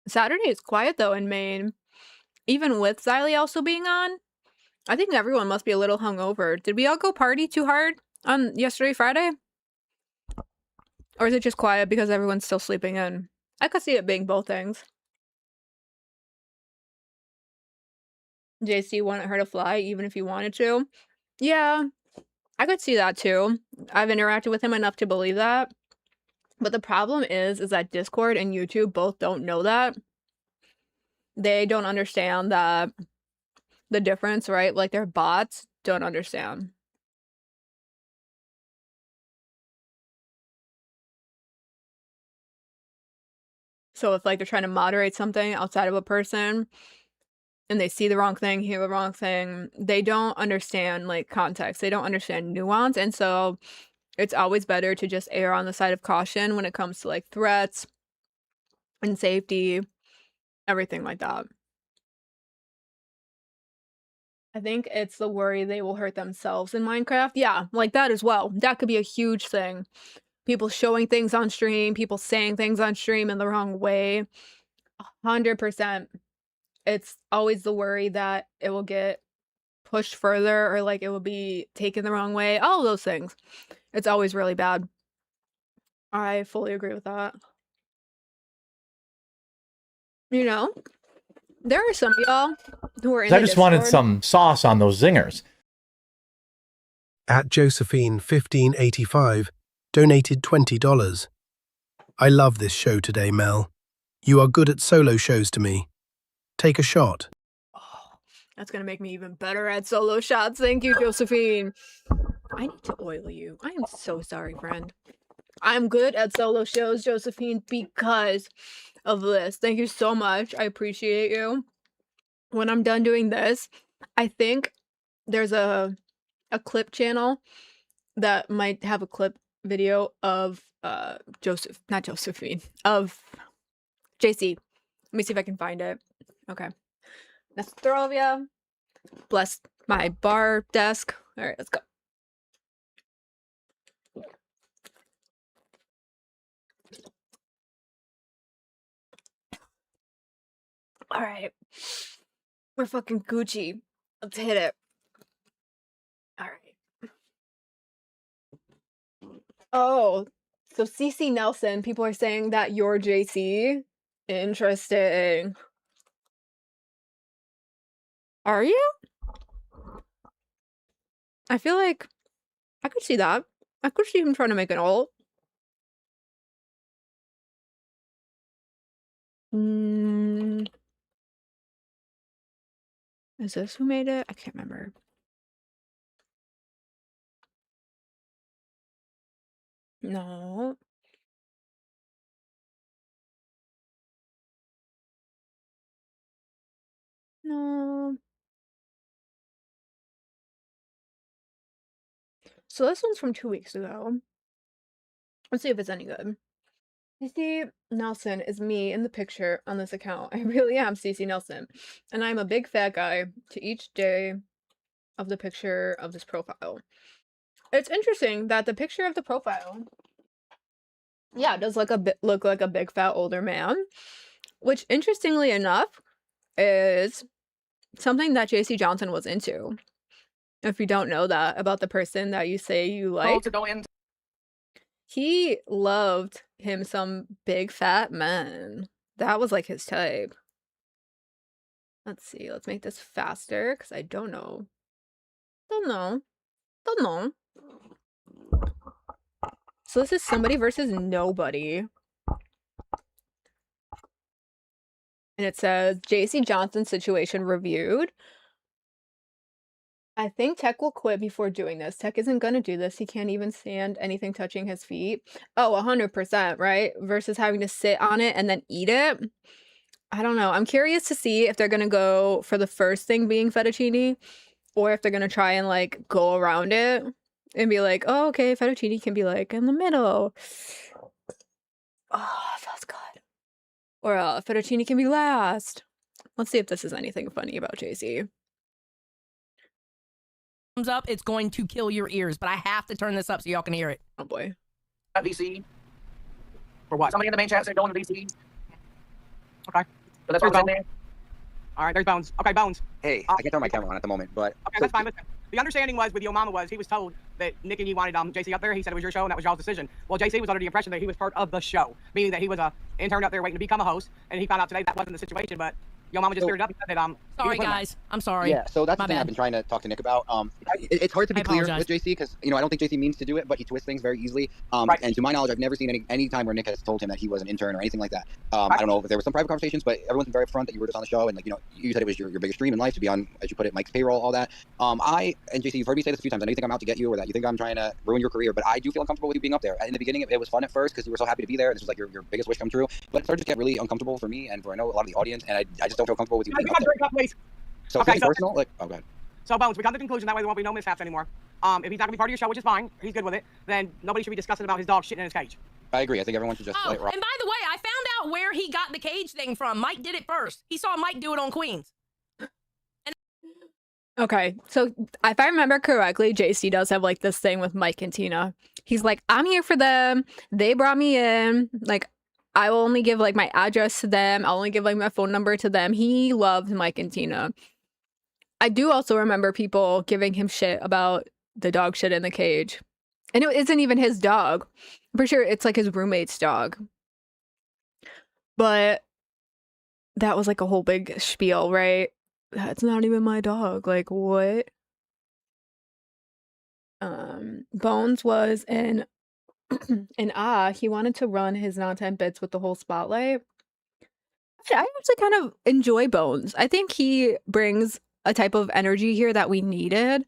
Saturday is quiet though in Maine. Even with Xylee also being on, I think everyone must be a little hungover. Did we all go party too hard on yesterday, Friday? Or is it just quiet because everyone's still sleeping in? I could see it being both things. JC wanted her to fly even if he wanted to. Yeah, I could see that too. I've interacted with him enough to believe that. But the problem is that Discord and YouTube both don't know that. They don't understand that the difference, right? Like their bots don't understand. So if like they're trying to moderate something outside of a person and they see the wrong thing, hear the wrong thing, they don't understand like context. They don't understand nuance. And so it's always better to just err on the side of caution when it comes to like threats and safety, everything like that. I think it's the worry they will hurt themselves in Minecraft. Yeah, like that as well. That could be a huge thing. People showing things on stream, people saying things on stream in the wrong way. 100%. It's always the worry that it will get pushed further or like it will be taken the wrong way. All of those things. It's always really bad. I fully agree with that. You know, there are some of y'all who are in I the just wanted Discord. some sauce on those zingers. At Josephine1585 donated $20. I love this show today, Mel. You are good at solo shows to me. Take a shot. Oh, that's gonna make me even better at solo shots. Thank you, Josephine. I need to oil you. I am so sorry, friend. I'm good at solo shows, Josephine, because of this. Thank you so much. I appreciate you. When I'm done doing this, I think there's a clip channel that might have a clip video of not Josephine, of JC. Let me see if I can find it. Okay. Nastrovia. Bless my bar desk. All right, let's go. All right. We're fucking Gucci. Let's hit it. All right. Oh, so CC Nelson, people are saying that you're JC. Interesting. Are you? I feel like I could see that. I could see him trying to make an ult. Is this who made it? I can't remember. No. No. So this one's from 2 weeks ago. Let's see if it's any good. CC Nelson is me in the picture on this account. I really am CC Nelson. And I'm a big fat guy to each day of the picture of this profile. It's interesting that the picture of the profile, yeah, does look like a big fat older man, which interestingly enough is something that JC Johnson was into. If you don't know that about the person that you say you like, he loved him some big fat men. That was like his type. Let's see. Let's make this faster because I don't know. Don't know. Don't know. So this is somebody versus nobody. And it says JC Johnson situation reviewed. I think Tech will quit before doing this. Tech isn't gonna do this. He can't even stand anything touching his feet. Oh, 100%, right? Versus having to sit on it and then eat it. I don't know. I'm curious to see if they're gonna go for the first thing being fettuccine, or if they're gonna try and like go around it and be like, oh, okay, fettuccine can be like in the middle. Oh, feels good. Or fettuccine can be last. Let's see if this is anything funny about JC. Thumbs up, it's going to kill your ears, but I have to turn this up so y'all can hear it. Oh boy. VC. For what? Somebody in the main chat said going to VC. Okay. So that's There's what's in Bones. there. All right, there's Bones. Okay, Bones. Hey, I can't turn my camera on at the moment, but... Okay, that's fine. Listen, the understanding was with Yo Mama was he was told that Nick and you wanted JC up there. He said it was your show and that was y'all's decision. Well, JC was under the impression that he was part of the show, meaning that he was a intern up there waiting to become a host, and he found out today that wasn't the situation, but Yo Mama just cleared it up and said that Sorry, guys. I'm sorry. Yeah, so that's My the thing bad. I've been trying to talk to Nick about. It's hard to be I clear apologize. with JC because, you know, I don't think JC means to do it, but he twists things very easily. Right. And to my knowledge, I've never seen any time where Nick has told him that he was an intern or anything like that. I don't know if there were some private conversations, but everyone's been very upfront that you were just on the show and, like, you know, you said it was your biggest dream in life to be on, as you put it, Mike's payroll, all that. I and JC, you've heard me say this a few times. I know you think I'm out to get you or that you think I'm trying to ruin your career, but I do feel uncomfortable with you being up there. In the beginning, it was fun at first because you were so happy to be there. This was like your biggest wish come true. But it started to get really uncomfortable for me and for I know a lot of the audience, and I just don't feel comfortable with you we being got up to there. drink up, please. So Okay, okay, so- personal, like, oh god. So Bones, we come to the conclusion that way there won't be no mishaps anymore. If he's not gonna be part of your show, which is fine, he's good with it, then nobody should be discussing about his dog shitting in his cage. I agree. I think everyone should just Oh, let it rock. and by the way, I found out where he got the cage thing from. Mike did it first. He saw Mike do it on Queens. Okay, so if I remember correctly, JC does have like this thing with Mike and Tina. He's like, I'm here for them. They brought me in. Like, I will only give like my address to them. I'll only give like my phone number to them. He loves Mike and Tina. I do also remember people giving him shit about the dog shit in the cage. And it isn't even his dog. I'm pretty sure it's like his roommate's dog. But that was like a whole big spiel, right? That's not even my dog. Like, what? Bones was in he wanted to run his non-10 bits with the whole spotlight. I actually kind of enjoy Bones. I think he brings a type of energy here that we needed.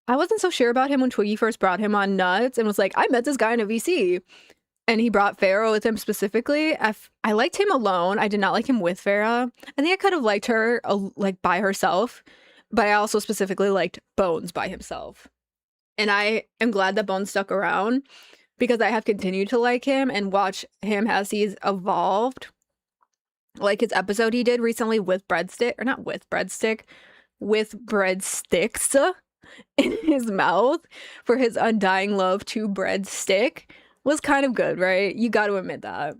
I wasn't so sure about him when Twiggy first brought him on Nuts and was like, I met this guy in a VC. And he brought Farrah with him specifically. I liked him alone. I did not like him with Farrah. I think I could have liked her like by herself, but I also specifically liked Bones by himself. And I am glad that Bones stuck around because I have continued to like him and watch him as he's evolved. Like his episode he did recently with breadstick, or not with breadstick, with breadsticks in his mouth for his undying love to breadstick was kind of good, right? You got to admit that.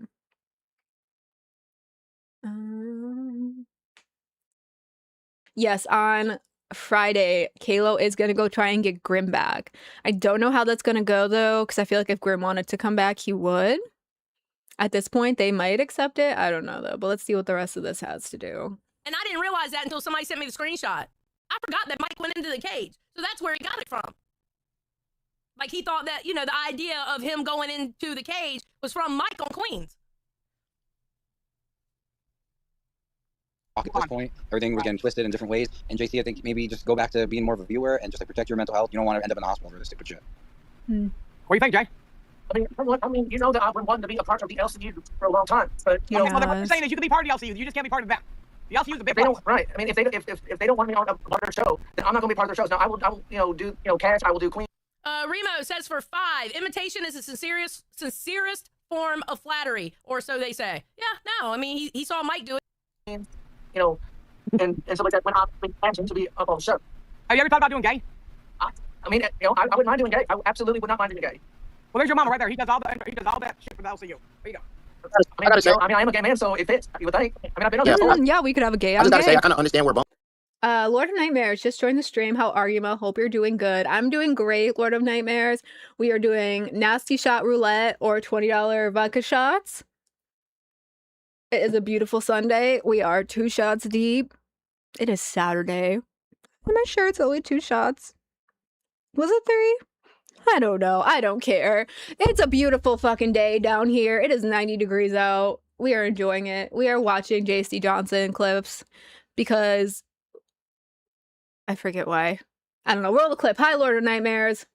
Yes, on Friday, Kalo is going to go try and get Grim back. I don't know how that's going to go, though, because I feel like if Grim wanted to come back, he would. At this point, they might accept it. I don't know, though, but let's see what the rest of this has to do. And I didn't realize that until somebody sent me the screenshot. I forgot that Mike went into the cage. So that's where he got it from. Like, he thought that, you know, the idea of him going into the cage was from Mike on Queens. At this point, everything was getting twisted in different ways. And JC, I think maybe just go back to being more of a viewer and just like protect your mental health. You don't want to end up in the hospital for this stupid shit. What do you think, Jay? I mean, you know that I've been wanting to be a part of the LCU for a long time, but you know, well, what you're saying is you can be part of the LCU. You just can't be part of them. The LCU is a big place. Right. I mean, if they don't want me on their show, then I'm not going to be part of their shows. Now, I will do Cash. I will do Queen. Remo says for 5, imitation is the sincerest form of flattery, or so they say. Yeah, no, I mean, he saw Mike do it. You know, and stuff like that when I imagine to be up on the show. Have you ever thought about doing gay? I mean, you know, I wouldn't mind doing gay. I absolutely would not mind doing gay. Well, there's your mama right there. He does all that shit for the LCU. There you go. I gotta say, I mean, I am a gay man, so it fits. You would think. I mean, I've been on that. Yeah, we could have a gay. I just gotta say, I kind of understand where Bones. Lord of Nightmares just joined the stream. How are you, Mo? Hope you're doing good. I'm doing great, Lord of Nightmares. We are doing nasty shot roulette or $20 vodka shots. It is a beautiful Sunday. We are 2 shots deep. It is Saturday. Am I sure it's only 2 shots? Was it 3? I don't know. I don't care. It's a beautiful fucking day down here. It is 90 degrees out. We are enjoying it. We are watching JC Johnson clips because I forget why. I don't know. Roll the clip. Hi, Lord of Nightmares.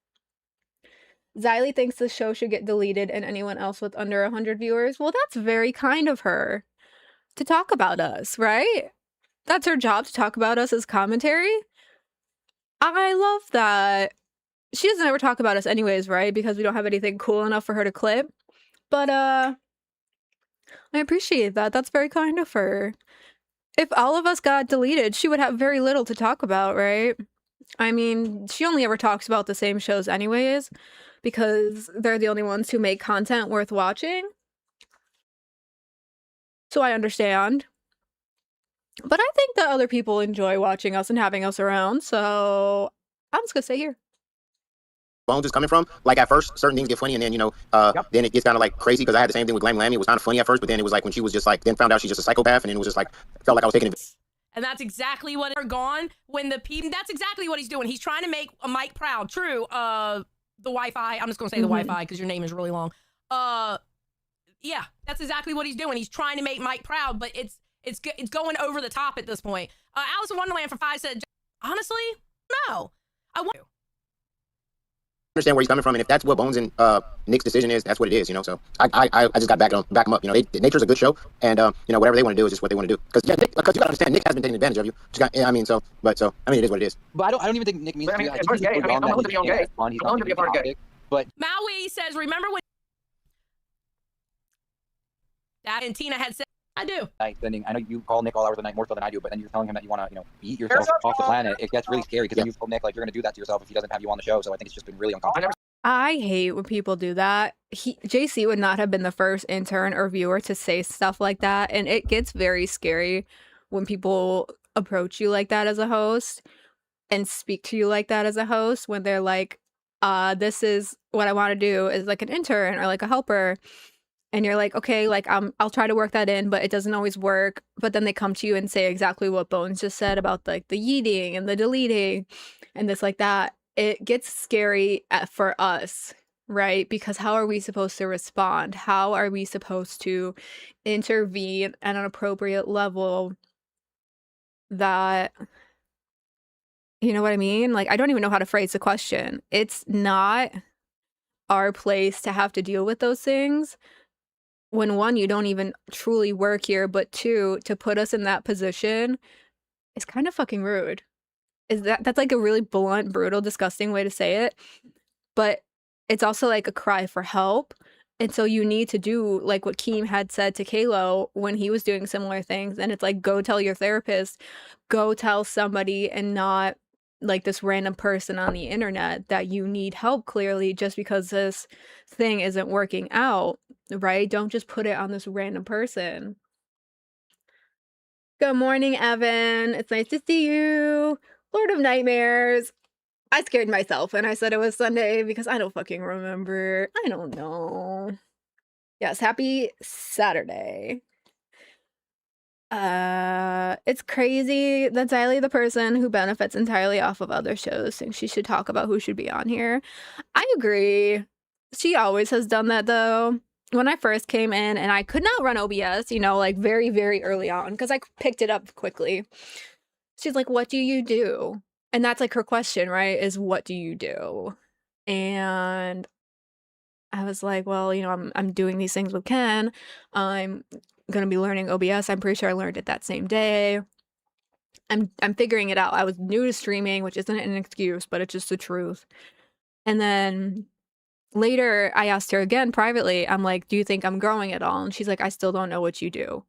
Xylee thinks the show should get deleted and anyone else with under 100 viewers. Well, that's very kind of her to talk about us, right? That's her job, to talk about us as commentary. I love that. She doesn't ever talk about us anyways, right? Because we don't have anything cool enough for her to clip. But I appreciate that. That's very kind of her. If all of us got deleted, she would have very little to talk about, right? I mean, she only ever talks about the same shows anyways, because they're the only ones who make content worth watching. So I understand. But I think that other people enjoy watching us and having us around, so I'm just gonna stay here. Bones is coming from. Like at first, certain things get funny, and then then it gets kind of like crazy because I had the same thing with Glam Lammy. It was kind of funny at first, but then it was like when she was just like, then found out she's just a psychopath, and then it was just like felt like I was taking it. And that's exactly what they're gone when that's exactly what he's doing. He's trying to make Mike proud. True. The Wi-Fi. I'm just gonna say the Wi-Fi because your name is really long. Yeah, that's exactly what he's doing. He's trying to make Mike proud, but it's going over the top at this point. Alice in Wonderland for 5 said, honestly, no, I want to. Understand where he's coming from, and if that's what Bones and Nick's decision is, that's what it is, So I just got to back him up. Nature's a good show, and whatever they want to do is just what they want to do. Because you got to understand, Nick has been taking advantage of you. It is what it is. But I don't even think Nick means. I'm willing to be on gay. I'm willing to be a part of gay. But Maui says, remember when that and Tina had said, I do. I know you call Nick all hours of the night more so than I do, but then you're telling him that you want to, eat yourself off the planet. It gets really scary because then you told Nick like you're going to do that to yourself if he doesn't have you on the show. So I think it's just been really uncomfortable. I hate when people do that. JC would not have been the first intern or viewer to say stuff like that, and it gets very scary when people approach you like that as a host and speak to you like that as a host when they're like, this is what I want to do as like an intern or like a helper. And you're like, okay, like I'll try to work that in, but it doesn't always work. But then they come to you and say exactly what Bones just said about like the yeeting and the deleting and this like that. it gets scary for us, right? Because how are we supposed to respond? How are we supposed to intervene at an appropriate level that, you know what I mean? Like, I don't even know how to phrase the question. It's not our place to have to deal with those things when, one, you don't even truly work here, but two, to put us in that position is kind of fucking rude. That's like a really blunt, brutal, disgusting way to say it, but it's also like a cry for help. And so you need to do like what Keem had said to Kalo when he was doing similar things, and it's like, go tell your therapist, go tell somebody, and not like this random person on the internet that you need help clearly just because this thing isn't working out, right? Don't just put it on this random person. Good morning, Evan. It's nice to see you. Lord of Nightmares. I scared myself and I said it was Sunday because I don't fucking remember. I don't know. Yes, happy Saturday. It's crazy that Xylee, the person who benefits entirely off of other shows, thinks she should talk about who should be on here. I agree. She always has done that though. When I first came in and I could not run OBS, you know, like very, very early on, because I picked it up quickly. She's like, what do you do? And that's like her question, right? Is what do you do? And I was like, well, you know, I'm doing these things with Ken. I'm gonna be learning OBS. I'm pretty sure I learned it that same day. I'm figuring it out. I was new to streaming, which isn't an excuse, but it's just the truth. And then later I asked her again privately, I'm like, do you think I'm growing at all? And she's like, I still don't know what you do.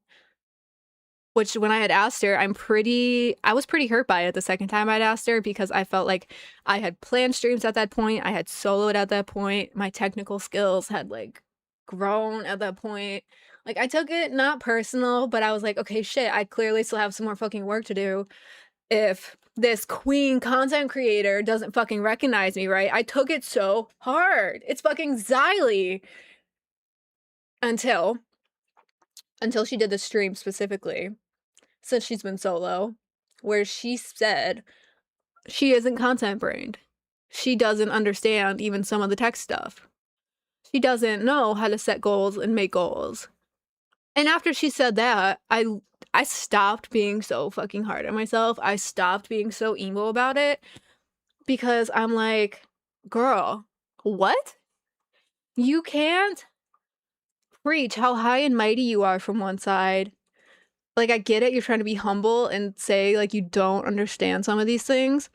Which when I had asked her, I was pretty hurt by it the second time I'd asked her, because I felt like I had planned streams at that point. I had soloed at that point. My technical skills had like grown at that point. Like, I took it not personal, but I was like, okay, shit, I clearly still have some more fucking work to do if this queen content creator doesn't fucking recognize me, right? I took it so hard. It's fucking Xylee. Until she did the stream specifically, since she's been solo, where she said she isn't content brained. She doesn't understand even some of the tech stuff. She doesn't know how to set goals and make goals. And after she said that, I stopped being so fucking hard on myself. I stopped being so emo about it, because I'm like, girl, what? You can't preach how high and mighty you are from one side. Like, I get it, you're trying to be humble and say like you don't understand some of these things,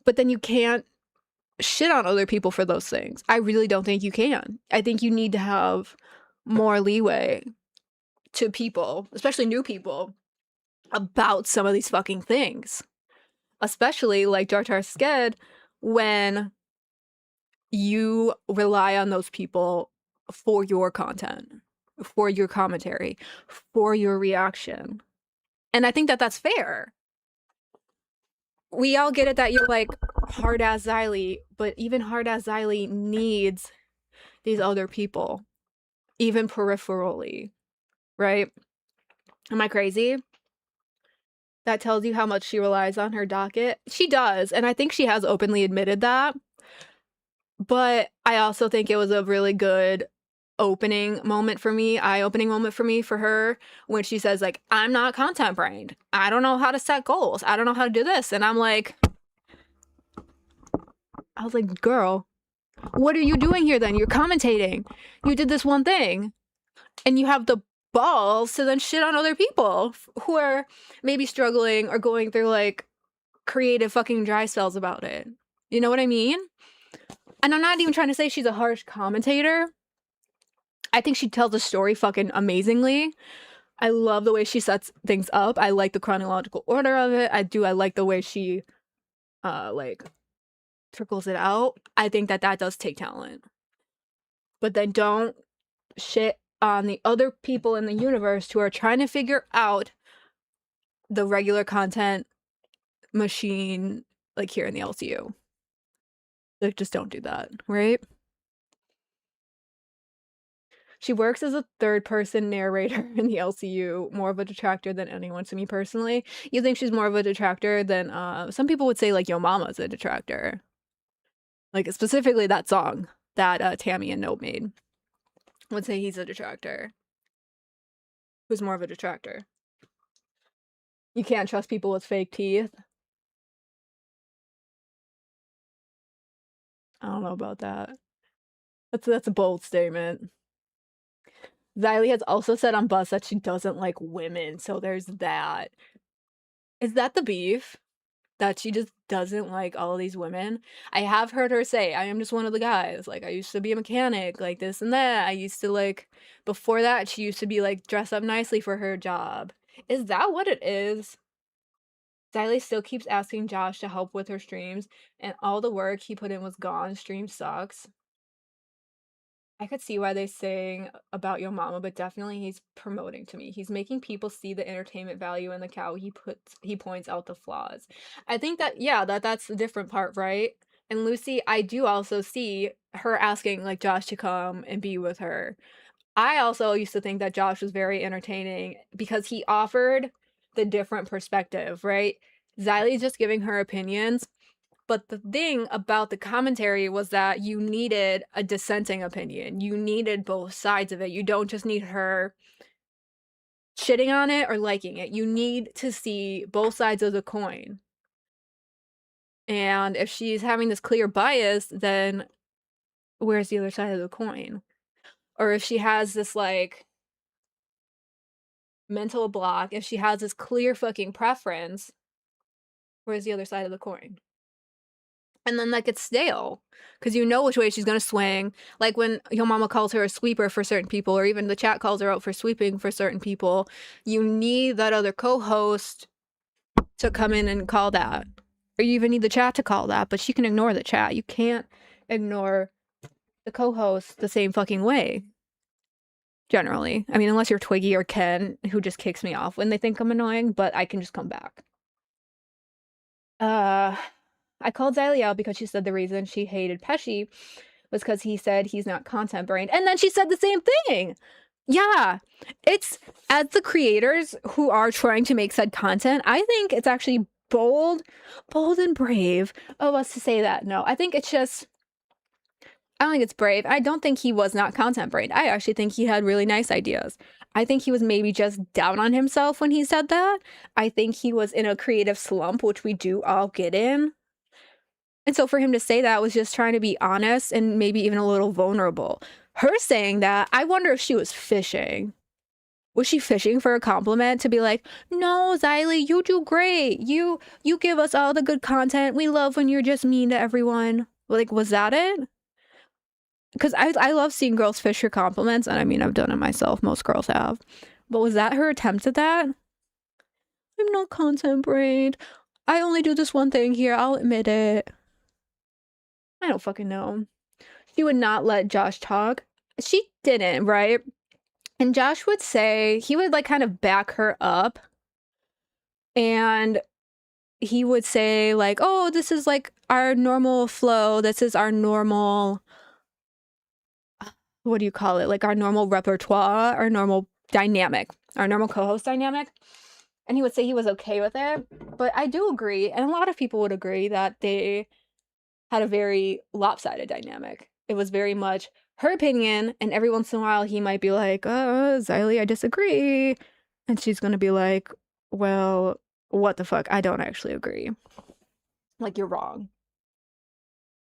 but then you can't shit on other people for those things. I really don't think you can. I think you need to have more leeway to people, especially new people, about some of these fucking things. Especially like Jar Jar Sked, when you rely on those people for your content, for your commentary, for your reaction. And I think that that's fair. We all get it that you're like hard ass Xylee, but even hard ass Xylee needs these other people, even peripherally, right? Am I crazy? That tells you how much she relies on her docket. She does, and I think she has openly admitted that. But I also think it was a really good eye-opening moment for me for her, when she says like, I'm not content brained. I don't know how to set goals. I don't know how to do this. And I was like, girl, what are you doing here then? You're commentating. You did this one thing, and you have the balls to then shit on other people who are maybe struggling or going through like creative fucking dry spells about it. You know what I mean? And I'm not even trying to say she's a harsh commentator. I think she tells the story fucking amazingly. I love the way she sets things up. I like the chronological order of it. I like the way she like trickles it out. I think that does take talent. But then don't shit on the other people in the universe who are trying to figure out the regular content machine, like here in the LCU. Like, just don't do that, right? She works as a third-person narrator in the LCU, more of a detractor than anyone to me personally. You think she's more of a detractor than some people would say like Yo Mama's a detractor. Like, specifically that song that Tammy and Note made. I would say he's a detractor. Who's more of a detractor? You can't trust people with fake teeth. I don't know about that. That's a bold statement. Xylee has also said on Buzz that she doesn't like women, so there's that. Is that the beef? That she just doesn't like all of these women? I have heard her say, "I am just one of the guys. Like, I used to be a mechanic, like this and that. I used to like," before that, she used to be like dress up nicely for her job. Is that what it is? Xylee still keeps asking Josh to help with her streams, and all the work he put in was gone. Stream sucks. I could see why they saying about Yo Mama, but definitely he's promoting to me. He's making people see the entertainment value in the cow. He points out the flaws. I think that yeah, that's the different part, right? And Lucy, I do also see her asking like Josh to come and be with her. I also used to think that Josh was very entertaining because he offered the different perspective, right? Xylie's just giving her opinions, but the thing about the commentary was that you needed a dissenting opinion. You needed both sides of it. You don't just need her shitting on it or liking it. You need to see both sides of the coin. And if she's having this clear bias, then where's the other side of the coin? Or if she has this like mental block, if she has this clear fucking preference, where's the other side of the coin? And then that gets stale because you know which way she's gonna swing. Like when your mama calls her a sweeper for certain people, or even the chat calls her out for sweeping for certain people, you need that other co-host to come in and call that. Or you even need the chat to call that, but she can ignore the chat. You can't ignore the co-host the same fucking way. Generally. I mean, unless you're Twiggy or Ken, who just kicks me off when they think I'm annoying, but I can just come back. I called Xylee out because she said the reason she hated Pesci was because he said he's not content brained. And then she said the same thing. Yeah. It's as the creators who are trying to make said content, I think it's actually bold and brave of us to say that. No, I think it's just I don't think it's brave. I don't think he was not content brained. I actually think he had really nice ideas. I think he was maybe just down on himself when he said that. I think he was in a creative slump, which we do all get in. And so for him to say that was just trying to be honest and maybe even a little vulnerable. Her saying that, I wonder if she was fishing. Was she fishing for a compliment to be like, "No, Xylee, you do great. You give us all the good content. We love when you're just mean to everyone." Like, was that it? Because I love seeing girls fish for compliments, and I mean, I've done it myself. Most girls have. But was that her attempt at that? I'm not content brained. I only do this one thing here. I'll admit it. I don't fucking know. She would not let Josh talk. She didn't, right? And Josh would say, he would like kind of back her up. And he would say, like, "Oh, this is like our normal flow. This is our normal, what do you call it? Like our normal repertoire, our normal dynamic, our normal co-host dynamic." And he would say he was okay with it. But I do agree, and a lot of people would agree, that they had a very lopsided dynamic. It was very much her opinion, and every once in a while he might be like, Xylee, I disagree. And she's gonna be like, "Well, what the fuck? I don't actually agree. Like, you're wrong."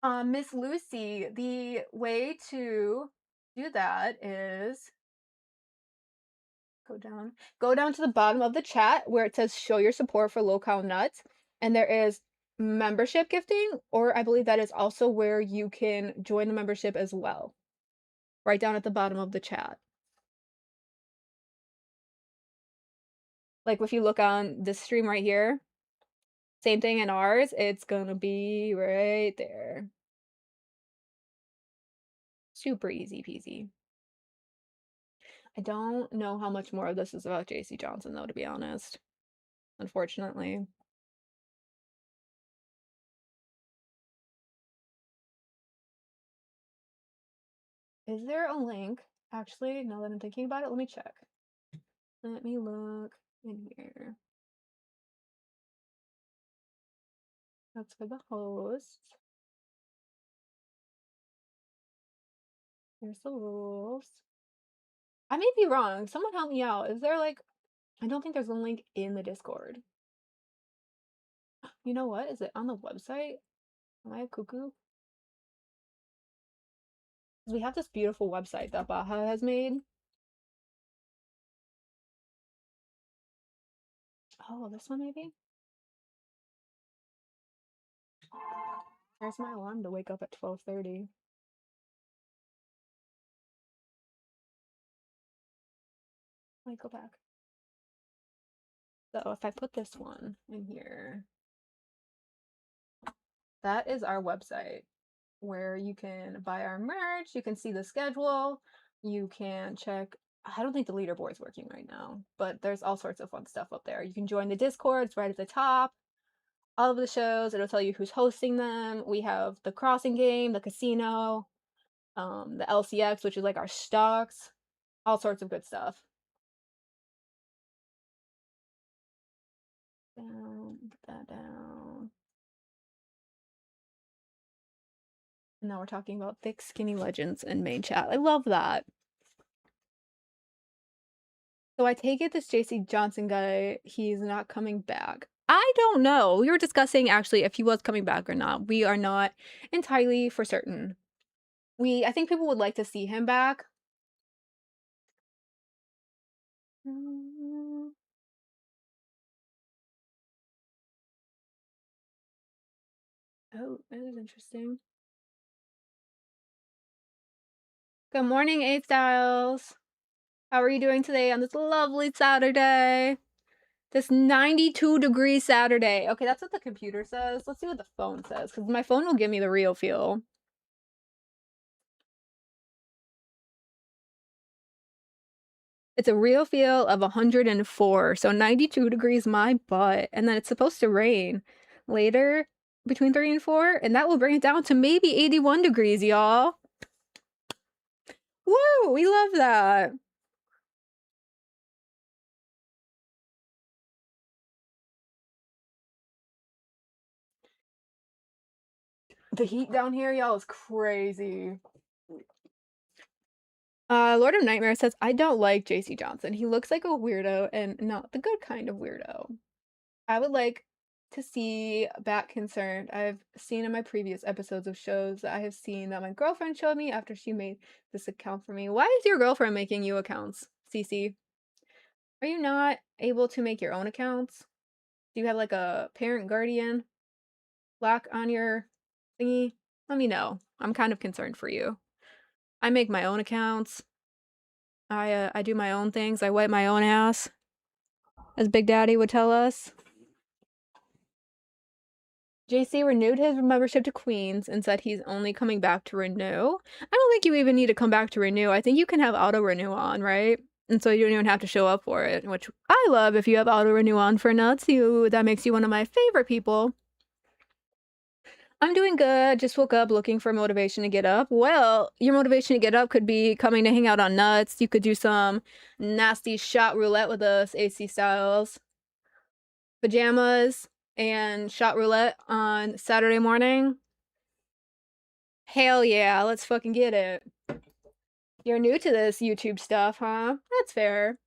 Miss Lucy, the way to do that is go down to the bottom of the chat where it says show your support for Low Cow Nuts, and there is membership gifting, or I believe that is also where you can join the membership as well. Right down at the bottom of the chat. Like if you look on this stream right here, same thing in ours, it's gonna be right there. Super easy peasy. I don't know how much more of this is about JC Johnson though, to be honest. Unfortunately. Is there a link? Actually, now that I'm thinking about it, let me check. Let me look in here. That's for the host. Here's the rules. I may be wrong. Someone help me out. Is there like, I don't think there's a link in the Discord. You know what? Is it on the website? Am I a cuckoo? We have this beautiful website that Baha has made. Oh, this one maybe? There's my alarm to wake up at 12:30. Let me go back. So if I put this one in here, that is our website where you can buy our merch, you can see the schedule, you can check. I don't think the leaderboard's working right now, but there's all sorts of fun stuff up there. You can join the Discord, it's right at the top. All of the shows, it'll tell you who's hosting them. We have the crossing game, the casino, the LCX, which is like our stocks, all sorts of good stuff. Down, put that down. And now we're talking about thick, skinny legends in main chat. I love that. So I take it this JC Johnson guy, he's not coming back. I don't know. We were discussing actually if he was coming back or not. We are not entirely for certain. I think people would like to see him back. Oh, that is interesting. Good morning, A Styles. How are you doing today on this lovely Saturday? This 92-degree Saturday. Okay, that's what the computer says. Let's see what the phone says, because my phone will give me the real feel. It's a real feel of 104, so 92 degrees my butt. And then it's supposed to rain later between 3 and 4, and that will bring it down to maybe 81 degrees, y'all. Woo! We love that. The heat down here, y'all, is crazy. Lord of Nightmare says, I don't like JC Johnson. He looks like a weirdo and not the good kind of weirdo. I would like to see Bat Concerned. I've seen in my previous episodes of shows that I have seen that my girlfriend showed me after she made this account for me. Why is your girlfriend making you accounts, Cece? Are you not able to make your own accounts? Do you have like a parent guardian lock on your thingy? Let me know. I'm kind of concerned for you. I make my own accounts. I do my own things. I wipe my own ass, as Big Daddy would tell us. JC renewed his membership to Queens and said he's only coming back to renew. I don't think you even need to come back to renew. I think you can have auto renew on, right? And so you don't even have to show up for it, which I love. If you have auto renew on for nuts, that makes you one of my favorite people. I'm doing good. Just woke up looking for motivation to get up. Well, your motivation to get up could be coming to hang out on Nuts. You could do some nasty shot roulette with us, AC Styles. Pajamas and shot roulette on Saturday morning. Hell yeah, let's fucking get it. You're new to this YouTube stuff, huh? That's fair.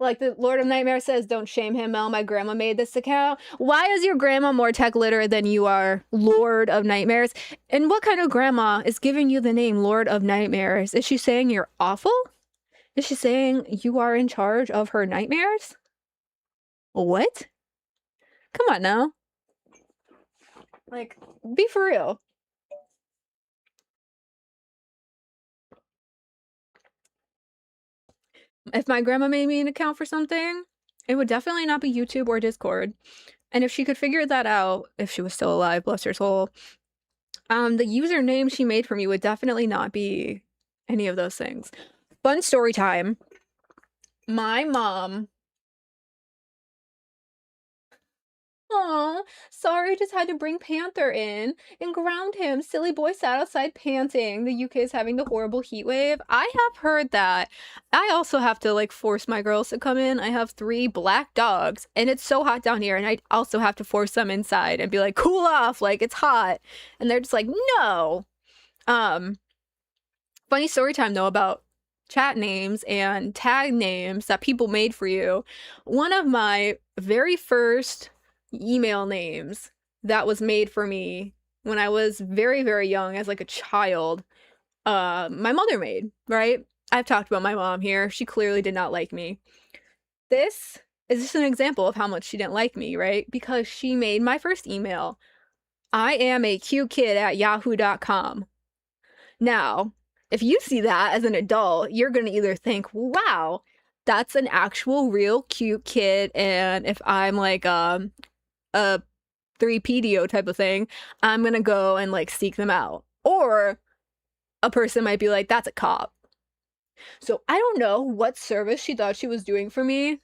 Like the Lord of Nightmare says, don't shame him, Mel. My grandma made this account. Why is your grandma more tech literate than you are, Lord of Nightmares? And what kind of grandma is giving you the name Lord of Nightmares? Is she saying you're awful? Is she saying you are in charge of her nightmares? What? Come on now. Like, be for real. If my grandma made me an account for something, it would definitely not be YouTube or Discord. And if she could figure that out, if she was still alive, bless her soul, the username she made for me would definitely not be any of those things. Fun story time. My mom... Oh, sorry, just had to bring Panther in and ground him. Silly boy sat outside panting. The UK is having the horrible heat wave. I have heard that. I also have to like force my girls to come in. I have 3 black dogs and it's so hot down here, and I also have to force them inside and be like, cool off, like it's hot. And they're just like, no. Funny story time though about chat names and tag names that people made for you. One of my very first email names that was made for me when I was very, very young as like a child, my mother made, right? I've talked about my mom here. She clearly did not like me. This is just an example of how much she didn't like me, right? Because she made my first email, I am a cute kid at yahoo.com. Now, if you see that as an adult, you're going to either think, wow, that's an actual real cute kid. And if I'm like a 3PDO type of thing, I'm going to go and like seek them out. Or a person might be like, that's a cop. So I don't know what service she thought she was doing for me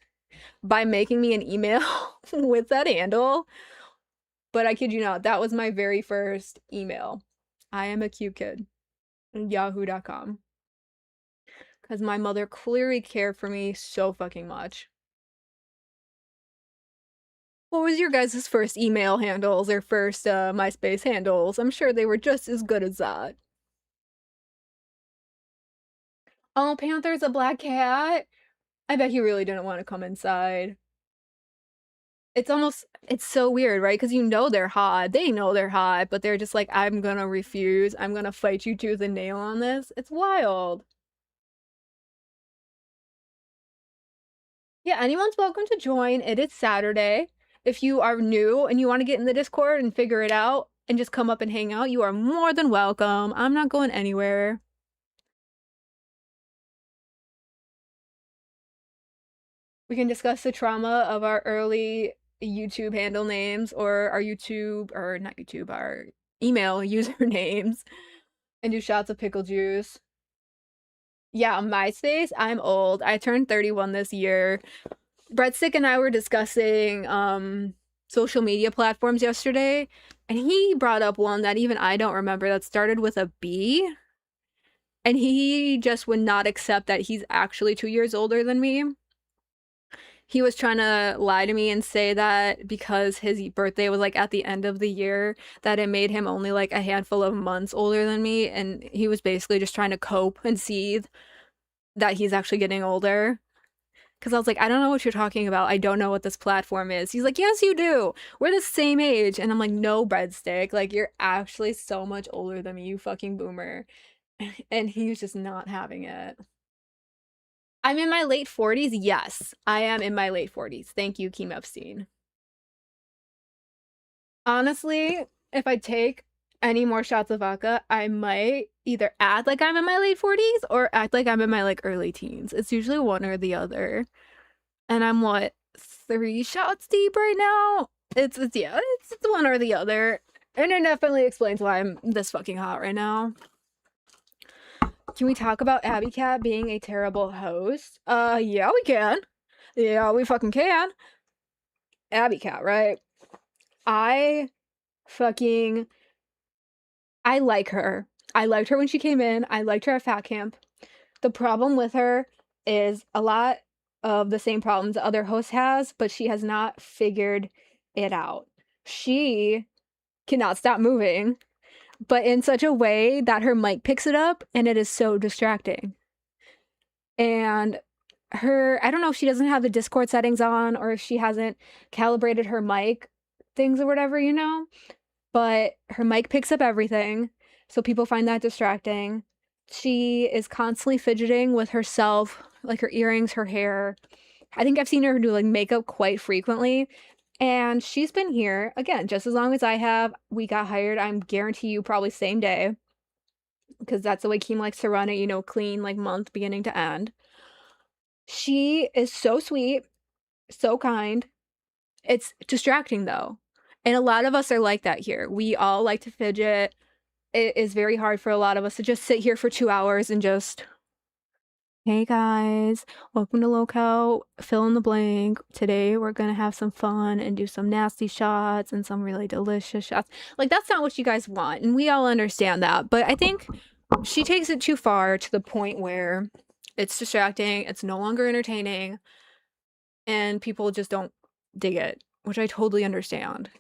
by making me an email with that handle. But I kid you not, that was my very first email. I am a cute kid. Yahoo.com. Because my mother clearly cared for me so fucking much. What was your guys' first email handles or first MySpace handles? I'm sure they were just as good as that. Oh, Panther's a black cat? I bet he really didn't want to come inside. It's so weird, right? Because you know they're hot. They know they're hot, but they're just like, I'm gonna refuse. I'm gonna fight you tooth and nail on this. It's wild. Yeah, anyone's welcome to join. It is Saturday. If you are new and you want to get in the Discord and figure it out and just come up and hang out, you are more than welcome. I'm not going anywhere. We can discuss the trauma of our early YouTube handle names or our our email usernames and do shots of pickle juice. Yeah, MySpace, I'm old. I turned 31 this year. Breadstick and I were discussing social media platforms yesterday, and he brought up one that even I don't remember that started with a B. And he just would not accept that he's actually 2 years older than me. He was trying to lie to me and say that because his birthday was like at the end of the year, that it made him only like a handful of months older than me. And he was basically just trying to cope and seethe that he's actually getting older. Because I was like, I don't know what you're talking about. I don't know what this platform is. He's like, yes, you do. We're the same age. And I'm like, no, Breadstick. Like, you're actually so much older than me, you fucking boomer. And he was just not having it. I'm in my late 40s. Yes, I am in my late 40s. Thank you, Keem Epstein. Honestly, if I take any more shots of vodka, I might either act like I'm in my late 40s or act like I'm in my like early teens. It's usually one or the other. And I'm what, 3 shots deep right now? It's one or the other. And it definitely explains why I'm this fucking hot right now. Can we talk about Abby Cat being a terrible host? Yeah, we can. Yeah, we fucking can. Abby Cat, right? I like her. I liked her when she came in. I liked her at Fat Camp. The problem with her is a lot of the same problems the other host has, but she has not figured it out. She cannot stop moving, but in such a way that her mic picks it up, and it is so distracting. And I don't know if she doesn't have the Discord settings on or if she hasn't calibrated her mic things or whatever, but her mic picks up everything, so people find that distracting. She is constantly fidgeting with herself, like her earrings, her hair. I think I've seen her do like makeup quite frequently. And she's been here, again, just as long as I have. We got hired, I'm guarantee you, probably same day. Because that's the way Keem likes to run it, clean, like month beginning to end. She is so sweet, so kind. It's distracting though. And a lot of us are like that here. We all like to fidget. It is very hard for a lot of us to just sit here for 2 hours and just, hey guys, welcome to Local, fill in the blank. Today we're gonna have some fun and do some nasty shots and some really delicious shots. Like, that's not what you guys want, and we all understand that. But I think she takes it too far to the point where it's distracting, it's no longer entertaining, and people just don't dig it, which I totally understand.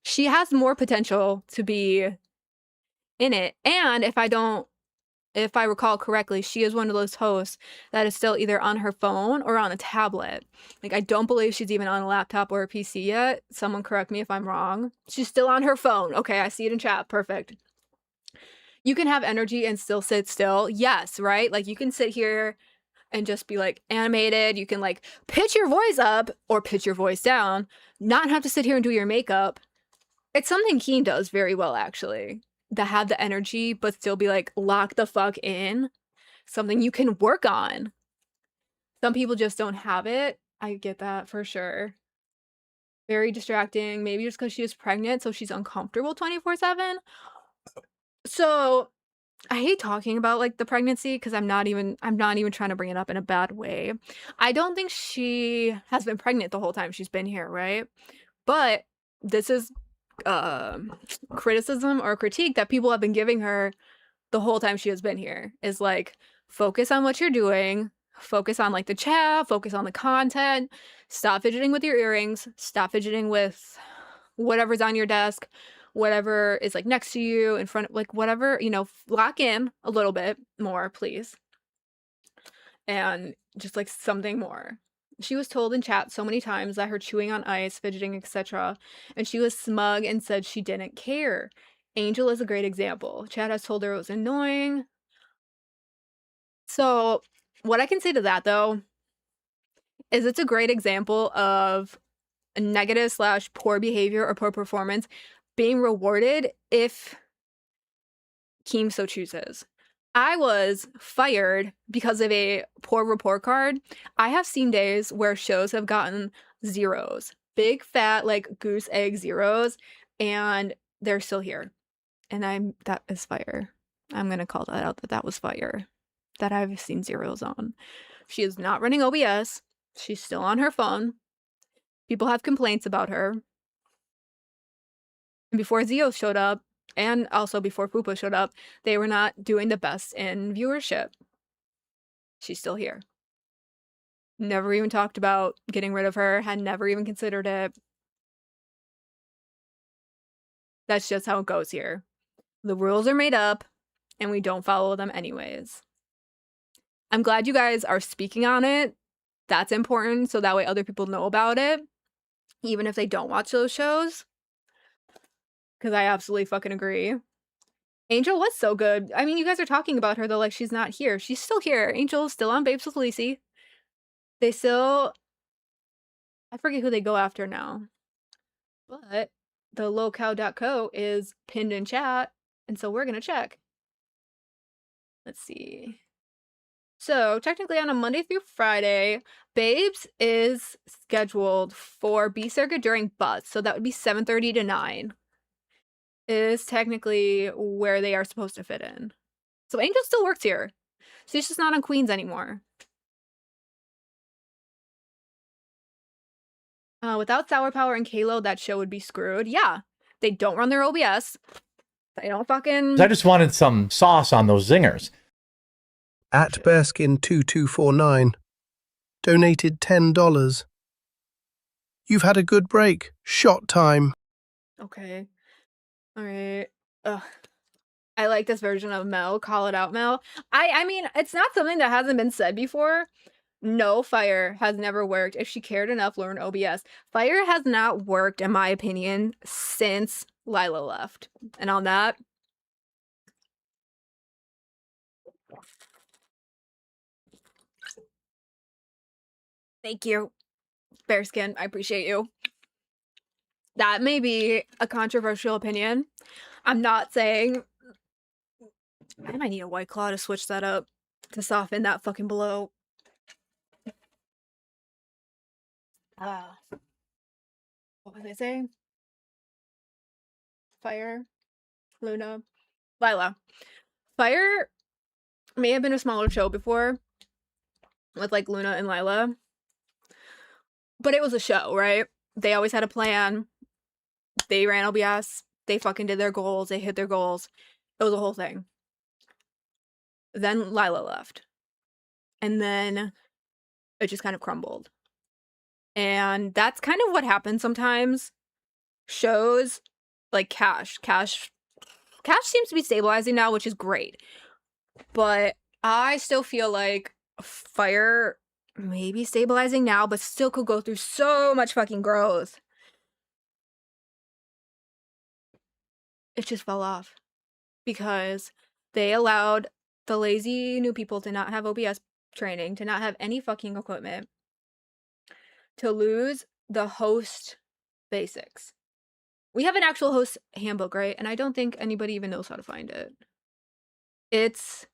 She has more potential to be in it, and if I don't if I recall correctly, she is one of those hosts that is still either on her phone or on a tablet. Like, I don't believe she's even on a laptop or a PC yet. Someone correct me if I'm wrong. She's still on her phone. Okay, I see it in chat. Perfect. You can have energy and still sit still. Yes, right? Like, you can sit here and just be like animated. You can like pitch your voice up or pitch your voice down, not have to sit here and do your makeup. It's something Keen does very well, actually. To have the energy, but still be like locked the fuck in. Something you can work on. Some people just don't have it. I get that for sure. Very distracting. Maybe just because she is pregnant, so she's uncomfortable 24/7. So I hate talking about like the pregnancy because I'm not even trying to bring it up in a bad way. I don't think she has been pregnant the whole time she's been here, right? But this is criticism or critique that people have been giving her the whole time she has been here, is like, focus on what you're doing, focus on like the chat, focus on the content, stop fidgeting with your earrings, stop fidgeting with whatever's on your desk, whatever is like next to you, in front of, like whatever, you know, lock in a little bit more, please. And just like something more. She was told in chat so many times that her chewing on ice, fidgeting, etc., and she was smug and said she didn't care. Angel is a great example. Chat has told her it was annoying. So what I can say to that, though, is it's a great example of a negative / poor behavior or poor performance being rewarded if Keem so chooses. I was fired because of a poor report card. I have seen days where shows have gotten zeros, big fat like goose egg zeros, and they're still here. And that is fire. I'm gonna call that out, that was fire. That I've seen zeros on. She is not running OBS. She's still on her phone. People have complaints about her. And before Zio showed up, and also before Fupa showed up, they were not doing the best in viewership. She's still here. Never even talked about getting rid of her, had never even considered it. That's just how it goes here. The rules are made up, and we don't follow them anyways. I'm glad you guys are speaking on it. That's important, so that way other people know about it, even if they don't watch those shows. Because I absolutely fucking agree. Angel was so good. I mean, you guys are talking about her, though, like she's not here. She's still here. Angel's still on Babes with Lacey. They still... I forget who they go after now. But the lowcow.co is pinned in chat, and so we're going to check. Let's see. So, technically on a Monday through Friday, Babes is scheduled for B-Circuit during Buzz, so that would be 7:30 to 9. Is technically where they are supposed to fit in. So Angel still works here. She's just not on Queens anymore. Without Sour Power and Kalo, that show would be screwed. Yeah. They don't run their OBS. They don't fucking... I just wanted some sauce on those zingers. At Bearskin2249 donated $10. You've had a good break. Shot time. Okay. All right. Ugh. I like this version of Mel. Call it out, Mel. I mean, it's not something that hasn't been said before. No, Fire has never worked. If she cared enough, learn OBS. Fire has not worked, in my opinion, since Lila left. And on that... Thank you, Bearskin. I appreciate you. That may be a controversial opinion. I'm not saying... I might need a White Claw to switch that up to soften that fucking blow. What was I saying? Fire, Luna, Lila. Fire may have been a smaller show before with like Luna and Lila, but it was a show, right? They always had a plan. They ran OBS. They fucking did their goals. They hit their goals. It was a whole thing. Then Lila left. And then it just kind of crumbled. And that's kind of what happens sometimes. Shows like Cash seems to be stabilizing now, which is great. but I still feel like Fire maybe stabilizing now, but still could go through so much fucking growth. It just fell off because they allowed the lazy new people to not have OBS training, to not have any fucking equipment, to lose the host basics. We have an actual host handbook, right? And I don't think anybody even knows how to find it. It's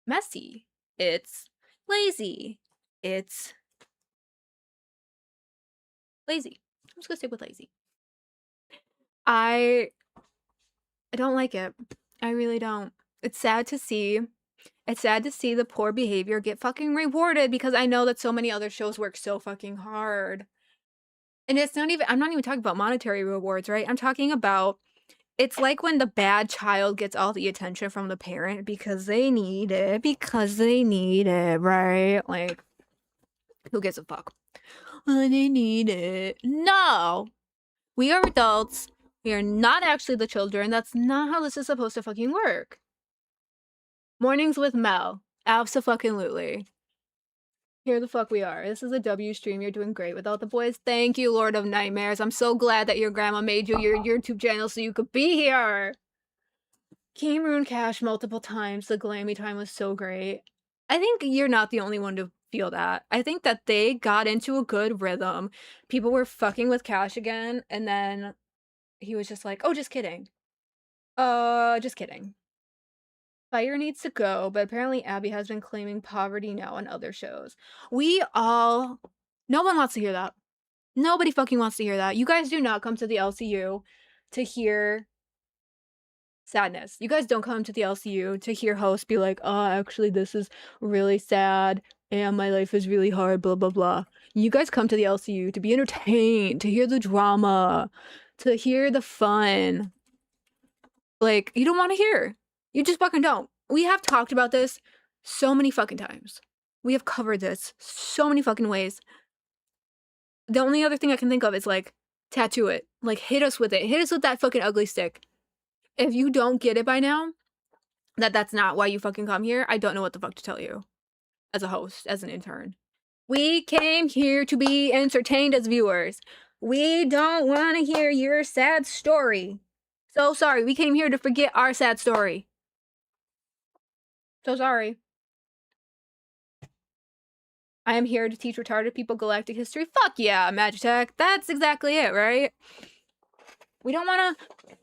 messy. It's lazy. It's lazy. I'm just gonna stick with lazy. I don't like it. I really don't. It's sad to see. It's sad to see the poor behavior get fucking rewarded because I know that so many other shows work so fucking hard. And it's not even, I'm not even talking about monetary rewards, right? I'm talking about, it's like when the bad child gets all the attention from the parent because they need it, right? Like, who gives a fuck? Oh, they need it. No! We are adults. We are not actually the children. That's not how this is supposed to fucking work. Mornings with Mel. Abso-fucking-lutely. Here the fuck we are. This is a W stream. You're doing great without the boys. Thank you, Lord of Nightmares. I'm so glad that your grandma made you your YouTube channel so you could be here. Came Rune Cash multiple times. The Glammy time was so great. I think you're not the only one to feel that. I think that they got into a good rhythm. People were fucking with Cash again, and then he was just like, oh, just kidding. Just kidding. Fire needs to go, but apparently Abby has been claiming poverty now on other shows. No one wants to hear that. Nobody fucking wants to hear that. You guys do not come to the LCU to hear sadness. You guys don't come to the LCU to hear hosts be like, oh, actually, this is really sad and my life is really hard, blah, blah, blah. You guys come to the LCU to be entertained, to hear the drama, to hear the fun. Like, you don't want to hear. You just fucking don't. We have talked about this so many fucking times. We have covered this so many fucking ways. The only other thing I can think of is, like, tattoo it. Like, hit us with it. Hit us with that fucking ugly stick. If you don't get it by now, that's not why you fucking come here, I don't know what the fuck to tell you. As a host, as an intern. We came here to be entertained as viewers. We don't want to hear your sad story. So sorry, we came here to forget our sad story. So sorry. I am here to teach retarded people galactic history. Fuck yeah, Magitech. That's exactly it, right? We don't want to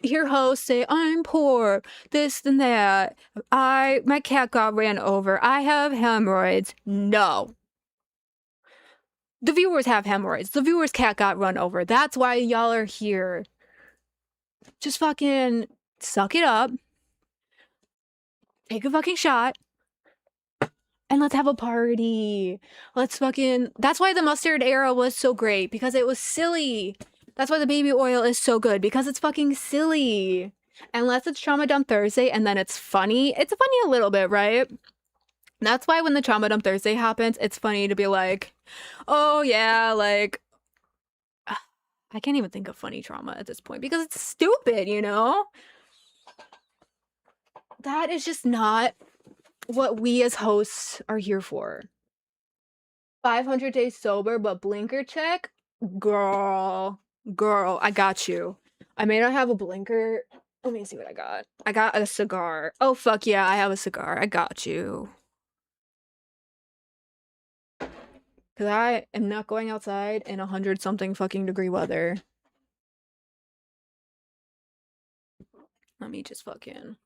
hear hosts say, I'm poor, this and that. My cat got ran over. I have hemorrhoids. No. The viewers have hemorrhoids. The viewers' cat got run over. That's why y'all are here. Just fucking suck it up. Take a fucking shot. And let's have a party. That's why the mustard era was so great. Because it was silly. That's why the baby oil is so good. Because it's fucking silly. Unless it's Trauma Dump Thursday and then it's funny. It's funny a little bit, right? That's why when the Trauma Dump Thursday happens, it's funny to be like, oh yeah, like, I can't even think of funny trauma at this point because it's stupid, you know? That is just not what we as hosts are here for. 500 days sober, but blinker check? Girl, I got you. I may not have a blinker. Let me see what I got. I got a cigar. Oh, fuck yeah, I have a cigar. I got you. Because I am not going outside in 100-something fucking degree weather. Let me just fucking...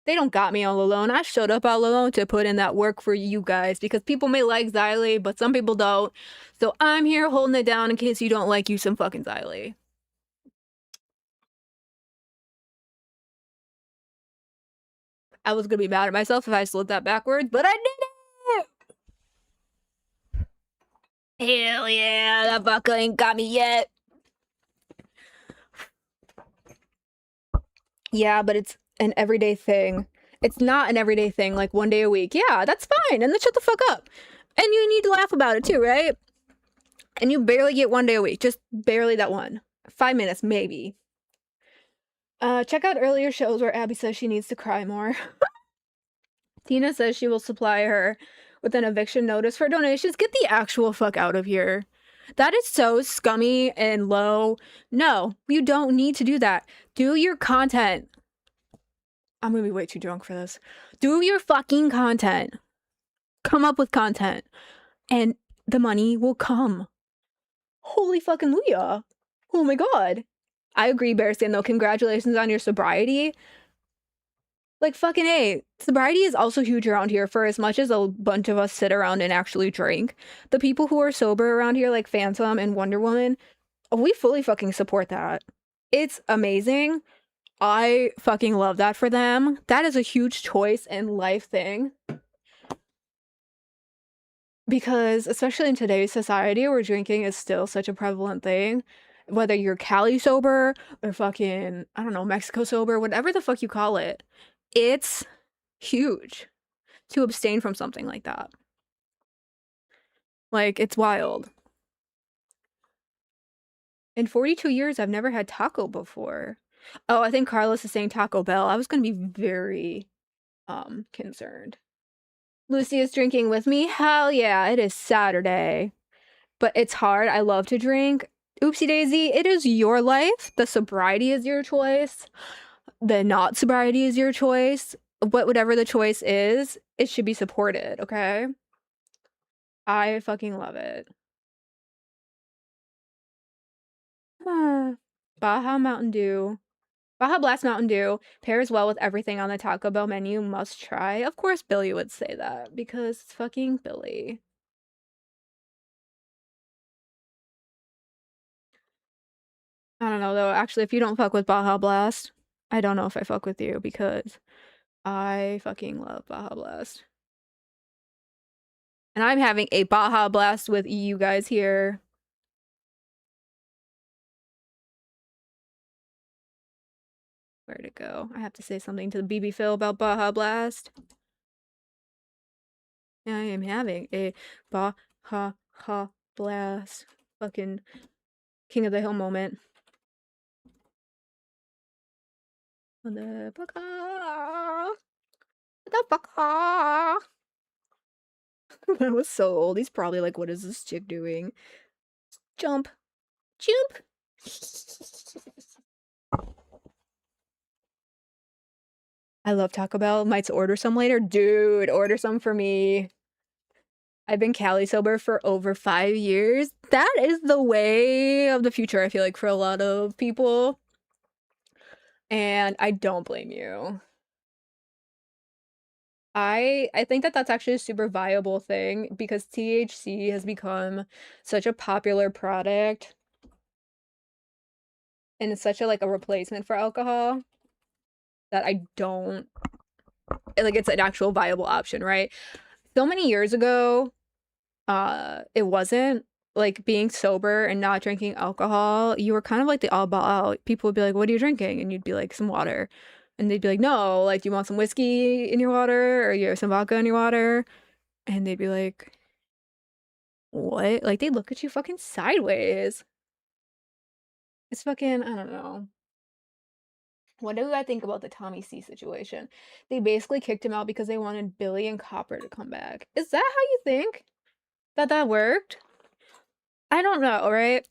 They don't got me all alone. I showed up all alone to put in that work for you guys. Because people may like Xylee, but some people don't. So I'm here holding it down in case you don't like you some fucking Xylee. I was gonna be mad at myself if I slid that backwards, but I did it! Hell yeah, that vodka ain't got me yet. Yeah, but it's an everyday thing. It's not an everyday thing, like one day a week. Yeah, that's fine, and then shut the fuck up. And you need to laugh about it too, right? And you barely get one day a week, just barely that one. 5 minutes, maybe. Check out earlier shows where Abby says she needs to cry more. Tina says she will supply her with an eviction notice for donations. Get the actual fuck out of here. That is so scummy and low. No, you don't need to do that. Do your content. I'm gonna be way too drunk for this. Do your fucking content. Come up with content. And the money will come. Holy fucking Luya. Oh my god. I agree, Bearskin, though. Congratulations on your sobriety. Like, fucking A. Sobriety is also huge around here. For as much as a bunch of us sit around and actually drink, the people who are sober around here, like Phantom and Wonder Woman, we fully fucking support that. It's amazing. I fucking love that for them. That is a huge choice and life thing. Because, especially in today's society where drinking is still such a prevalent thing, whether you're Cali sober or fucking, I don't know, Mexico sober, whatever the fuck you call it, it's huge to abstain from something like that. Like, it's wild. In 42 years, I've never had taco before. Oh, I think Carlos is saying Taco Bell. I was gonna be very, concerned. Lucy is drinking with me? Hell yeah, it is Saturday. But it's hard. I love to drink. Oopsie daisy, it is your life. The sobriety is your choice. The not sobriety is your choice. But whatever the choice is, it should be supported, okay? I fucking love it. Baja Mountain Dew. Baja Blast Mountain Dew pairs well with everything on the Taco Bell menu. Must try. Of course Billy would say that because it's fucking Billy. I don't know though. Actually, if you don't fuck with Baja Blast, I don't know if I fuck with you because I fucking love Baja Blast. And I'm having a Baja Blast with you guys here. Where'd it go? I have to say something to the BB Phil about Baja Blast. I am having a Baja Blast. Fucking King of the Hill moment. Motherfucker. Motherfucker. That was so old. He's probably like, what is this chick doing? Jump. Jump. I love Taco Bell. Might order some later. Dude, order some for me. I've been Cali sober for over 5 years. That is the way of the future, I feel like, for a lot of people. And I don't blame you. I think that that's actually a super viable thing because THC has become such a popular product. And it's such a, like, a replacement for alcohol that I don't... Like, it's an actual viable option, right? So many years ago, it wasn't. Like, being sober and not drinking alcohol, you were kind of like the oddball out. People would be like, what are you drinking? And you'd be like, some water. And they'd be like, no, like, do you want some whiskey in your water? Or you have some vodka in your water? And they'd be like, what? Like, they'd look at you fucking sideways. It's fucking, I don't know. What do I think about the Tommy C situation? They basically kicked him out because they wanted Billy and Copper to come back. Is that how you think that worked? I don't know, right?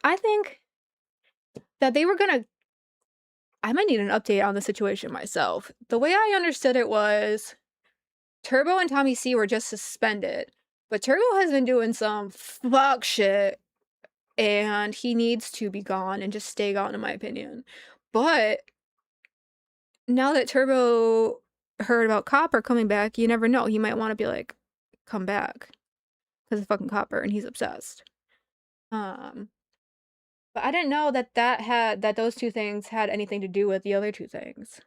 I think that they were gonna... I might need an update on the situation myself. The way I understood it was Turbo and Tommy C were just suspended, but Turbo has been doing some fuck shit, and he needs to be gone and just stay gone, in my opinion. But now that Turbo heard about Copper coming back, you never know. He might want to be like, come back. Because it's fucking Copper, and he's obsessed. But I didn't know that those two things had anything to do with the other two things.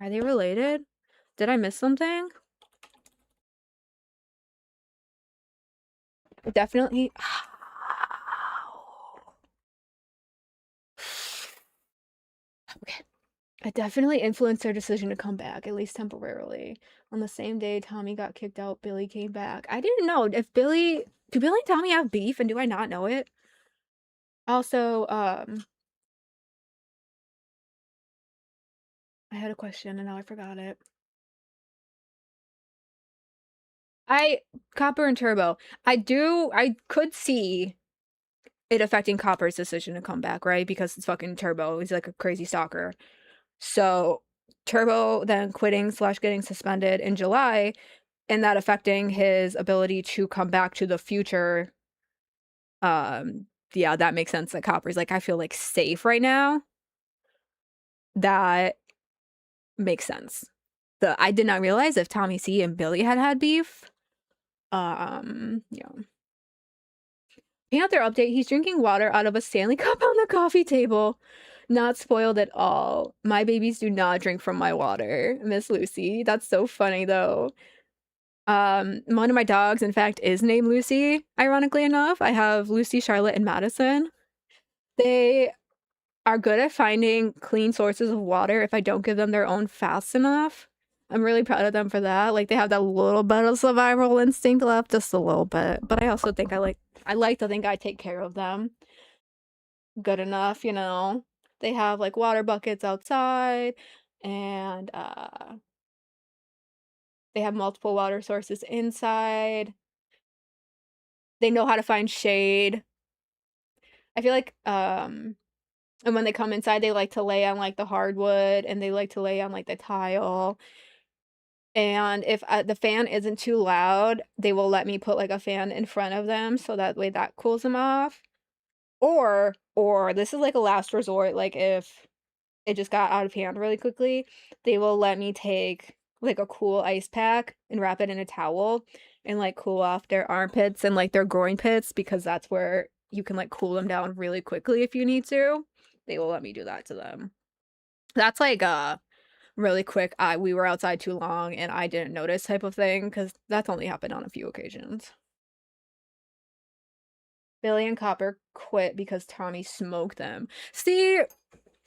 Are they related? Did I miss something? Definitely. Okay. It definitely influenced their decision to come back, at least temporarily. On the same day Tommy got kicked out, Billy came back. I didn't know if do Billy and Tommy have beef, and do I not know it? Also, I had a question and now I forgot it. Copper and Turbo. I could see it affecting Copper's decision to come back, right? Because it's fucking Turbo. He's like a crazy stalker. So Turbo then quitting / getting suspended in July, and that affecting his ability to come back to the future. Yeah, that makes sense that Copper's like, I feel like safe right now. That makes sense. I did not realize if Tommy C and Billy had beef. Yeah. Panther update, he's drinking water out of a Stanley cup on the coffee table. Not spoiled at all. My babies do not drink from my water. Miss Lucy. That's so funny though. One of my dogs, in fact, is named Lucy, ironically enough. I have Lucy, Charlotte, and Madison. They are good at finding clean sources of water if I don't give them their own fast enough. I'm really proud of them for that. Like, they have that little bit of survival instinct left, just a little bit. But I also think I like to think I take care of them good enough, you know. They have like water buckets outside, and they have multiple water sources inside. They know how to find shade. I feel like and when they come inside, they like to lay on like the hardwood, and they like to lay on like the tile. And if the fan isn't too loud, they will let me put like a fan in front of them so that way that cools them off. Or this is like a last resort, like if it just got out of hand really quickly, they will let me take like a cool ice pack and wrap it in a towel and like cool off their armpits and like their groin pits, because that's where you can like cool them down really quickly if you need to. They will let me do that to them. That's like really quick, we were outside too long and I didn't notice type of thing, because that's only happened on a few occasions. Billy and Copper quit because Tommy smoked them. See,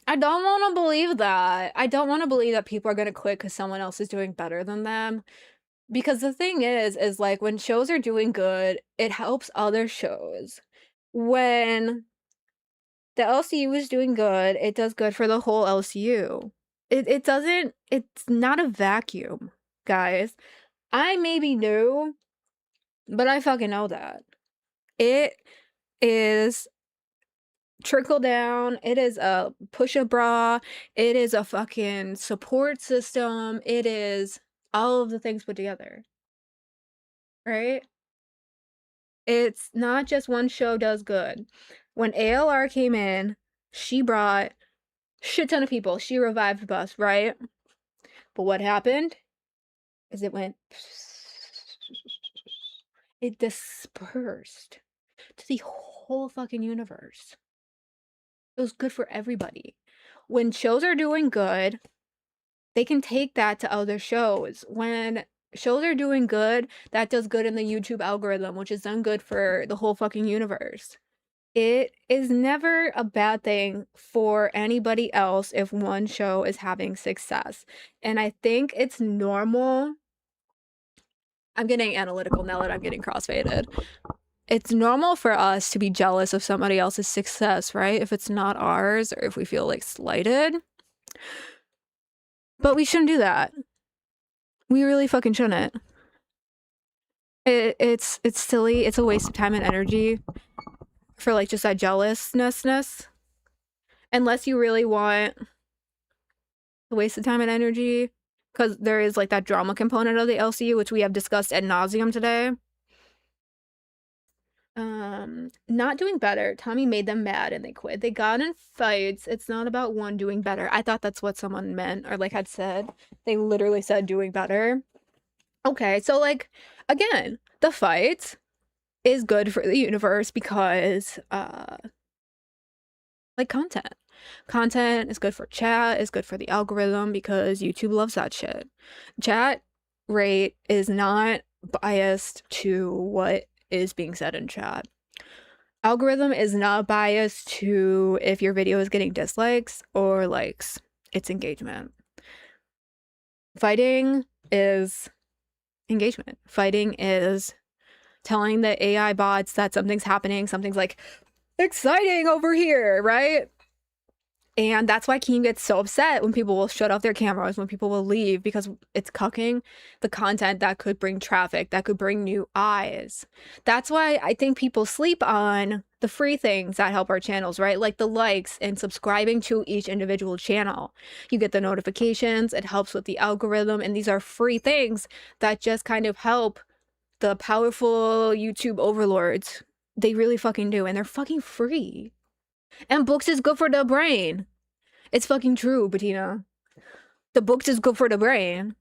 I don't want to believe that. I don't want to believe that people are going to quit because someone else is doing better than them. Because the thing is like when shows are doing good, it helps other shows. When the LCU is doing good, it does good for the whole LCU. It's not a vacuum, guys. I may be new, but I fucking know that. It is trickle down, it is a push a bra, it is a fucking support system, it is all of the things put together. Right? It's not just one show does good. When ALR came in, she brought shit ton of people. She revived Bus, right? But what happened is it dispersed to the whole fucking universe. It was good for everybody. When shows are doing good, they can take that to other shows. When shows are doing good, that does good in the YouTube algorithm, which is done good for the whole fucking universe. It is never a bad thing for anybody else if one show is having success. And I think it's normal. I'm getting analytical now that I'm getting crossfaded. It's normal for us to be jealous of somebody else's success, right? If it's not ours, or if we feel like slighted. But we shouldn't do that. We really fucking shouldn't. It's silly. It's a waste of time and energy for like just that jealousness. Unless you really want a waste of time and energy, because there is like that drama component of the LCU, which we have discussed ad nauseum today. Not doing better. Tommy made them mad and they quit. They got in fights. It's not about one doing better. I thought that's what someone meant or like had said. They literally said doing better. Okay, so like again, the fight is good for the universe because like content is good for chat, is good for the algorithm because YouTube loves that shit. Chat rate is not biased to what is being said in chat. Algorithm is not biased to if your video is getting dislikes or likes. It's engagement. Fighting is engagement. Fighting is telling the AI bots that something's happening, something's like exciting over here, right? And that's why Keem gets so upset when people will shut off their cameras, when people will leave, because it's cucking the content that could bring traffic, that could bring new eyes. That's why I think people sleep on the free things that help our channels, right? Like the likes and subscribing to each individual channel. You get the notifications, it helps with the algorithm, and these are free things that just kind of help the powerful YouTube overlords. They really fucking do, and they're fucking free. And books is good for the brain. It's fucking true, Bettina. The books is good for the brain.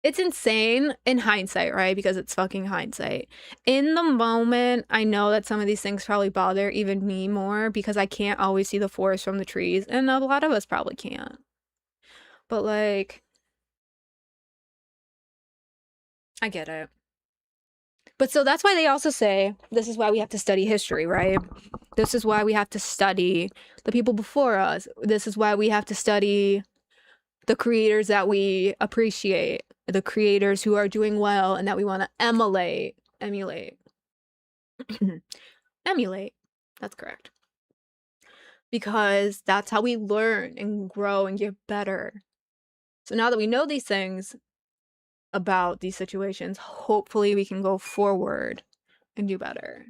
It's insane in hindsight, right? Because it's fucking hindsight. In the moment, I know that some of these things probably bother even me more because I can't always see the forest from the trees, and a lot of us probably can't. But like, I get it. But so that's why they also say this is why we have to study history, right? This is why we have to study the people before us. This is why we have to study the creators that we appreciate, the creators who are doing well and that we want to emulate. Emulate. That's correct. Because that's how we learn and grow and get better. So now that we know these things about these situations, hopefully we can go forward and do better.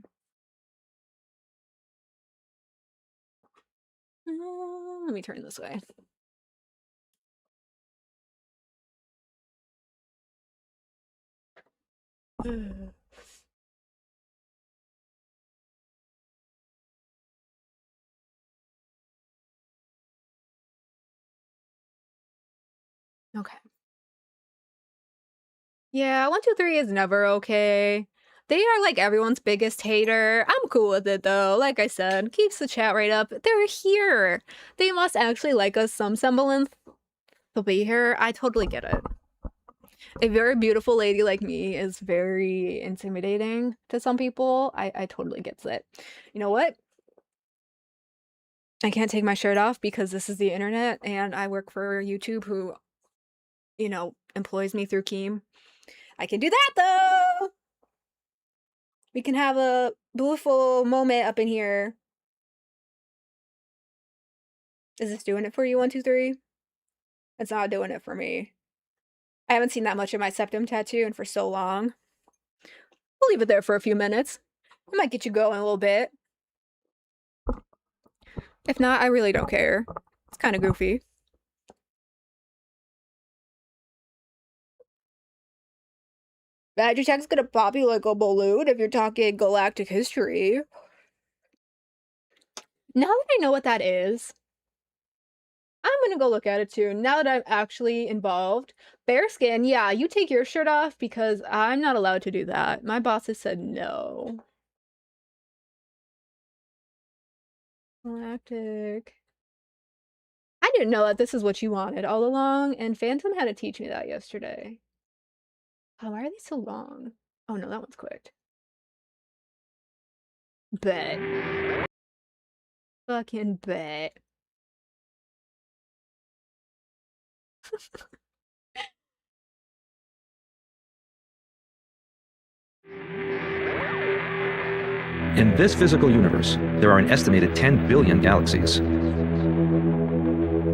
Let me turn this way. Okay. Yeah, 123 is never okay. They are like everyone's biggest hater. I'm cool with it though. Like I said, keeps the chat rate up. They're here. They must actually like us some semblance to be here. I totally get it. A very beautiful lady like me is very intimidating to some people. I totally gets it. You know what? I can't take my shirt off because this is the internet and I work for YouTube who, you know, employs me through Keem. I can do that though. We can have a beautiful moment up in here. Is this doing it for you, 123? It's not doing it for me. I haven't seen that much of my septum tattoo in for so long. We'll leave it there for a few minutes. I might get you going a little bit. If not, I really don't care. It's kind of goofy. Badger Tech's gonna pop you like a balloon if you're talking galactic history. Now that I know what that is, I'm gonna go look at it too. Now that I'm actually involved. Bearskin, yeah, you take your shirt off because I'm not allowed to do that. My boss has said no. Galactic. I didn't know that this is what you wanted all along, and Phantom had to teach me that yesterday. Oh, why are these so long? Oh no, that one's quick. Bet. Fucking bet. In this physical universe, there are an estimated 10 billion galaxies.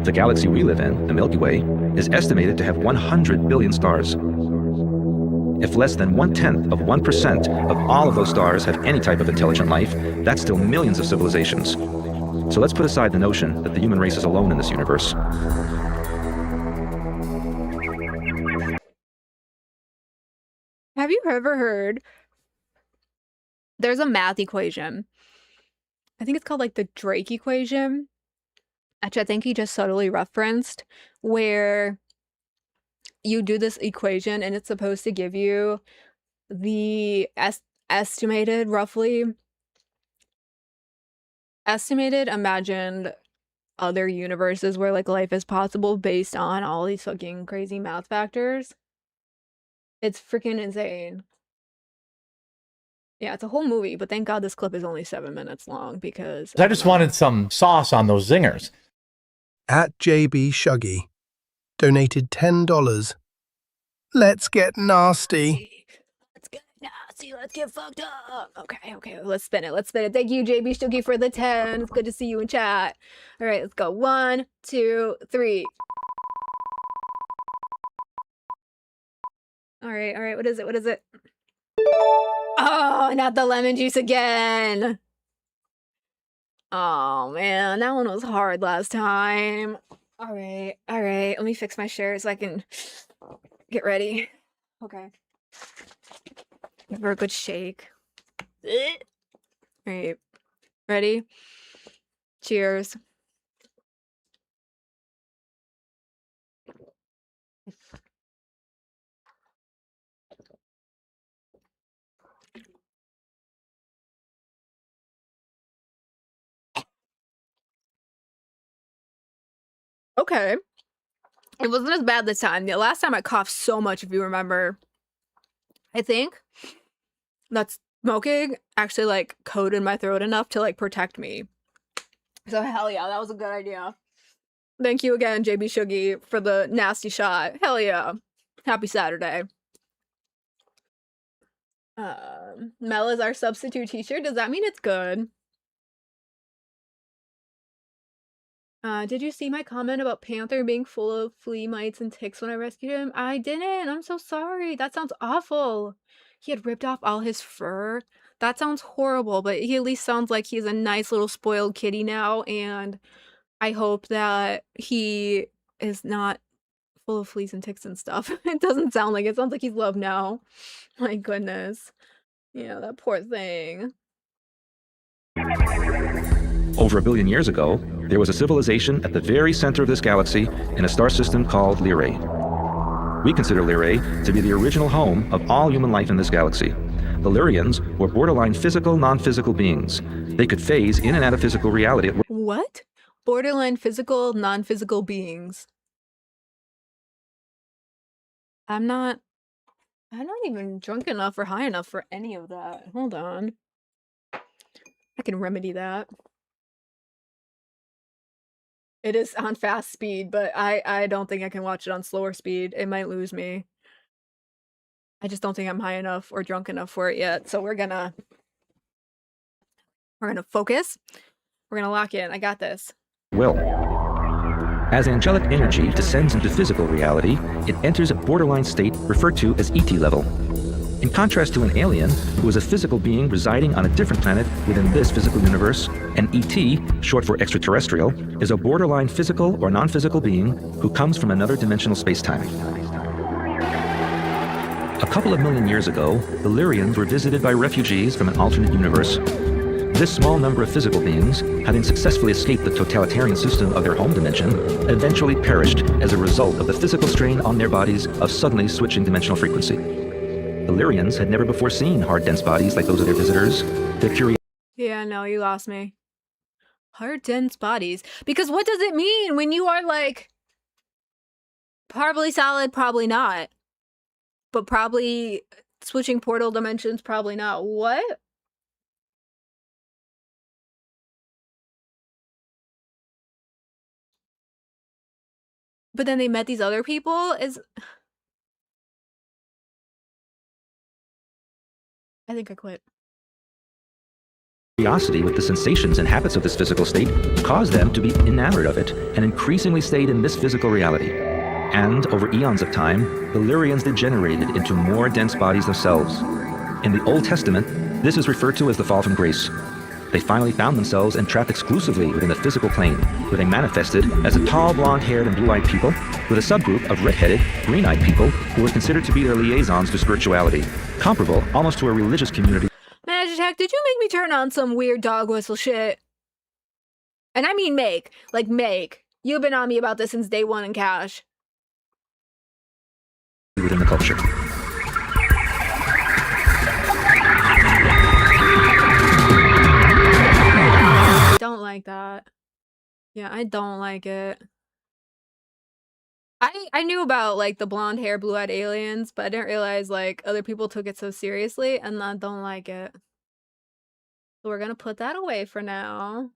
The galaxy we live in, the Milky Way, is estimated to have 100 billion stars. If less than 1/10 of 1% of all of those stars have any type of intelligent life, that's still millions of civilizations. So let's put aside the notion that the human race is alone in this universe. Have you ever heard? There's a math equation. I think it's called like the Drake equation, which I think he just subtly referenced, where you do this equation and it's supposed to give you the estimated imagined other universes where like life is possible based on all these fucking crazy math factors. It's freaking insane. Yeah, it's a whole movie, but thank God this clip is only 7 minutes long because I just wanted some sauce on those zingers. At JB Shuggy donated $10. Let's get nasty. Let's get nasty. nasty. Let's get fucked up. Okay, let's spin it. Thank you, JB Shooky, for the 10. It's good to see you in chat. All right, let's go. 1, 2, 3. All right. What is it? Oh, not the lemon juice again. Oh man, that one was hard last time. All right. Let me fix my shirt so I can get ready. Okay. Give her a good shake. All right. Ready? Cheers. Okay. It wasn't as bad this time. The last time I coughed so much, if you remember. I think that smoking actually like coated my throat enough to like protect me. So hell yeah, that was a good idea. Thank you again, JB Shoogie, for the nasty shot. Hell yeah. Happy Saturday. Mel is our substitute teacher. Does that mean it's good? Did you see my comment about Panther being full of flea mites and ticks when I rescued him? I didn't. I'm so sorry. That sounds awful. He had ripped off all his fur. That sounds horrible, but he at least sounds like he's a nice little spoiled kitty now, and I hope that he is not full of fleas and ticks and stuff. It doesn't sound like it. It sounds like he's loved now. My goodness. Yeah, that poor thing. Over 1 billion years ago, there was a civilization at the very center of this galaxy in a star system called Lyrae. We consider Lyrae to be the original home of all human life in this galaxy. The Lyrians were borderline physical, non-physical beings. They could phase in and out of physical reality. What? Borderline physical, non-physical beings. I'm not even drunk enough or high enough for any of that. Hold on. I can remedy that. It is on fast speed, but I don't think I can watch it on slower speed. It might lose me. I just don't think I'm high enough or drunk enough for it yet. So we're gonna focus. We're gonna lock in. I got this. Will. As angelic energy descends into physical reality, it enters a borderline state referred to as ET level. In contrast to an alien, who is a physical being residing on a different planet within this physical universe, an ET, short for extraterrestrial, is a borderline physical or non-physical being who comes from another dimensional space-time. A couple of million years ago, the Lyrians were visited by refugees from an alternate universe. This small number of physical beings, having successfully escaped the totalitarian system of their home dimension, eventually perished as a result of the physical strain on their bodies of suddenly switching dimensional frequency. The Lyrians had never before seen hard, dense bodies like those of their visitors. Their curiosity. Yeah, no, you lost me. Hard, dense bodies. Because what does it mean when you are like probably solid, probably not? But probably switching portal dimensions, probably not. What? But then they met these other people? I think I quit. Curiosity with the sensations and habits of this physical state caused them to be enamored of it and increasingly stayed in this physical reality. And over eons of time, the Lyrians degenerated into more dense bodies themselves. In the Old Testament, this is referred to as the fall from grace. They finally found themselves entrapped exclusively within the physical plane, where they manifested as a tall, blonde-haired and blue-eyed people, with a subgroup of red-headed, green-eyed people who were considered to be their liaisons to spirituality, comparable almost to a religious community. Magitech, did you make me turn on some weird dog whistle shit? And I mean make. Like make. You've been on me about this since day one in Cash. Within the culture. I don't like that. Yeah, I don't like it. I knew about like the blonde hair, blue-eyed aliens, but I didn't realize like other people took it so seriously, and I don't like it. So we're gonna put that away for now.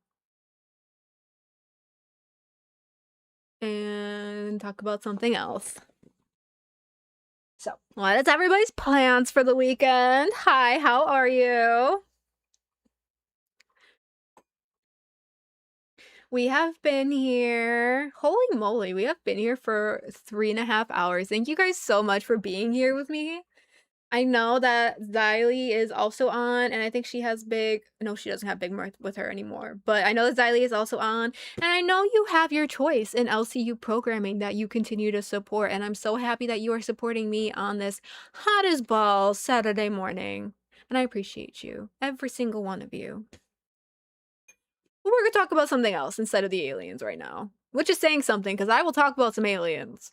And talk about something else. So, what is everybody's plans for the weekend? Hi, how are you? We have been here. Holy moly, we have been here for 3.5 hours. Thank you guys so much for being here with me. I know that Xylee is also on, and I think she has Big. No, she doesn't have Big Mirth with her anymore. But I know that Xylee is also on, and I know you have your choice in LCU programming that you continue to support. And I'm so happy that you are supporting me on this hot as balls Saturday morning. And I appreciate you, every single one of you. But we're gonna talk about something else instead of the aliens right now, which is saying something because I will talk about some aliens.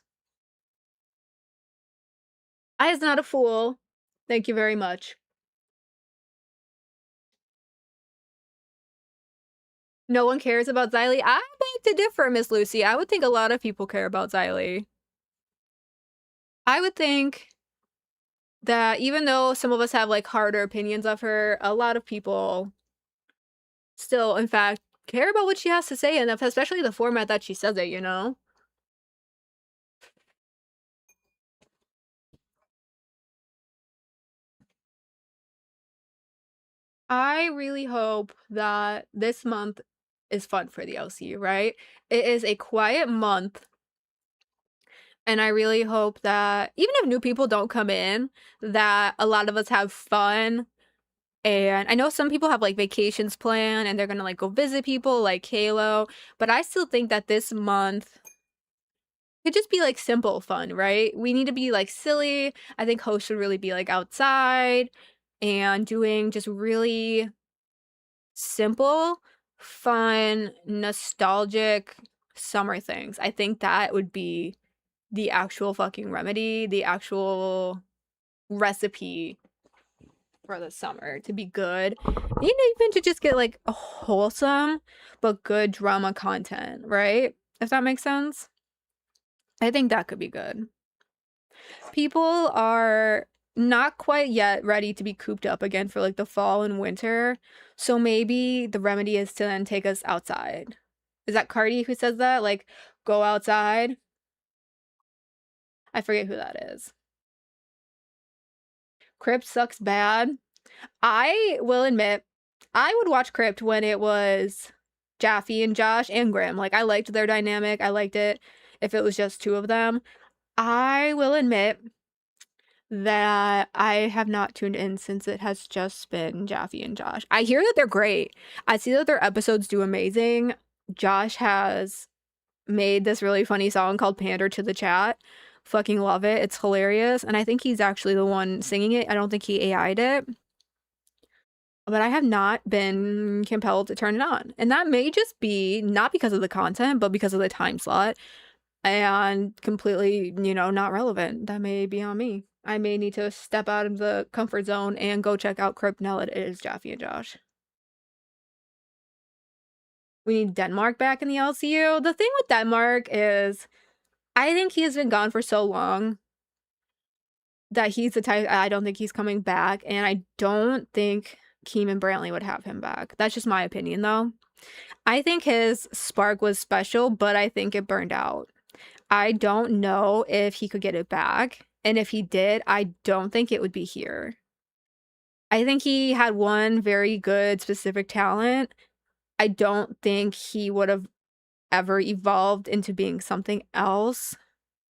I is not a fool. Thank you very much. No one cares about Xylee. I beg to differ, Miss Lucy. I would think a lot of people care about Xylee. I would think that even though some of us have like harder opinions of her, a lot of people still, in fact, care about what she has to say, and especially the format that she says it, you know? I really hope that this month is fun for the LCU, right? It is a quiet month, and I really hope that even if new people don't come in, that a lot of us have fun. And I know some people have like vacations planned and they're gonna like go visit people like Halo, but I still think that this month could just be like simple fun, right? We need to be like silly. I think hosts should really be like outside and doing just really simple, fun, nostalgic summer things. I think that would be the actual fucking remedy, the actual recipe for the summer to be good. Even to just get like a wholesome but good drama content, right? If that makes sense. I think that could be good. People are not quite yet ready to be cooped up again for like the fall and winter. So maybe the remedy is to then take us outside. Is that Cardi who says that? Like, go outside? I forget who that is. Crypt sucks bad. I will admit, I would watch Crypt when it was Jaffe and Josh and Graham. Like, I liked their dynamic. I liked it if it was just two of them. I will admit that I have not tuned in since it has just been Jaffe and Josh. I hear that they're great. I see that their episodes do amazing. Josh has made this really funny song called Pander to the Chat. Fucking love it. It's hilarious. And I think he's actually the one singing it. I don't think he AI'd it. But I have not been compelled to turn it on. And that may just be not because of the content, but because of the time slot. And completely, not relevant. That may be on me. I may need to step out of the comfort zone and go check out Crypt now that it is Jaffe and Josh. We need Denmark back in the LCU. The thing with Denmark is, I think he has been gone for so long that he's the type, I don't think he's coming back. And I don't think Keem and Brantley would have him back. That's just my opinion, though. I think his spark was special, but I think it burned out. I don't know if he could get it back. And if he did, I don't think it would be here. I think he had one very good specific talent. I don't think he would have ever evolved into being something else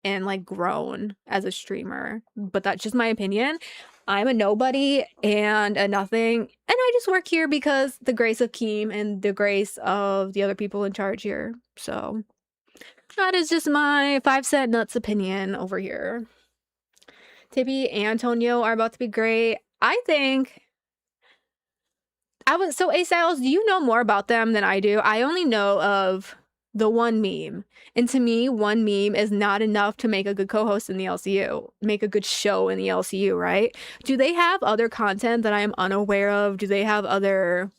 and like grown as a streamer. But that's just my opinion. I'm a nobody and a nothing. And I just work here because the grace of Keem and the grace of the other people in charge here. So that is just my 5 cent nuts opinion over here. Tippy and Antonio are about to be great. I think so A-Styles, do you know more about them than I do? I only know of the one meme. And to me, one meme is not enough to make a good co-host in the LCU, make a good show in the LCU, right? Do they have other content that I am unaware of? Do they have other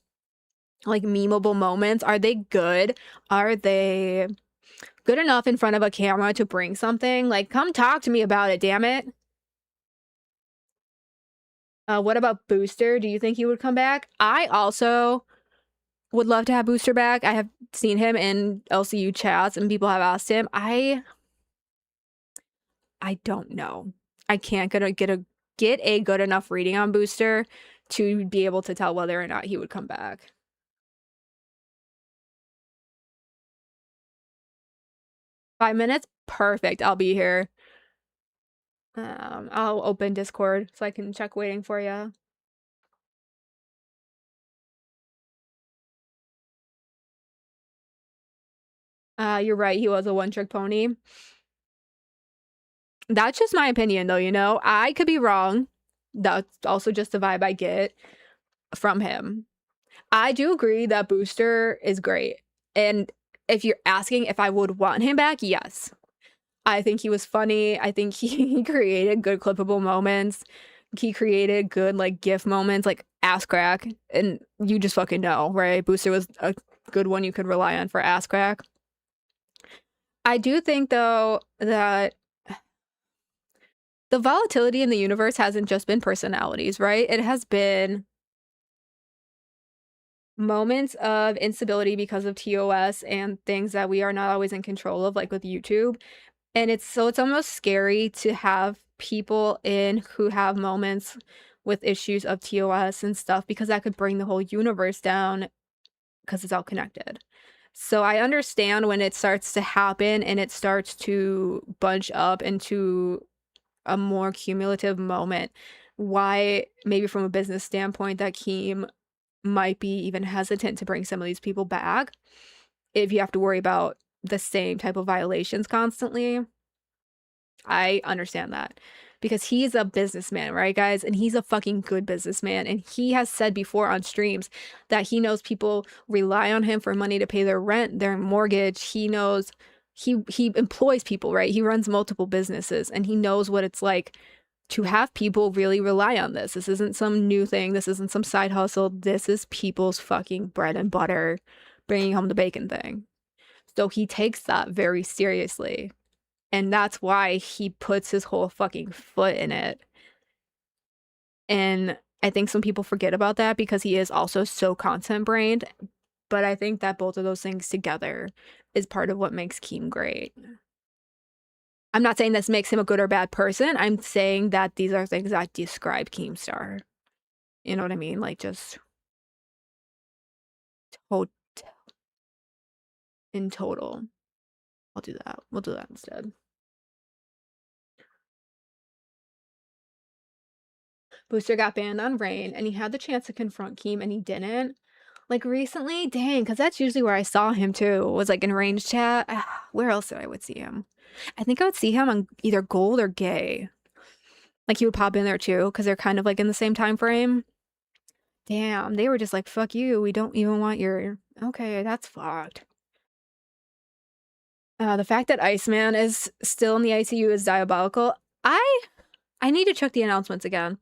like memeable moments? Are they good? Are they good enough in front of a camera to bring something? Like, come talk to me about it, damn it. What about Booster? Do you think he would come back? I also would love to have Booster back. I have seen him in LCU chats and people have asked him. I don't know. I can't get a good enough reading on Booster to be able to tell whether or not he would come back. Five minutes? Perfect. I'll be here. I'll open Discord so I can check waiting for you. You're right. He was a one-trick pony. That's just my opinion, though, you know? I could be wrong. That's also just the vibe I get from him. I do agree that Booster is great. And if you're asking if I would want him back, yes. I think he was funny. I think he created good clippable moments. He created good, like, GIF moments, like ass crack. And you just fucking know, right? Booster was a good one you could rely on for ass crack. I do think, though, that the volatility in the universe hasn't just been personalities, right? It has been moments of instability because of TOS and things that we are not always in control of, like with YouTube. And it's almost scary to have people in who have moments with issues of TOS and stuff, because that could bring the whole universe down because it's all connected. So I understand when it starts to happen and it starts to bunch up into a more cumulative moment, why maybe from a business standpoint that Keem might be even hesitant to bring some of these people back if you have to worry about the same type of violations constantly. I understand that because he's a businessman, right, guys? And he's a fucking good businessman. And he has said before on streams that he knows people rely on him for money to pay their rent, their mortgage. He knows he employs people, right? He runs multiple businesses and he knows what it's like to have people really rely on this. This isn't some new thing. This isn't some side hustle. This is people's fucking bread and butter, bringing home the bacon thing. So he takes that very seriously. And that's why he puts his whole fucking foot in it. And I think some people forget about that because he is also so content-brained. But I think that both of those things together is part of what makes Keem great. I'm not saying this makes him a good or bad person. I'm saying that these are things that describe Keemstar. You know what I mean? Like, just in total. I'll do that. We'll do that instead. Booster got banned on Rain, and he had the chance to confront Keem, and he didn't. Like, recently? Dang, because that's usually where I saw him, too. Was, like, in range chat. Where else did I would see him? I think I would see him on either Gold or Gay. Like, he would pop in there, too, because they're kind of, like, in the same time frame. Damn, they were just like, fuck you, we don't even want your... Okay, that's fucked. The fact that Iceman is still in the ICU is diabolical. I need to check the announcements again.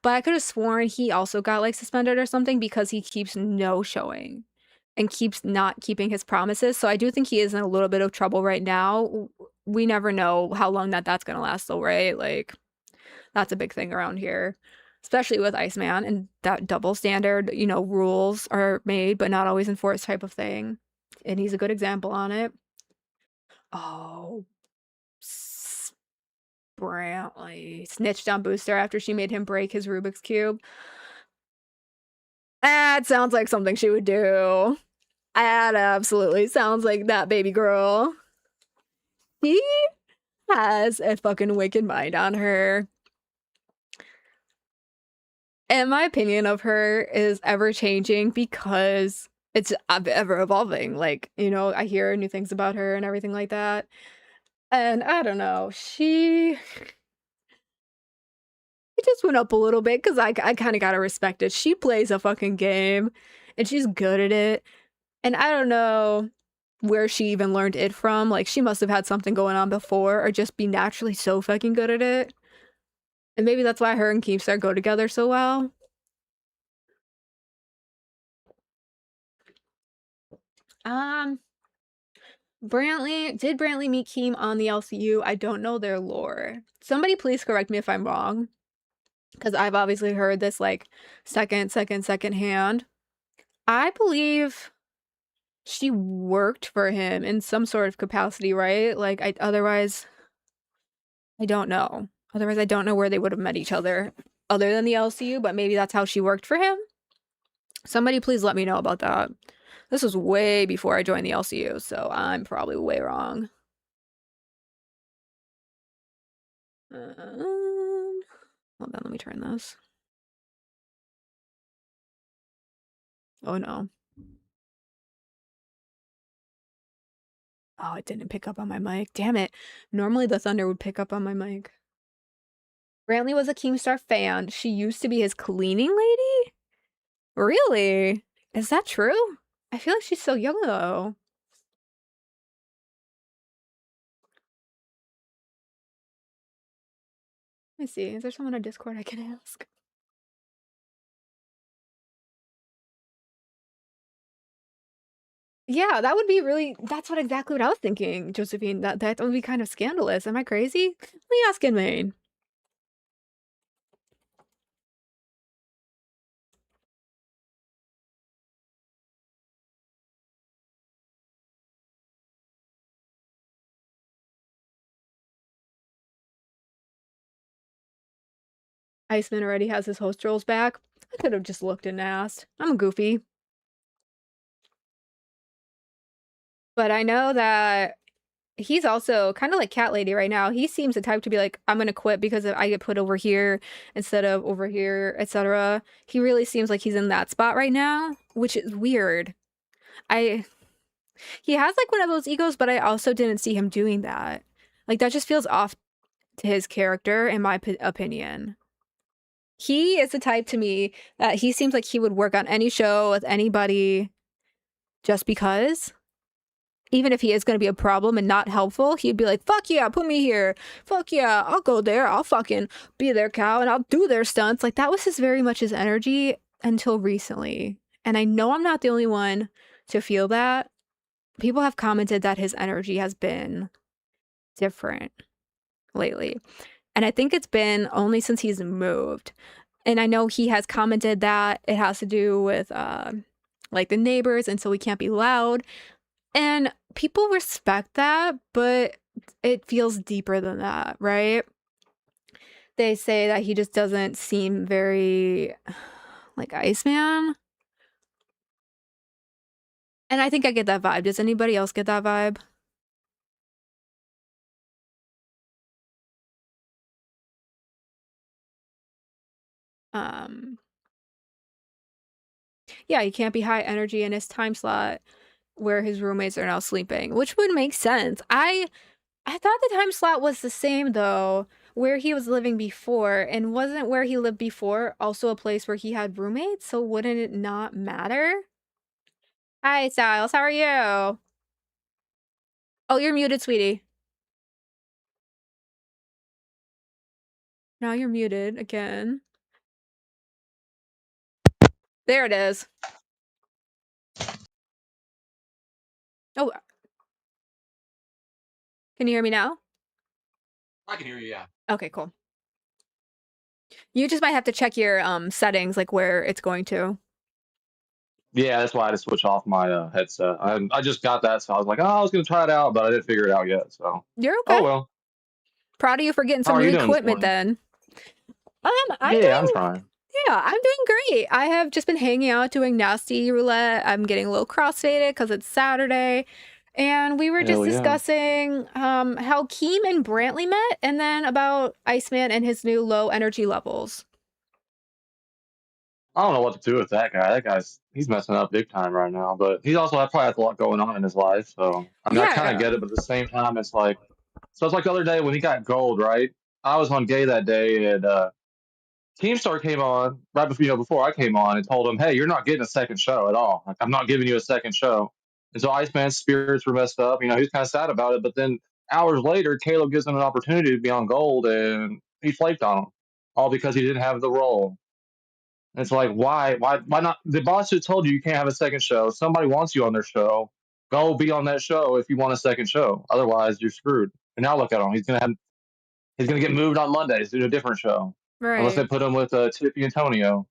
But I could have sworn he also got, like, suspended or something because he keeps no-showing and keeps not keeping his promises. So I do think he is in a little bit of trouble right now. We never know how long that's going to last, though, right? Like, that's a big thing around here, especially with Iceman and that double standard, you know, rules are made but not always enforced type of thing. And he's a good example on it. Oh, Brantley snitched on Booster after she made him break his Rubik's Cube. That sounds like something she would do. That absolutely sounds like that baby girl. She has a fucking wicked mind on her. And my opinion of her is ever changing because it's ever evolving. Like, you know, I hear new things about her and everything like that. And I don't know, it just went up a little bit because I kind of gotta respect it. She plays a fucking game and she's good at it. And I don't know where she even learned it from. Like, she must have had something going on before or just be naturally so fucking good at it. And maybe that's why her and Keemstar go together so well. Did Brantley meet Keem on the LCU? I don't know their lore. Somebody please correct me if I'm wrong. Because I've obviously heard this, like, second hand. I believe she worked for him in some sort of capacity, right? Like, otherwise, I don't know. Otherwise, I don't know where they would have met each other other than the LCU, but maybe that's how she worked for him. Somebody please let me know about that. This was way before I joined the LCU, so I'm probably way wrong. Hold on, let me turn this. Oh no. Oh, it didn't pick up on my mic. Damn it. Normally the thunder would pick up on my mic. Brantley was a Keemstar fan. She used to be his cleaning lady? Really? Is that true? I feel like she's so young though. Let me see. Is there someone on Discord I can ask? Yeah, that would be really. That's exactly what I was thinking, Josephine. That would be kind of scandalous. Am I crazy? Let me ask in Maine. Iceman already has his host roles back. I could have just looked and asked. I'm goofy. But I know that he's also kind of like Cat Lady right now. He seems the type to be like, I'm gonna quit because I get put over here instead of over here, etc. He really seems like he's in that spot right now, which is weird. He has like one of those egos, but I also didn't see him doing that. Like that just feels off to his character, in my opinion. He is the type to me that he seems like he would work on any show with anybody just because. Even if he is going to be a problem and not helpful, he'd be like, fuck yeah, put me here. Fuck yeah, I'll go there. I'll fucking be their cow and I'll do their stunts. Like that was very much his energy until recently. And I know I'm not the only one to feel that. People have commented that his energy has been different lately. And I think it's been only since he's moved. And I know he has commented that it has to do with like the neighbors, and so we can't be loud. And people respect that, but it feels deeper than that, right? They say that he just doesn't seem very like Iceman. And I think I get that vibe. Does anybody else get that vibe? Yeah, he can't be high energy in his time slot where his roommates are now sleeping, which would make sense. I thought the time slot was the same though, where he was living before, and wasn't where he lived before also a place where he had roommates, so wouldn't it not matter? Hi, Styles, how are you? Oh, you're muted, sweetie. Now you're muted again. There it is. Oh. Can you hear me now? I can hear you, yeah. Okay, cool. You just might have to check your settings, like where it's going to. Yeah, that's why I had to switch off my headset. I just got that, so I was like, oh, I was going to try it out, but I didn't figure it out yet. So You're okay. Oh well. Proud of you for getting How some are new you doing this equipment then. I'm trying. Yeah, I'm doing great. I have just been hanging out doing nasty roulette. I'm getting a little crossfaded because it's Saturday. And we were just Hell yeah. discussing how Keem and Brantley met, and then about Iceman and his new low energy levels. I don't know what to do with that guy. He's messing up big time right now, but he also probably has a lot going on in his life. So I mean, I kind Yeah. of get it, but at the same time, it's like the other day when he got gold, right? I was on Gay that day, and Keemstar came on right before I came on and told him, "Hey, you're not getting a second show at all. Like, I'm not giving you a second show." And so Iceman's spirits were messed up. You know, he was kind of sad about it. But then hours later, Caleb gives him an opportunity to be on Gold, and he flaked on him, all because he didn't have the role. And it's like, why not? The boss just told you can't have a second show. Somebody wants you on their show. Go be on that show if you want a second show. Otherwise, you're screwed. And now look at him. He's gonna get moved on Mondays to a different show. Unless they Right. put him with Tippy Antonio,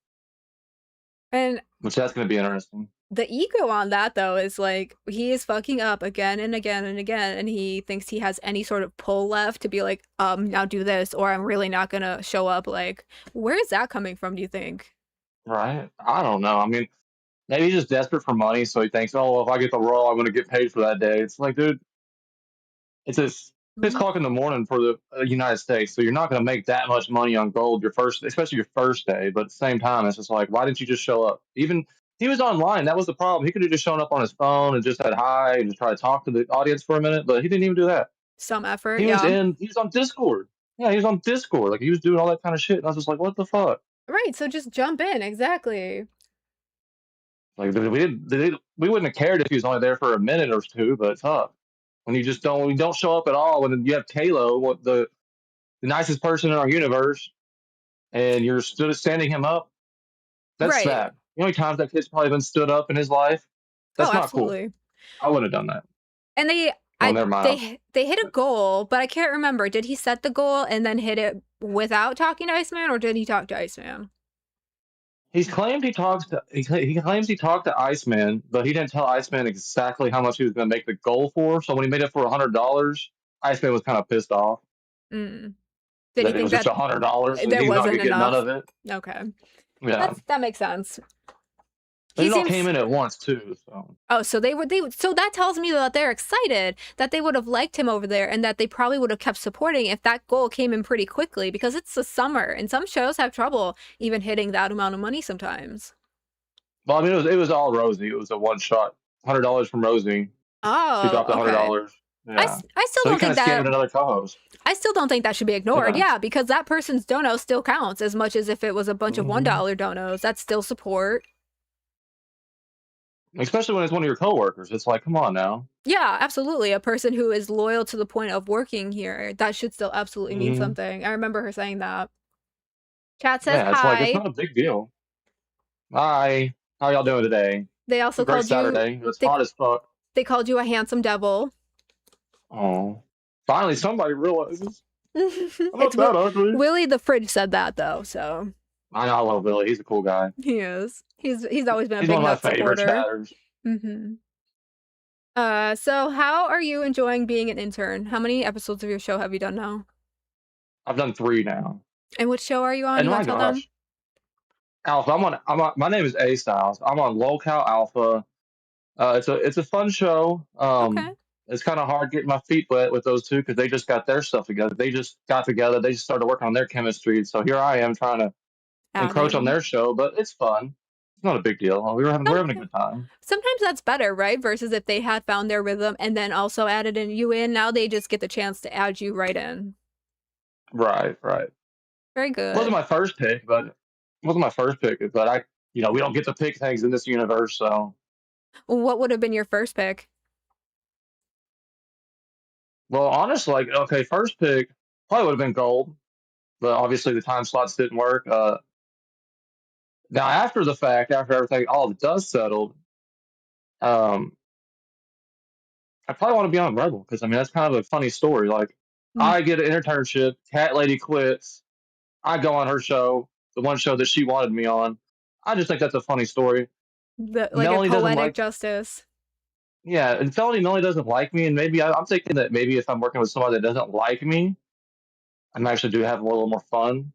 And which that's going to be interesting. The ego on that though is like he is fucking up again and again and again, and he thinks he has any sort of pull left to be like, now do this, or I'm really not gonna show up. Like, where is that coming from, do you think? Right? I don't know. I mean, maybe he's just desperate for money, so he thinks, oh, well, if I get the role, I'm going to get paid for that day. It's like, dude, it's just 6 o'clock in the morning for the United States, so you're not going to make that much money on gold your first, especially your first day. But at the same time, it's just like, why didn't you just show up? Even he was online. That was the problem. He could have just shown up on his phone and just said hi and just try to talk to the audience for a minute, but he didn't even do that. Some effort, He was yeah. he was on Discord. Yeah, he was on Discord. Like he was doing all that kind of shit, and I was just like, what the fuck? Right, so just jump in, exactly. Like we wouldn't have cared if he was only there for a minute or two, but it's tough when you just don't show up at all. When you have Kalo, what the nicest person in our universe, and you're standing him up. That's Right. sad. You know how many times that kid's probably been stood up in his life? That's Oh, not absolutely. cool. I wouldn't have done that. And Never mind. they hit a goal, but I can't remember. Did he set the goal and then hit it without talking to Iceman, or did he talk to Iceman? He claimed he claims he talked to Iceman, but he didn't tell Iceman exactly how much he was going to make the goal for. So when he made it for $100, Iceman was kind of pissed off. Did That he it think was that just $100 and there he's not wasn't going to get none enough? of it? Okay. Yeah. That makes sense. They He all seems- came in at once too. So Oh, so so that tells me that they're excited that they would have liked him over there, and that they probably would have kept supporting if that goal came in pretty quickly, because it's the summer and some shows have trouble even hitting that amount of money sometimes. well, I mean, it was all Rosie. It was a one shot, $100 from Rosie. Oh, She dropped okay. $100. Yeah. I still So he don't kind think of scammed that. another co-host. I still don't think that should be ignored. Yeah. Yeah, because that person's dono still counts as much as if it was a bunch of $1 donos. That's still support. Especially when it's one of your coworkers. It's like, come on now. Yeah, absolutely. A person who is loyal to the point of working here, that should still absolutely mean Mhm. something. I remember her saying that. Chat says Yeah, it's like it's hi. not a big deal. Hi, how y'all doing today? They also Great called Saturday. you. It's hot as fuck. They called you a handsome devil. Oh, finally somebody realizes I'm not It's that ugly. Willie the Fridge said that though, so I know I love Billy. He's a cool guy. he is. He's always been a He's big one of my nut favorite supporter. chatters. So how are you enjoying being an intern? How many episodes of your show have you done now? I've done 3 now. And which show are you on? And You my want to tell them? gosh, Alpha. My name is A Styles. I'm on Locale Alpha. It's a fun show. Okay. It's kind of hard getting my feet wet with those two because they just got their stuff together. They just got together. They just started working on their chemistry. So here I am trying to encroach on their show, but it's fun. It's not a big deal. We're having a good time. Sometimes that's better, right? Versus if they had found their rhythm and then also added you in. Now they just get the chance to add you right in. Right. Very good. Wasn't my first pick, but I, we don't get to pick things in this universe. So, What would have been your first pick? well, honestly, like, okay, first pick probably would have been gold, but obviously the time slots didn't work. Now after the fact, after everything, all the dust settled, um, I probably want to be on Rebel because I mean that's kind of a funny story. Like, I get an internship, Cat Lady quits, I go on her show, the one show that she wanted me on. I just think that's a funny story. Like Melanie a doesn't poetic like, justice. yeah, and Melanie doesn't like me, and maybe I'm thinking that maybe if I'm working with somebody that doesn't like me, I'm actually do have a little more fun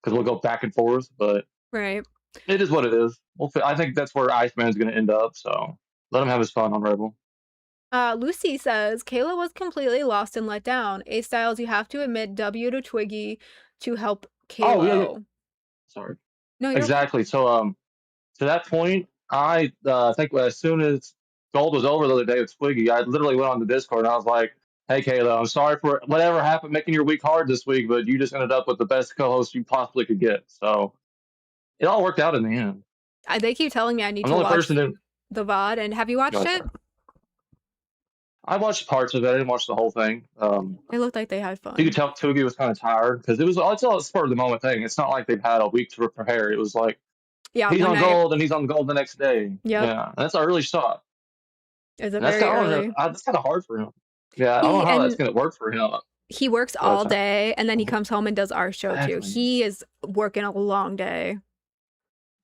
because we'll go back and forth. But Right. it is what it is. I think that's where Iceman's going to end up. So let him have his fun on Rebel. Lucy says Kayla was completely lost and let down. A Styles, you have to admit W to Twiggy to help Kayla. Oh yeah. Sorry. No, you're exactly. So to that point, I think as soon as Gold was over the other day with Twiggy, I literally went on the Discord and I was like, "Hey Kayla, I'm sorry for whatever happened making your week hard this week, but you just ended up with the best co-host you possibly could get." So it all worked out in the end. They keep telling me I need I'm to the only watch person that the VOD, and have you watched Go it? ahead. I watched parts of it. I didn't watch the whole thing. It looked like they had fun. You could tell Twiggy was kind of tired because it's all a spur of the moment thing. It's not like they've had a week to prepare. It was like Yeah, he's one on night. gold and he's on gold the next day. Yep. Yeah, and that's an early shot. Is it And very early? That's kind of hard for him. Yeah, I don't know how that's going to work for him. He works all day, and then he comes home and does our show too. Exactly. He is working a long day.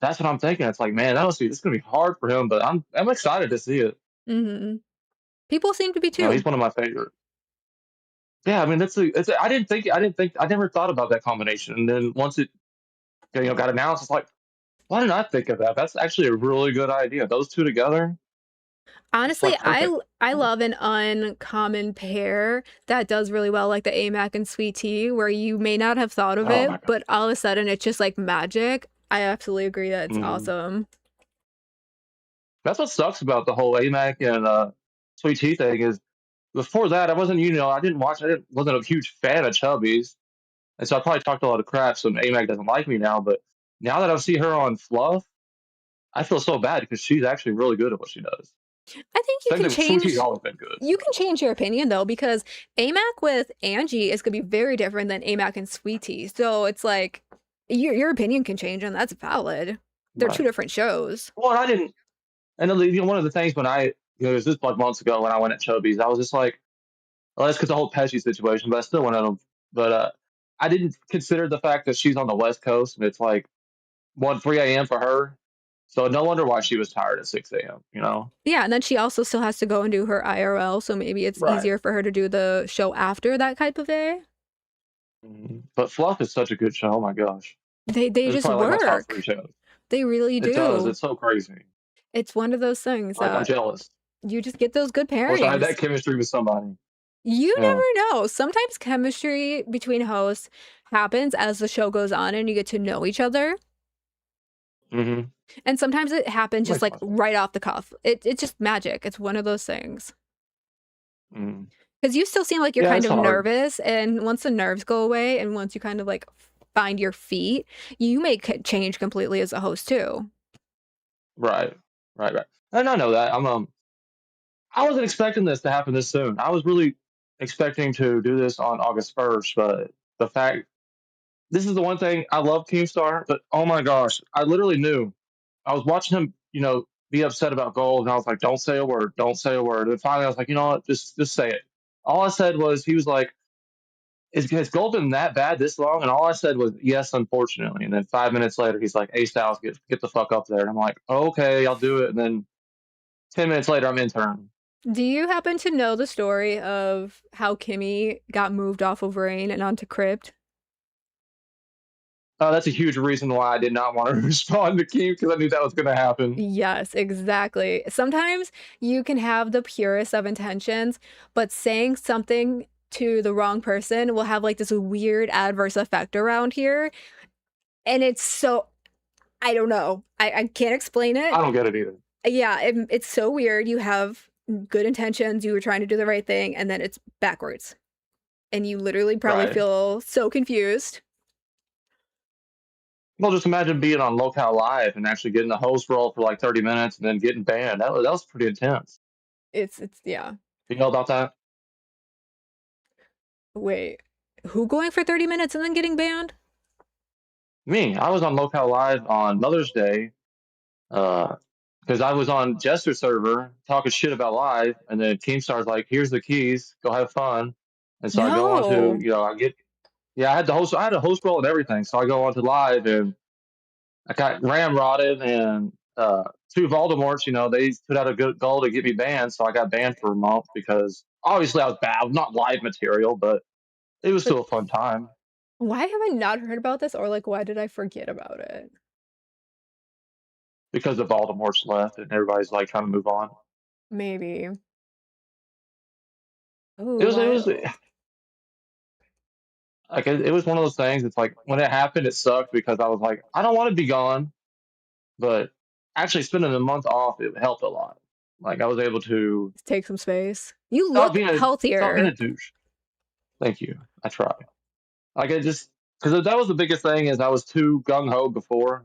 that's what I'm thinking. It's like, man, honestly, it's gonna be hard for him, but I'm excited to see it. Mm-hmm. People seem to be You know, too. he's one of my favorite. Yeah, I mean, I didn't think, I never thought about that combination. And then once it, got announced, it's like, why didn't I think of that? That's actually a really good idea. Those two together, it's Honestly, like perfect. I love an uncommon pair that does really well, like the AMAC and Sweet Tea, where you may not have thought of Oh it, my god. but all of a sudden it's just like magic. I absolutely agree that it's Mhm. awesome. That's what sucks about the whole AMAC and Sweet Tea thing is before that I wasn't, wasn't a huge fan of Chubby's. And so I probably talked a lot of crap, so AMAC doesn't like me now. But now that I see her on Fluff, I feel so bad because she's actually really good at what she does. I think Same thing with Sweet Tea's always been good. you can change your opinion though, because AMAC with Angie is gonna be very different than AMAC and Sweet Tea. So it's like your opinion can change, and that's valid. They're two Right. different shows. Well, I didn't. And then, one of the things when it was this like months ago when I went at Chubby's, I was just like, well, that's because the whole Pesci situation, but I still went at them. But I didn't consider the fact that she's on the West Coast and it's like 3 a.m. for her. So no wonder why she was tired at 6 a.m., Yeah, and then she also still has to go and do her IRL, so maybe it's Right. easier for her to do the show after that type of day. But Fluff is such a good show. Oh my gosh. They It's just probably like my top 3 work. shows. They really It does. do. It's so crazy. It's one of those things Like, I'm that jealous. you just get those good I wish I had that pairings. chemistry with somebody. You Yeah. never know. Sometimes chemistry between hosts happens as the show goes on and you get to know each other. Mm-hmm. And sometimes it happens just Makes like right off the cuff. It's just magic. It's one of those things. Mm. Because you still seem like you're Yeah, kind it's of hard. nervous, and once the nerves go away and once you kind of like find your feet, you may change completely as a host too. Right. And I know that. I wasn't expecting this to happen this soon. I was really expecting to do this on August 1st, but the fact this is the one thing I love Keemstar, but oh my gosh, I literally knew. I was watching him, be upset about gold, and I was like, "Don't say a word, don't say a word." And finally, I was like, "You know what? Just say it." All I said was, he was like, has gold been that bad this long?" And all I said was, "Yes, unfortunately." And then 5 minutes later, he's like, "Hey, Styles, get the fuck up there." And I'm like, "Okay, I'll do it." And then 10 minutes later, I'm intern. Do you happen to know the story of how Kimmy got moved off of Rain and onto Crypt? That's a huge reason why I did not want to respond to Keem, because I knew that was going to happen. Yes, exactly. Sometimes you can have the purest of intentions, but saying something to the wrong person will have like this weird adverse effect around here. And it's so, I don't know. I can't explain it. I don't get it either. Yeah, it's so weird. You have good intentions, you were trying to do the right thing, and then it's backwards. And you literally probably Right. feel so confused. Well, just imagine being on Locale Live and actually getting the host role for like 30 minutes and then getting banned. That was pretty intense. It's yeah. You know about that? Wait, who going for 30 minutes and then getting banned? Me. I was on Locale Live on Mother's Day because I was on Jester's server talking shit about Live, and then Keemstar's like, "Here's the keys. Go have fun." And so I go on to, I had a host role and everything. So I go on to Live, and I got ramrodded, and two Voldemorts, they put out a good goal to get me banned. So I got banned for a month because obviously I was bad, not live material, but it was still a fun time. Why have I not heard about this, or like why did I forget about it? Because the Voldemorts left and everybody's like trying to move on. Maybe. It was like it was one of those things. It's like when it happened, it sucked because I was like, I don't want to be gone, but actually spending a month off, it helped a lot. Like I was able to take some space. You stop look being healthier. Stop being a douche. Thank you. I try. Like I just because that was the biggest thing is I was too gung ho before,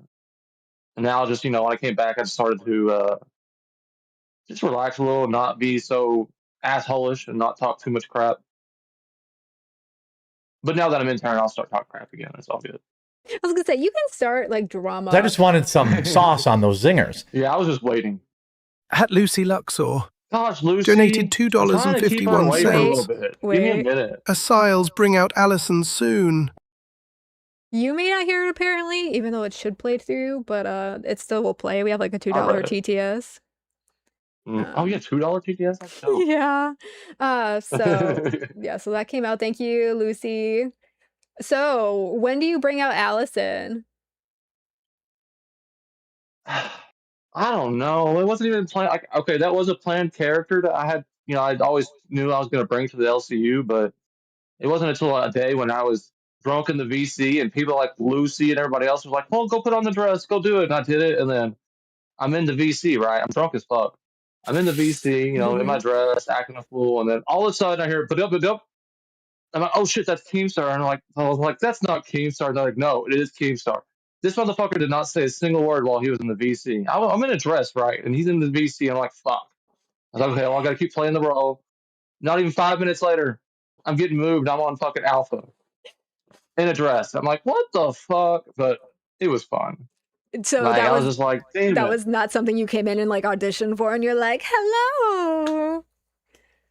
and now just when I came back, I just started to just relax a little and not be so assholish and not talk too much crap. But now that I'm intern, I'll start talking crap again. It's all good. I was gonna say you can start like drama. I just wanted some sauce on those zingers. Yeah, I was just waiting. At Lucy Luxor. Gosh, Lucy. Donated $2.51. Give me a minute. Asiles bring out Allison soon. You may not hear it apparently, even though it should play through, but it still will play. We have like a $2 I read it. TTS. Oh yeah, $2 TTS. That's dope. Yeah. So yeah, so that came out. Thank you, Lucy. So when do you bring out Allison? I don't know. It wasn't even planned. Like, okay, that was a planned character that I had. You know, I always knew I was going to bring to the LCU, but it wasn't until a day when I was drunk in the VC and people like Lucy and everybody else was like, "Well, go put on the dress, go do it." And I did it, and then I'm in the VC, right? I'm drunk as fuck. I'm in the VC, you know, in my dress, acting a fool, and then all of a sudden I hear, "But up, but up." I'm like, "Oh shit, that's Keemstar." And I'm like, I was like, "That's not Keemstar." They're like, "No, it is Keemstar." This motherfucker did not say a single word while he was in the VC. I'm in a dress, right? And he's in the VC. And I'm like, fuck. I was like, okay, well, I got to keep playing the role. Not even 5 minutes later, I'm getting moved. I'm on fucking Alpha in a dress. I'm like, what the fuck? But it was fun. So Like, that I was was just like, damn that it. was not something you came in and like auditioned for, and you're like, hello.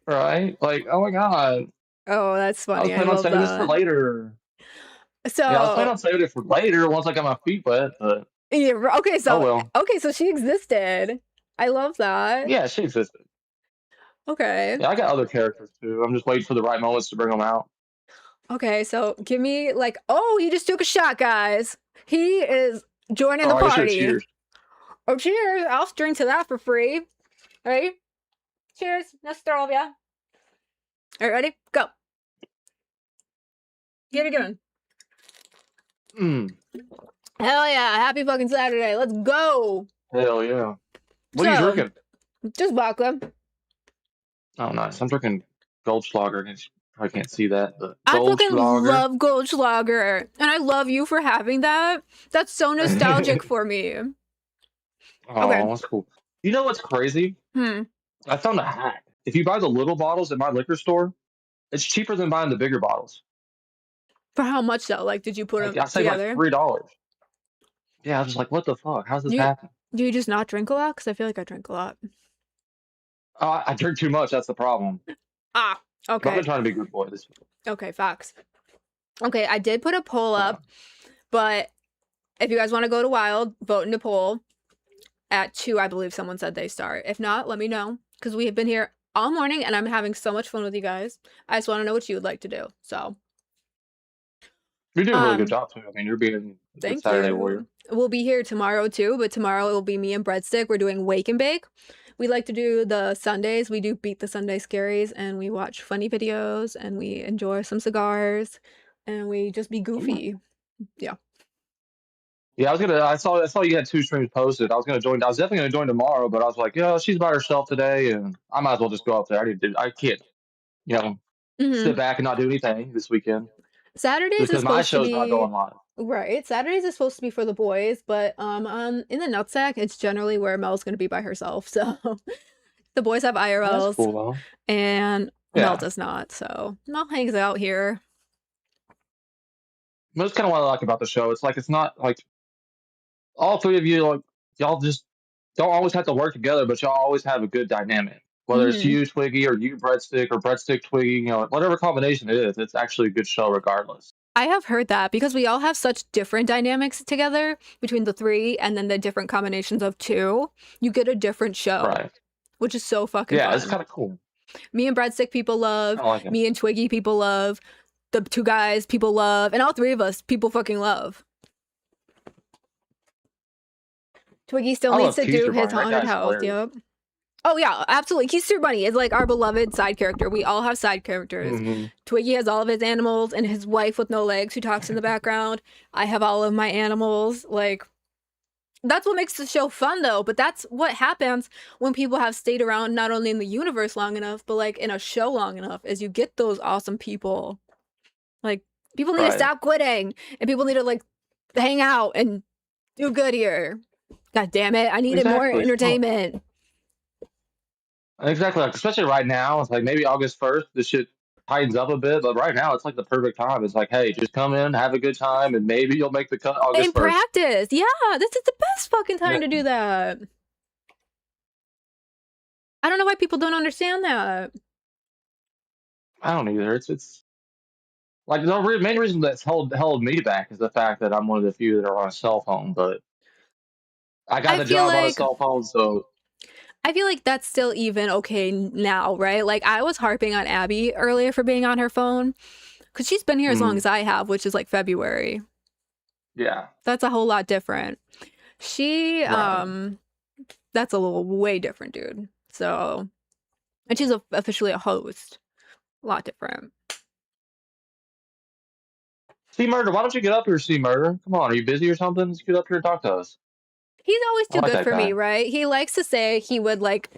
Right? Like, oh my God. Oh, that's I was funny. I planning on love saving this for that. later. Yeah, I was planning So on saving it for later once I got my feet wet, but yeah, okay, oh so well. she existed. I love that. Yeah, she existed. Okay. Yeah, I got other characters too. I'm just waiting for the right moments to bring them out. Okay, so give me like, oh, he just took a shot, guys. He is joining the Oh, I guess you're party. cheers. Oh, cheers. I'll drink to that for free. Ready? Cheers. Let's throw of ya. All right, ready? Go. Get it going. Hell yeah. Happy fucking Saturday. Let's go. Hell yeah. What are you So, drinking? just vodka. Oh, nice. I'm drinking Goldschlager. You probably can't see that, but I fucking Goldschlager. love Goldschlager. And I love you for having that. That's so nostalgic for me. Oh, Okay. that's cool. You know what's crazy? I found a hack. If you buy the little bottles at my liquor store, it's cheaper than buying the bigger bottles. For how much though? Like, did you put Like, them I saved like together? $3. Yeah, I was just like, what the fuck? How's this happen? Do you just not drink a lot? Because I feel like I drink a lot. I drink too much. That's the problem. Ah, But I've okay. been trying to be a good boy this week. Okay, facts. Okay, I did put a poll up, but if you guys want to go to Wild, vote in the poll at 2, I believe someone said they start. If not, let me know, because we have been here all morning and I'm having so much fun with you guys. I just want to know what you would like to do. So You're doing a really good job too. I mean, you're being a good thank Saturday you. warrior. We'll be here tomorrow too, but tomorrow it will be me and Breadstick. We're doing Wake and Bake. We like to do the Sundays. We do Beat the Sunday Scaries, and we watch funny videos, and we enjoy some cigars, and we just be goofy. Yeah. Yeah, I saw you had 2 streams posted. I was definitely gonna join tomorrow, but I was like, yeah, she's by herself today, and I might as well just go up there. I can't, you know, sit back and not do anything this weekend. Saturdays Just is because my supposed to show's not be going live. right. Saturdays is supposed to be for the boys, but in the nutsack, it's generally where Mel's gonna be by herself. So the boys have IRLs, That's cool though. and Mel Yeah. does not. So Mel hangs out here. That's kind of what I like about the show. It's like it's not like all 3 of you, like y'all just don't always have to work together, but y'all always have a good dynamic. Whether it's you, Twiggy, or you, Breadstick, or Breadstick, Twiggy, you know, whatever combination it is, it's actually a good show regardless. I have heard that because we all have such different dynamics together between the 3 and then the different combinations of 2. You get a different show, Right. which is so fucking Yeah, fun. it's kind of cool. Me and Breadstick people love. I like it. Me and Twiggy people love. The 2 guys people love. And all 3 of us people fucking love. Twiggy still needs to do his haunted house. Yep. Oh yeah, absolutely. Keister Bunny is like our beloved side character. We all have side characters. Twiggy has all of his animals and his wife with no legs who talks in the background. I have all of my animals. Like, that's what makes the show fun though. But that's what happens when people have stayed around not only in the universe long enough, but like in a show long enough, is you get those awesome people. Like, people need to stop quitting, and people need to like hang out and do good here. God damn it. I needed more entertainment. Exactly. Like, especially right now, it's like maybe August 1st, this shit tightens up a bit, but right now it's like the perfect time. It's like, hey, just come in, have a good time, and maybe you'll make the cut August And 1st. practice. Yeah, this is the best fucking time to do that. I don't know why people don't understand that. I don't either. It's Like the main reason that's held me back is the fact that I'm one of the few that are on a cell phone. But I got I the feel job on a like cell phone, so that's still even okay now, right? Like I was harping on Abby earlier for being on her phone because she's been here as long as I have, which is like February. yeah. That's a whole lot different. She Right. that's a little way different, dude. So, and she's officially a host. A lot different. See Murder, why don't you get up here, See Murder? Come on, are you busy or something? Just get up here and talk to us. He's always I too like good that for me, guy. right? He likes to say he would like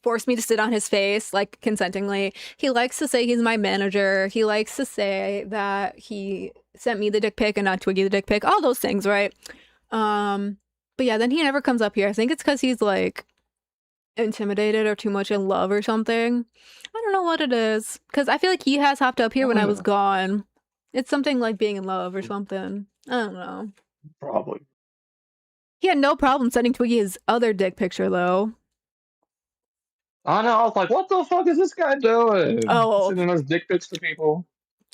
force me to sit on his face, like consentingly. He likes to say he's my manager. He likes to say that he sent me the dick pic and not Twiggy the dick pic. All those things, right? But yeah, then he never comes up here. I think it's because he's like intimidated or too much in love or something. I don't know what it is. Because I feel like he has hopped up here when I was gone. It's something like being in love or something. I don't know. Probably. He had no problem sending Twiggy his other dick picture, though. I know, I was like, what the fuck is this guy doing? Oh. Sending us dick pics to people.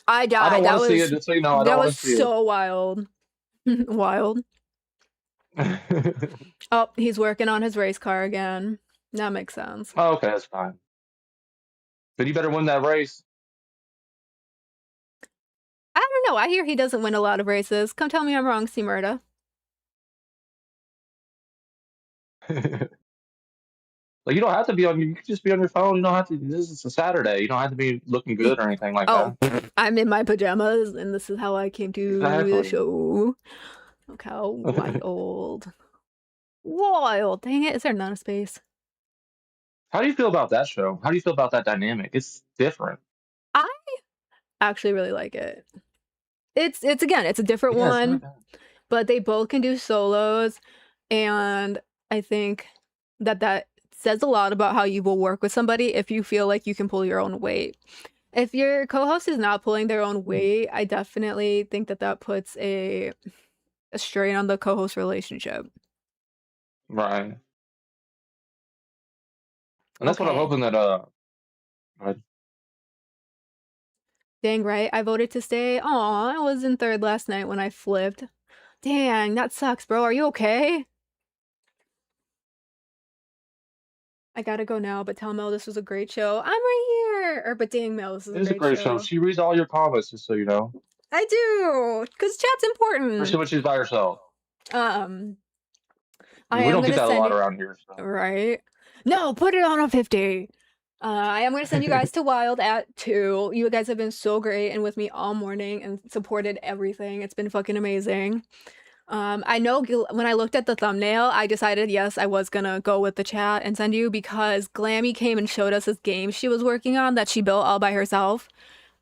I I died. don't want to see it, just so you know, I don't That want was to see it. so wild. Wild. Oh, he's working on his race car again. That makes sense. Oh, okay, that's fine. But you better win that race. I don't know. I hear he doesn't win a lot of races. Come tell me I'm wrong, C. Murda. Like you don't have to be on. You can just be on your phone. You don't have to. This is a Saturday. You don't have to be looking good or anything like Oh, that. I'm in my pajamas, and this is how I came to the Exactly. show. Look how wild. Wild. Dang it. Is there not a space? How do you feel about that show? How do you feel about that dynamic? It's different. I actually really like it. It's again, it's a different Yeah, it's not one, bad. but they both can do solos, and I think that says a lot about how you will work with somebody if you feel like you can pull your own weight. If your co-host is not pulling their own weight, I definitely think that puts a strain on the co-host relationship. Right. And that's what I'm Okay. hoping that Dang right, I voted to stay. Aw, I was in third last night when I flipped. Dang, that sucks, bro. Are you okay? I gotta go now, but tell Mel this was a great show. I'm right here. But dang, Mel, this is it a is a great great show. show. She reads all your comments, just so you know. I do, because chat's important. Especially when she's by herself. I We am don't get gonna that a send lot you around here. So. right. No, put it on a 50. I am gonna send you guys to Wild at 2. You guys have been so great and with me all morning and supported everything. It's been fucking amazing. I know when I looked at the thumbnail, I decided yes, I was gonna go with the chat and send you because Glammy came and showed us this game she was working on that she built all by herself.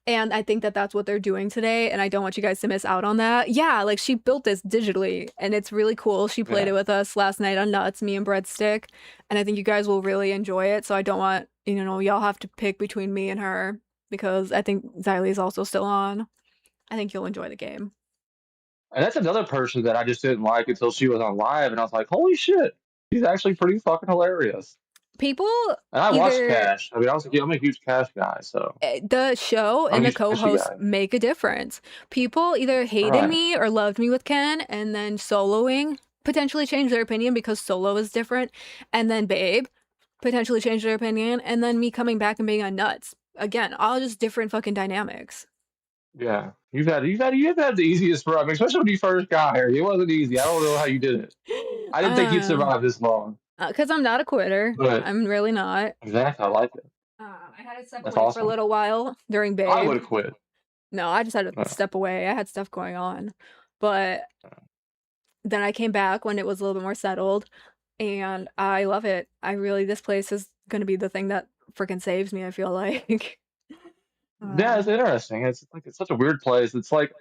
And I think that that's what they're doing today, and I don't want you guys to miss out on that. Yeah, like she built this digitally, and it's really cool. She played it with us last night on Nuts, me and Breadstick, and I think you guys will really enjoy it. So I don't want, y'all have to pick between me and her because I think Xylee is also still on. I think you'll enjoy the game. And that's another person that I just didn't like until she was on live, and I was like, holy shit, she's actually pretty fucking hilarious. People And I watched either Cash. I mean, I'm a huge Cash guy, so the show I'm and a the huge Cashy co-hosts guy. make a difference. People either hated Right. me or loved me with Ken, and then soloing potentially changed their opinion because solo is different, and then Babe potentially changed their opinion, and then me coming back and being on Nuts. Again, all just different fucking dynamics. Yeah, you've had the easiest run, especially when you first got here. It wasn't easy. I don't know how you did it. I didn't think you'd survive this long. Because I'm not a quitter. But I'm really not. exactly, I like it. I had to step That's away for a awesome. little while during Babe. I would have quit. No, I just had to step away. I had stuff going on. But then I came back when it was a little bit more settled, and I love it. This place is going to be the thing that freaking saves me, I feel like. Yeah, it's interesting. It's such a weird place. It's like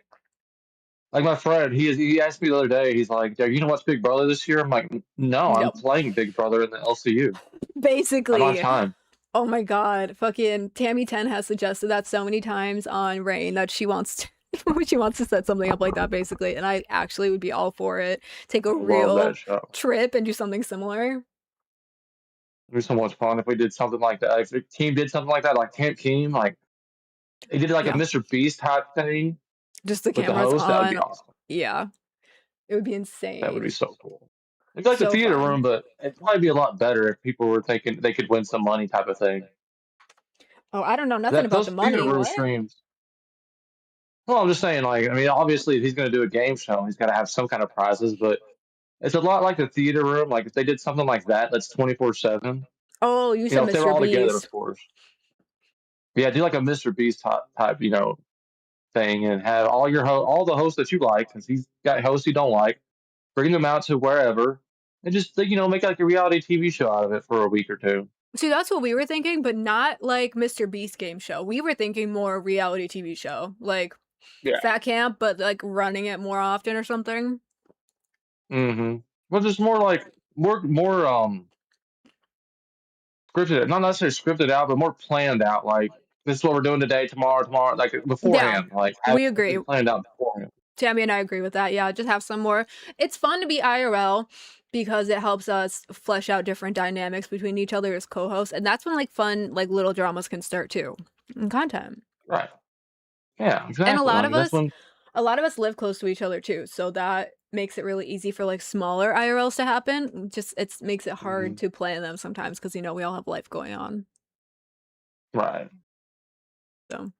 my friend, he asked me the other day, he's like, "Are you gonna watch Big Brother this year?" I'm like, "No, I'm Nope. playing Big Brother in the LCU. I Basically. don't have time." Oh my god, fucking Tammy 10 has suggested that so many times on Rain that she wants to set something up like that basically, and I actually would be all for it. Take a I love real that show. trip and do something similar. It'd be so much fun if we did something like that. If the team did something like that, like Camp Keem, like He did like a Yeah. Mr. Beast type thing Just the with the cameras host. That would be on. awesome. Yeah. It would be That would be insane. so cool. It's like the So theater fun. room, but it'd probably be a lot better if people were thinking they could win some money type of thing. Oh, I don't know nothing That about those the theater money. room What? streams. Well, I'm just saying, like, I mean, obviously, if he's going to do a game show, he's got to have some kind of prizes, but it's a lot like the theater room. Like, if they did something like that, that's 24/7. Oh, you You know, said if they were Mr. all together, Beast. of course. Yeah, do like a Mr. Beast type, thing, and have all the hosts that you like, because he's got hosts you don't like, bring them out to wherever, and just make like a reality TV show out of it for a week or two. See, that's what we were thinking, but not like Mr. Beast game show. We were thinking more reality TV show, like Yeah. Fat Camp, but like running it more often or something. Mm-hmm. Well, just more like more scripted, not necessarily scripted out, but more planned out. Like, this is what we're doing today, tomorrow, like Yeah, beforehand. Like, have we agree. everything planned out beforehand. Tammy and I agree with that. Yeah, just have some more. It's fun to be IRL because it helps us flesh out different dynamics between each other as co-hosts, and that's when like fun, like little dramas can start too in content. Right. Yeah, exactly. And a lot Like, of that's us, when live close to each other too, so that makes it really easy for like smaller IRLs to happen. Just it makes it hard to plan them sometimes because we all have life going on. right. So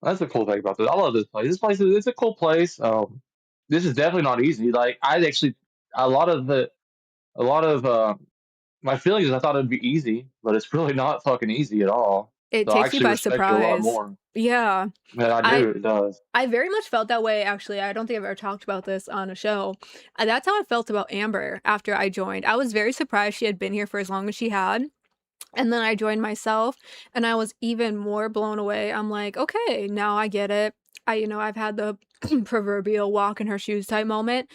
That's the cool thing about this. I love this place. This place is it's a cool place. This is definitely not easy. Like, I actually a lot of my feelings is I thought it'd be easy, but it's really not fucking easy at all. it So I takes me actually by respect it a lot surprise. more. Yeah. Yeah, I do. It does. I very much felt that way, actually. I don't think I've ever talked about this on a show. That's how I felt about Amber after I joined. I was very surprised she had been here for as long as she had. And then I joined myself, and I was even more blown away. I'm like, okay, now I get it. I've had the proverbial walk in her shoes type moment.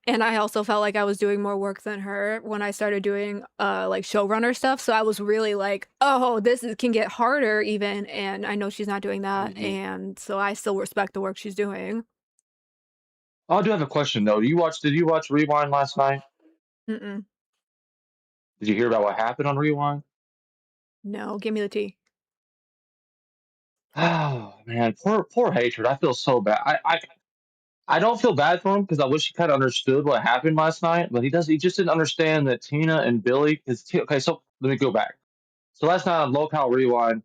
And I also felt like I was doing more work than her when I started doing like showrunner stuff. So I was really like, oh, can get harder even. And I know she's not doing that. And so I still respect the work she's doing. I do have a question though. Did you watch Rewind last night? Mm-mm. Did you hear about what happened on Rewind? No, give me the tea. Oh man, poor Hatred. I feel so bad. I don't feel bad for him because I wish he kind of understood what happened last night, but he does. He just didn't understand that Tina and Billy. Okay, so let me go back. So last night on Local Rewind,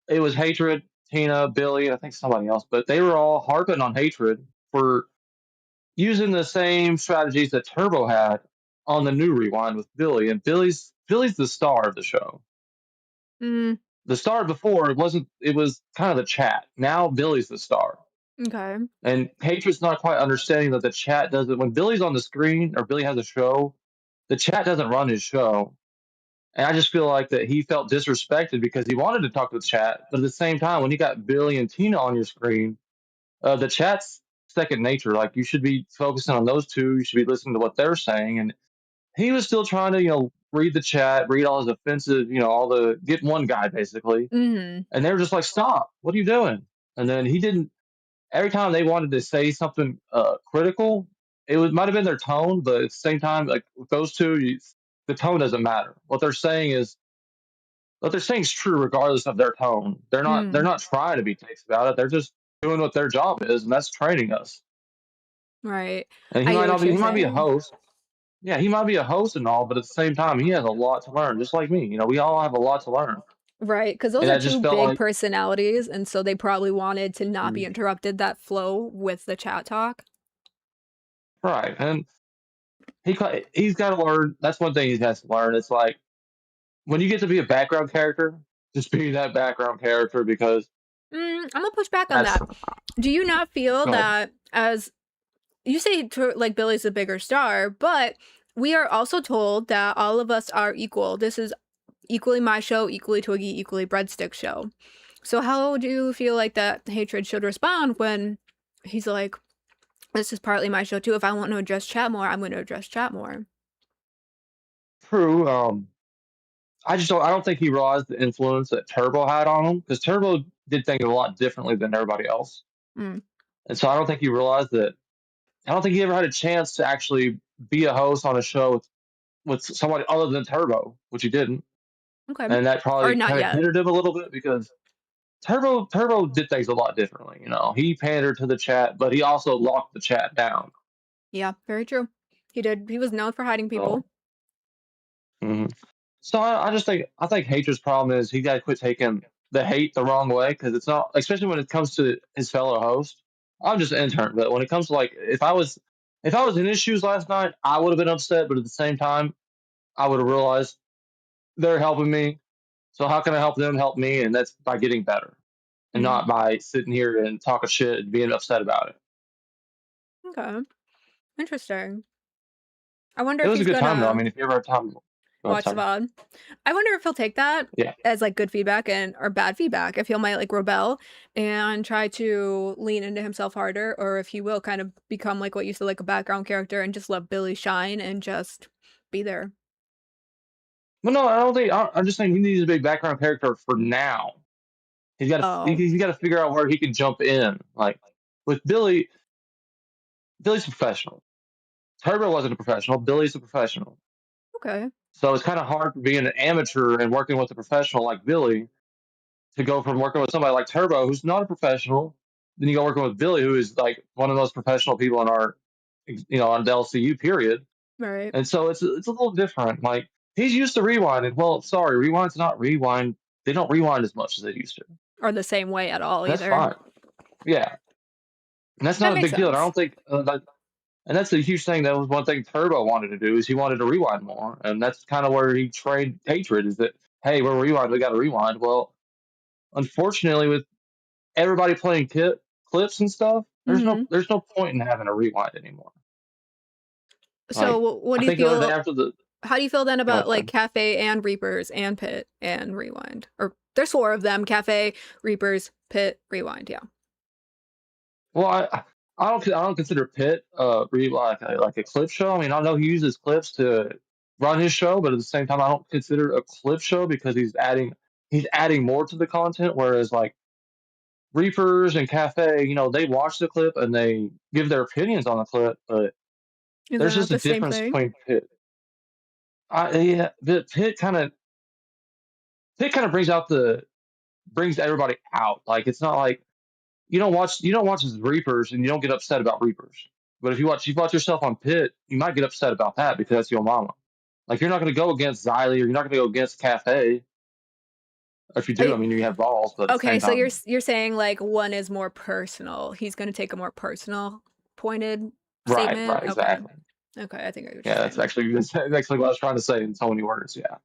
it was Hatred, Tina, Billy, and I think somebody else, but they were all harping on Hatred for using the same strategies that Turbo had on the new Rewind with Billy, and Billy's the star of the show. Mm, The star before it was kind of the chat. Now Billy's the star. okay. And Hatred's not quite understanding that the chat doesn't when Billy's on the screen or Billy has a show, the chat doesn't run his show. And I just feel like that he felt disrespected because he wanted to talk to the chat, but at the same time, when you got Billy and Tina on your screen, the chat's second nature. Like, you should be focusing on those two. You should be listening to what they're saying. And he was still trying to, read the chat, read all his offensive, get one guy basically. Mm-hmm. And they were just like, "Stop! What are you doing?" And then he didn't. Every time they wanted to say something critical, might have been their tone, but at the same time, like with those two, the tone doesn't matter. What they're saying is true regardless of their tone. They're not trying to be dicks about it. They're just doing what their job is, and that's training us. Right. And I get what you're he might be a saying. host. Yeah, he might be a host and all, but at the same time, he has a lot to learn, just like me. We all have a lot to learn. Right, because those And are I just two felt big like, personalities, and so they probably wanted to not be interrupted that flow with the chat talk. right, and he's got to learn. That's one thing he has to learn. It's like when you get to be a background character, just be that background character because I'm gonna push back on that. Do you not feel Go ahead. that as you say, like Billy's a bigger star, but we are also told that all of us are equal. This is equally my show, equally Twiggy, equally Breadstick show. So how do you feel like that Hatred should respond when he's like, this is partly my show too. If I want to address chat more, I'm going to address chat more. True. I don't think he realized the influence that Turbo had on him because Turbo did things a lot differently than everybody else, Mm. and so I don't think he realized that. I don't think he ever had a chance to actually be a host on a show with somebody other than Turbo, which he didn't. Okay. And that Or probably not kind of yet. hindered him a little bit because Turbo did things a lot differently. You know, he pandered to the chat, but he also locked the chat down. Yeah, very true. He did. He was known for hiding people. Mhm. So I think Hatred's problem is he got to quit taking the hate the wrong way, because it's not, especially when it comes to his fellow host. I'm just an intern, but when it comes to, like, if I was in his shoes last night, I would have been upset. But at the same time, I would have realized they're helping me. So how can I help them help me? And that's by getting better, and not by sitting here and talking shit and being upset about it. Okay. Interesting. I wonder It if was a he's good time though. I gonna mean, if you ever have time, watch the VOD. I wonder if he'll take that Yeah. as like good feedback or bad feedback. If he might like rebel and try to lean into himself harder, or if he will kind of become like what you said, like a background character and just let Billy shine and just be there. Well, no, I don't think. I'm just saying he needs a big background character for now. He's got to. He's got to figure out where he can jump in. Like with Billy, Billy's a professional. Turbo wasn't a professional. Billy's a professional. Okay. So it's kind of hard for being an amateur and working with a professional like Billy to go from working with somebody like Turbo, who's not a professional, then you go working with Billy, who is like one of the most professional people in our, on the LCU period. Right. And so it's a little different. Like he's used to rewinding. Well, sorry, rewind's not rewind. They don't rewind as much as they used to. Or the same way at all That's either. fine. Yeah. And that's That not a makes big deal. And I sense. don't think and that's the huge thing. That was one thing Turbo wanted to do, is he wanted to rewind more. And that's kind of where he trained Hatred, is that, hey, we're rewind, we got to rewind. Well, unfortunately, with everybody playing clips and stuff, there's no point in having a rewind anymore. So what do you feel? How do you feel then about like Cafe and Reapers and Pit and Rewind? Or there's 4 of them: Cafe, Reapers, Pit, Rewind. Yeah. Well, I don't consider Pitt like a clip show. I mean, I know he uses clips to run his show, but at the same time, I don't consider it a clip show because he's adding more to the content. Whereas like Reapers and Cafe, they watch the clip and they give their opinions on the clip, but there's just a difference between Pitt. Yeah, the Pitt kind of brings everybody out. Like it's not like you don't watch his Reapers and you don't get upset about Reapers. But if you watch yourself on Pitt, you might get upset about that because that's your mama. Like you're not going to go against Xylee, or you're not going to go against Cafe. If you do, I mean, you have balls. But okay, so you're saying like one is more personal. He's going to take a more personal pointed statement. Right, exactly. Okay, I think I that's actually what I was trying to say in so many words. Yeah.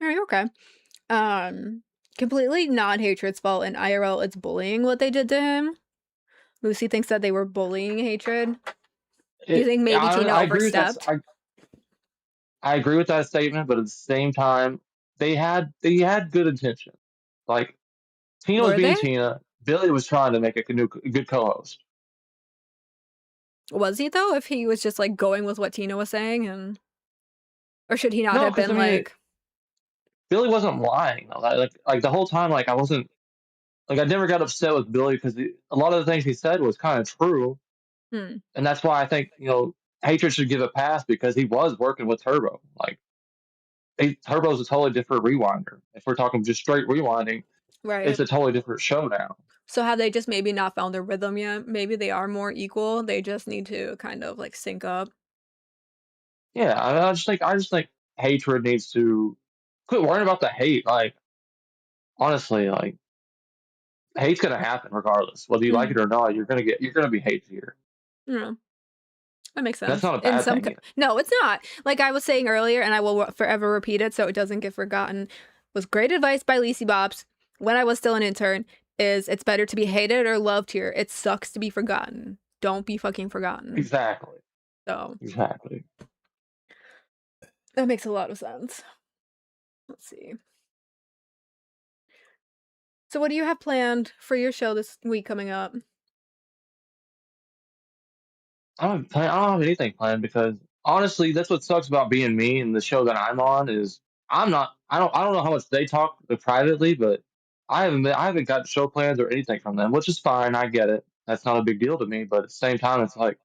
All right. Okay. Completely not Hatred's fault. In IRL, it's bullying what they did to him. Lucy thinks that they were bullying Hatred. Do you think maybe Tina overstepped? I agree with that statement, but at the same time, they had good intentions. Like Tina was being Tina. Billy was trying to make a good co-host. Was he though? If he was just like going with what Tina was saying, or should he not have been like? Billy wasn't lying. Like the whole time, like I wasn't, like I never got upset with Billy because a lot of the things he said was kind of true, and that's why I think Hatred should give a pass because he was working with Turbo. Like Turbo's a totally different rewinder. If we're talking just straight rewinding, right, it's a totally different show now. So have they just maybe not found their rhythm yet? Maybe they are more equal. They just need to kind of like sync up. Yeah, I just think Hatred needs to quit worrying about the hate. Like honestly, like hate's gonna happen regardless, whether you like it or not. You're gonna be hated here. Yeah. That makes sense. That's not a bad thing. No, it's not. Like I was saying earlier, and I will forever repeat it so it doesn't get forgotten, was great advice by Lacey Bops when I was still an intern, is it's better to be hated or loved here. It sucks to be forgotten. Don't be fucking forgotten. Exactly. So. Exactly. That makes a lot of sense. Let's see. So what do you have planned for your show this week coming up? I don't have anything planned because honestly, that's what sucks about being me and the show that I'm on is I don't know how much they talk privately, but I haven't got show plans or anything from them, which is fine. I get it. That's not a big deal to me. But at the same time, it's like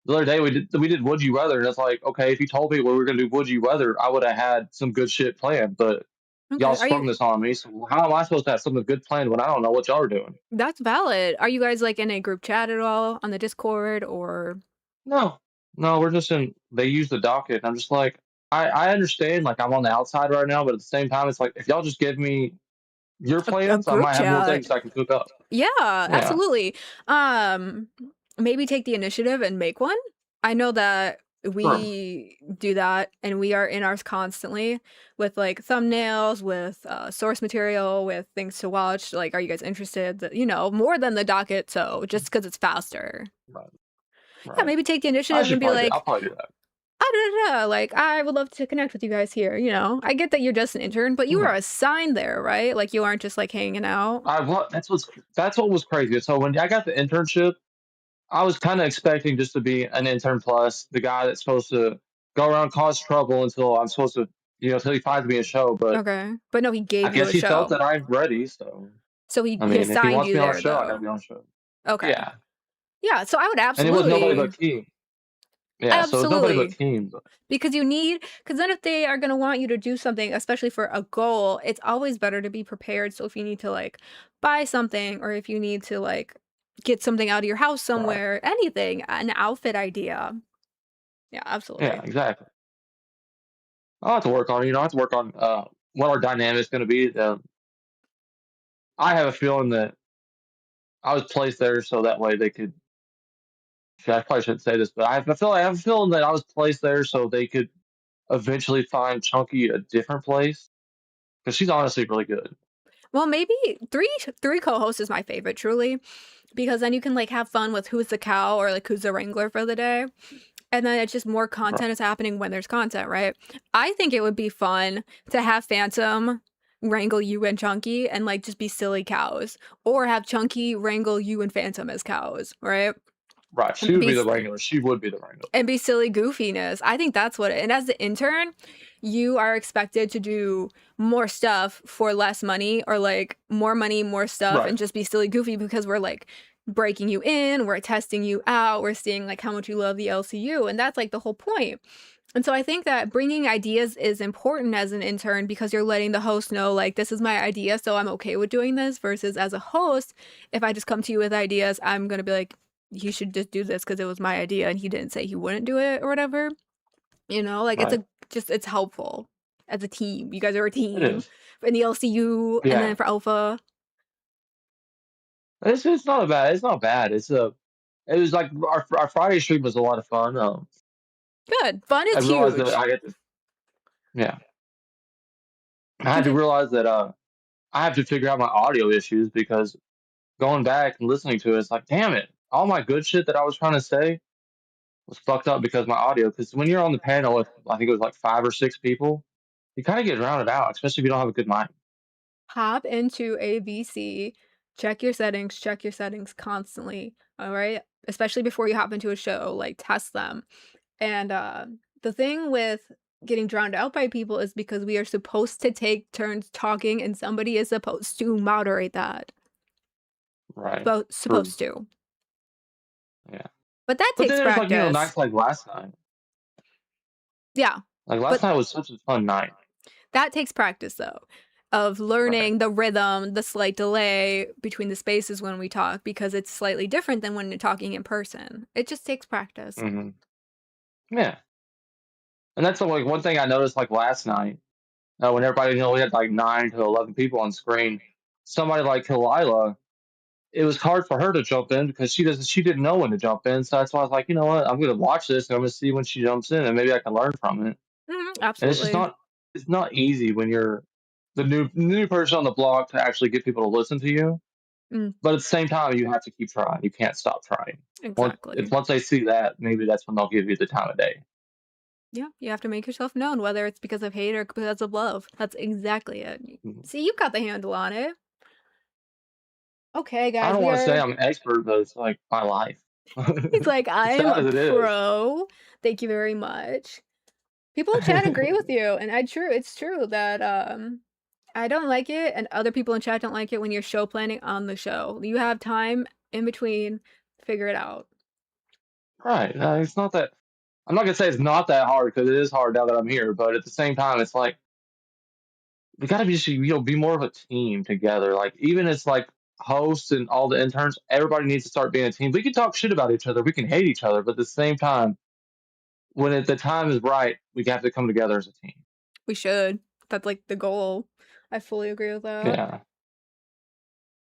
the other day we did Would You Weather, and it's like, okay, if you told me we were gonna do Would You Weather, I would have had some good shit planned. But y'all Okay. Are sprung you? this on me. So how am I supposed to have something good planned when I don't know what y'all are doing? That's valid. Are you guys like in a group chat at all on the Discord or? No, no, we're just in. They use the docket. And I'm just like, I understand. Like I'm on the outside right now, but at the same time, it's like if y'all just give me your A plans, I group might have more chat? things I can cook up. Yeah, Yeah. absolutely. Um, maybe take the initiative and make one. I know that Sure. we do that and we are in ours constantly with like thumbnails, with source material, with things to watch. Like, are you guys interested? More than the docket, so just because it's faster. Right. Yeah, Right. maybe take the I initiative and should be probably do. I'll like, probably do that. like, I would love to connect with you guys here. I get that you're just an intern, but you are Yeah. assigned there, right? Like, you aren't just like hanging out. That's what was crazy. So when I got the internship, I was kind of expecting just to be an intern plus the guy that's supposed to go around cause trouble until I'm supposed to, until he finds me a show. But Okay. But no, he I gave you guess a he felt show. that I'm ready. So So he I he mean, if he assigned wants you me on a there show, I gotta though. be on a show. Okay. Yeah, Yeah, so I would and it was nobody absolutely. but Keem. Yeah, so it's nobody but Absolutely. Keem. But Because then if they are going to want you to do something, especially for a goal, it's always better to be prepared. So if you need to like buy something or if you need to like get something out of your house right. somewhere, anything, an outfit idea. Yeah, Yeah, absolutely. exactly. I'll have to work on it. I have to work on what our dynamic's going to be. I have a feeling that I was placed there so that way they could. I probably shouldn't say this, but I have a feeling that I was placed there so they could eventually find Chunky a different place because she's honestly really good. Well, maybe three co-hosts is my favorite, truly, because then you can like have fun with who's the cow or like who's the wrangler for the day. And then it's just more Right. content is happening when there's content, right? I think it would be fun to have Phantom wrangle you and Chunky and like just be silly cows, or have Chunky wrangle you and Phantom as cows, right? Right. She And would be be the wrangler. She would be the wrangler. and be silly goofiness. I think that's what and as the intern, you are expected to do more stuff for less money or like more money, more stuff Right. and just be silly goofy because we're like breaking you in, we're testing you out, we're seeing like how much you love the LCU and that's like the whole point. And so I think that bringing ideas is important as an intern because you're letting the host know like this is my idea so I'm okay with doing this versus as a host if I just come to you with ideas I'm going to be like he should just do this because it was my idea and he didn't say he wouldn't do it or whatever. Like Right. it's helpful as a team. You guys are a It team is. in the LCU and Yeah. then for Alpha. It's not a bad. It's not bad. It was like our Friday stream was a lot of fun. Good. Fun I is realized that huge. I had to. Yeah. I had to Continue. realize that I have to figure out my audio issues because going back and listening to it, it's like, damn it, all my good shit that I was trying to say was fucked up because my audio. Because when you're on the panel with, I think it was like 5 or 6 people, you kind of get drowned out, especially if you don't have a good mic. Hop into ABC, check your settings constantly. All right. Especially before you hop into a show, like test them. And the thing with getting drowned out by people is because we are supposed to take turns talking and somebody is supposed to moderate that. Right. True. Supposed to. Yeah. But that But takes then there's practice. nights like last night. Yeah. Like last But night was such a fun night. that takes practice though, of learning Right. the rhythm, the slight delay between the spaces when we talk because it's slightly different than when you're talking in person. It just takes practice. Hmm. Yeah. And that's like one thing I noticed like last night when everybody, we had like 9 to 11 people on screen. Somebody like Kalila, it was hard for her to jump in because she didn't know when to jump in. So that's why I was like, you know what, I'm gonna watch this and I'm gonna see when she jumps in and maybe I can learn from it. And Absolutely. it's not easy when you're the new person on the block to actually get people to listen to you. Mm, But at the same time, you have to keep trying. You can't stop trying. exactly. Once they see that, maybe that's when they'll give you the time of day. Yeah, you have to make yourself known, whether it's because of hate or because of love. That's exactly it. Mhm. See, you've got the handle on it. Okay, I guys, don't we want to say are. I'm an expert, but it's like my life. He's like, As I'm sad a as it is. pro. Thank you very much. People in chat agree with you, and it's true that I don't like it, and other people in chat don't like it when you're show planning on the show. You have time in between, figure it out. Right. It's not that. I'm not gonna say it's not that hard because it is hard now that I'm here. But at the same time, it's like we got to be more of a team together. Like even as like hosts and all the interns, everybody needs to start being a team. We can talk shit about each other, we can hate each other, but at the same time, when the time is right, we have to come together as a team. We should. That's like the goal. I fully agree with that. Yeah.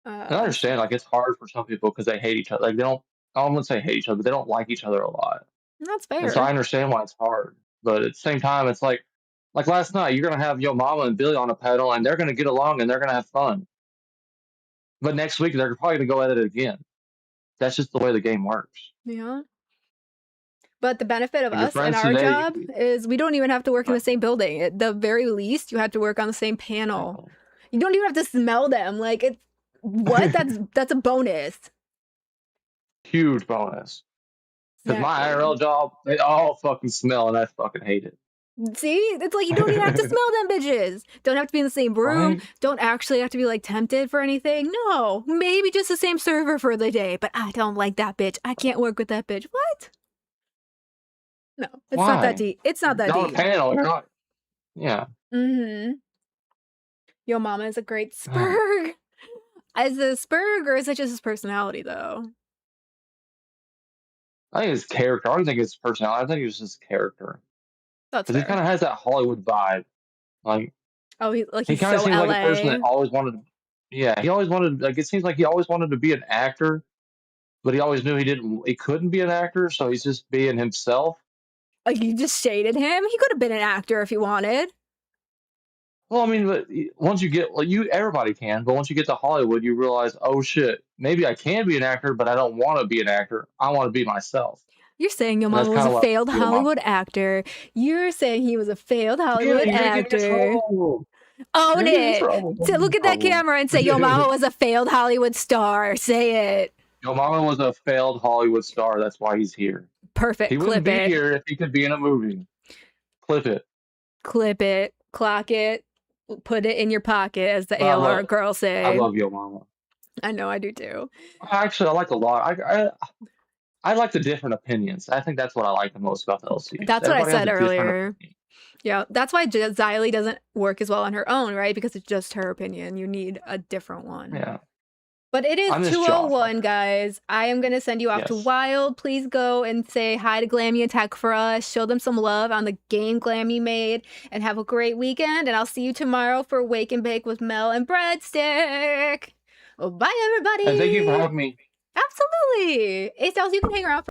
And I understand, like it's hard for some people because they hate each other. Like they don't. I wouldn't say hate each other, but they don't like each other a lot. That's And so I fair. understand why it's hard. But at the same time, it's like last night, you're gonna have Yo Mama and Billy on a pedal, and they're gonna get along and they're gonna have fun. But next week they're probably gonna go at it again. That's just the way the game works. Yeah. But the benefit of Like, your us and friends our today, job is we don't even have to work in the same building. At the very least, you have to work on the same panel. You don't even have to smell them. Like it's what? That's a bonus. huge bonus. Because my IRL job, they all fucking smell, and I fucking hate it. See, it's like you don't even have to smell them bitches. Don't have to be in the same room. Right? Don't actually have to be like tempted for anything. No, maybe just the same server for the day. But I don't like that bitch. I can't work with that bitch. What? No, it's not Why? that deep. It's not that You're on a deep. panel, you're not. Yeah. Mm-hmm. Yo Mama is a great spurg. Is it a spurg or is it just his personality though? I think it's character. I don't think it's personality. I think it's just character. That's Because he kind of has that Hollywood vibe. Like Oh, he he's kind of so seems LA. like a person that always wanted. Yeah, he always wanted. Like it seems like he always wanted to be an actor, but he always knew he didn't. He couldn't be an actor, so he's just being himself. Like you just shaded him. He could have been an actor if he wanted. Well, I mean, but once you get everybody can, but once you get to Hollywood, you realize, oh shit, maybe I can be an actor, but I don't want to be an actor. I want to be myself. You're saying Yo And that's Mama was kinda a what failed Yo Mama- Hollywood actor. You're saying he was a failed Hollywood you're getting in actor. trouble. Own You're getting in it. trouble. So look at that Trouble. camera and say Yo Mama was a failed Hollywood star. Say it. Yo Mama was a failed Hollywood star. That's why he's here. Perfect. He wouldn't Clip be it. here if he could be in a movie. Clip it. Clip it. Clock it. Put it in your pocket, as the But I ALR love- girls say. I love Yo Mama. I know I do too. Actually, I like a lot. I like the different opinions. I think that's what I like the most about the LCS. That's what I Everybody has said a different earlier. Yeah, that's why Xylee doesn't work as well on her own, right? Because it's just her opinion. You need a different one. Yeah. But it is I miss Josh. 2:01, guys. I am going to send you off to Yes. Wild. Please go and say hi to Glammy and Tech for us. Show them some love on the game Glammy made. And have a great weekend. And I'll see you tomorrow for Wake and Bake with Mel and Breadstick. Well, bye, everybody. And thank you for having me. Absolutely. Ace Dolls, you can hang around for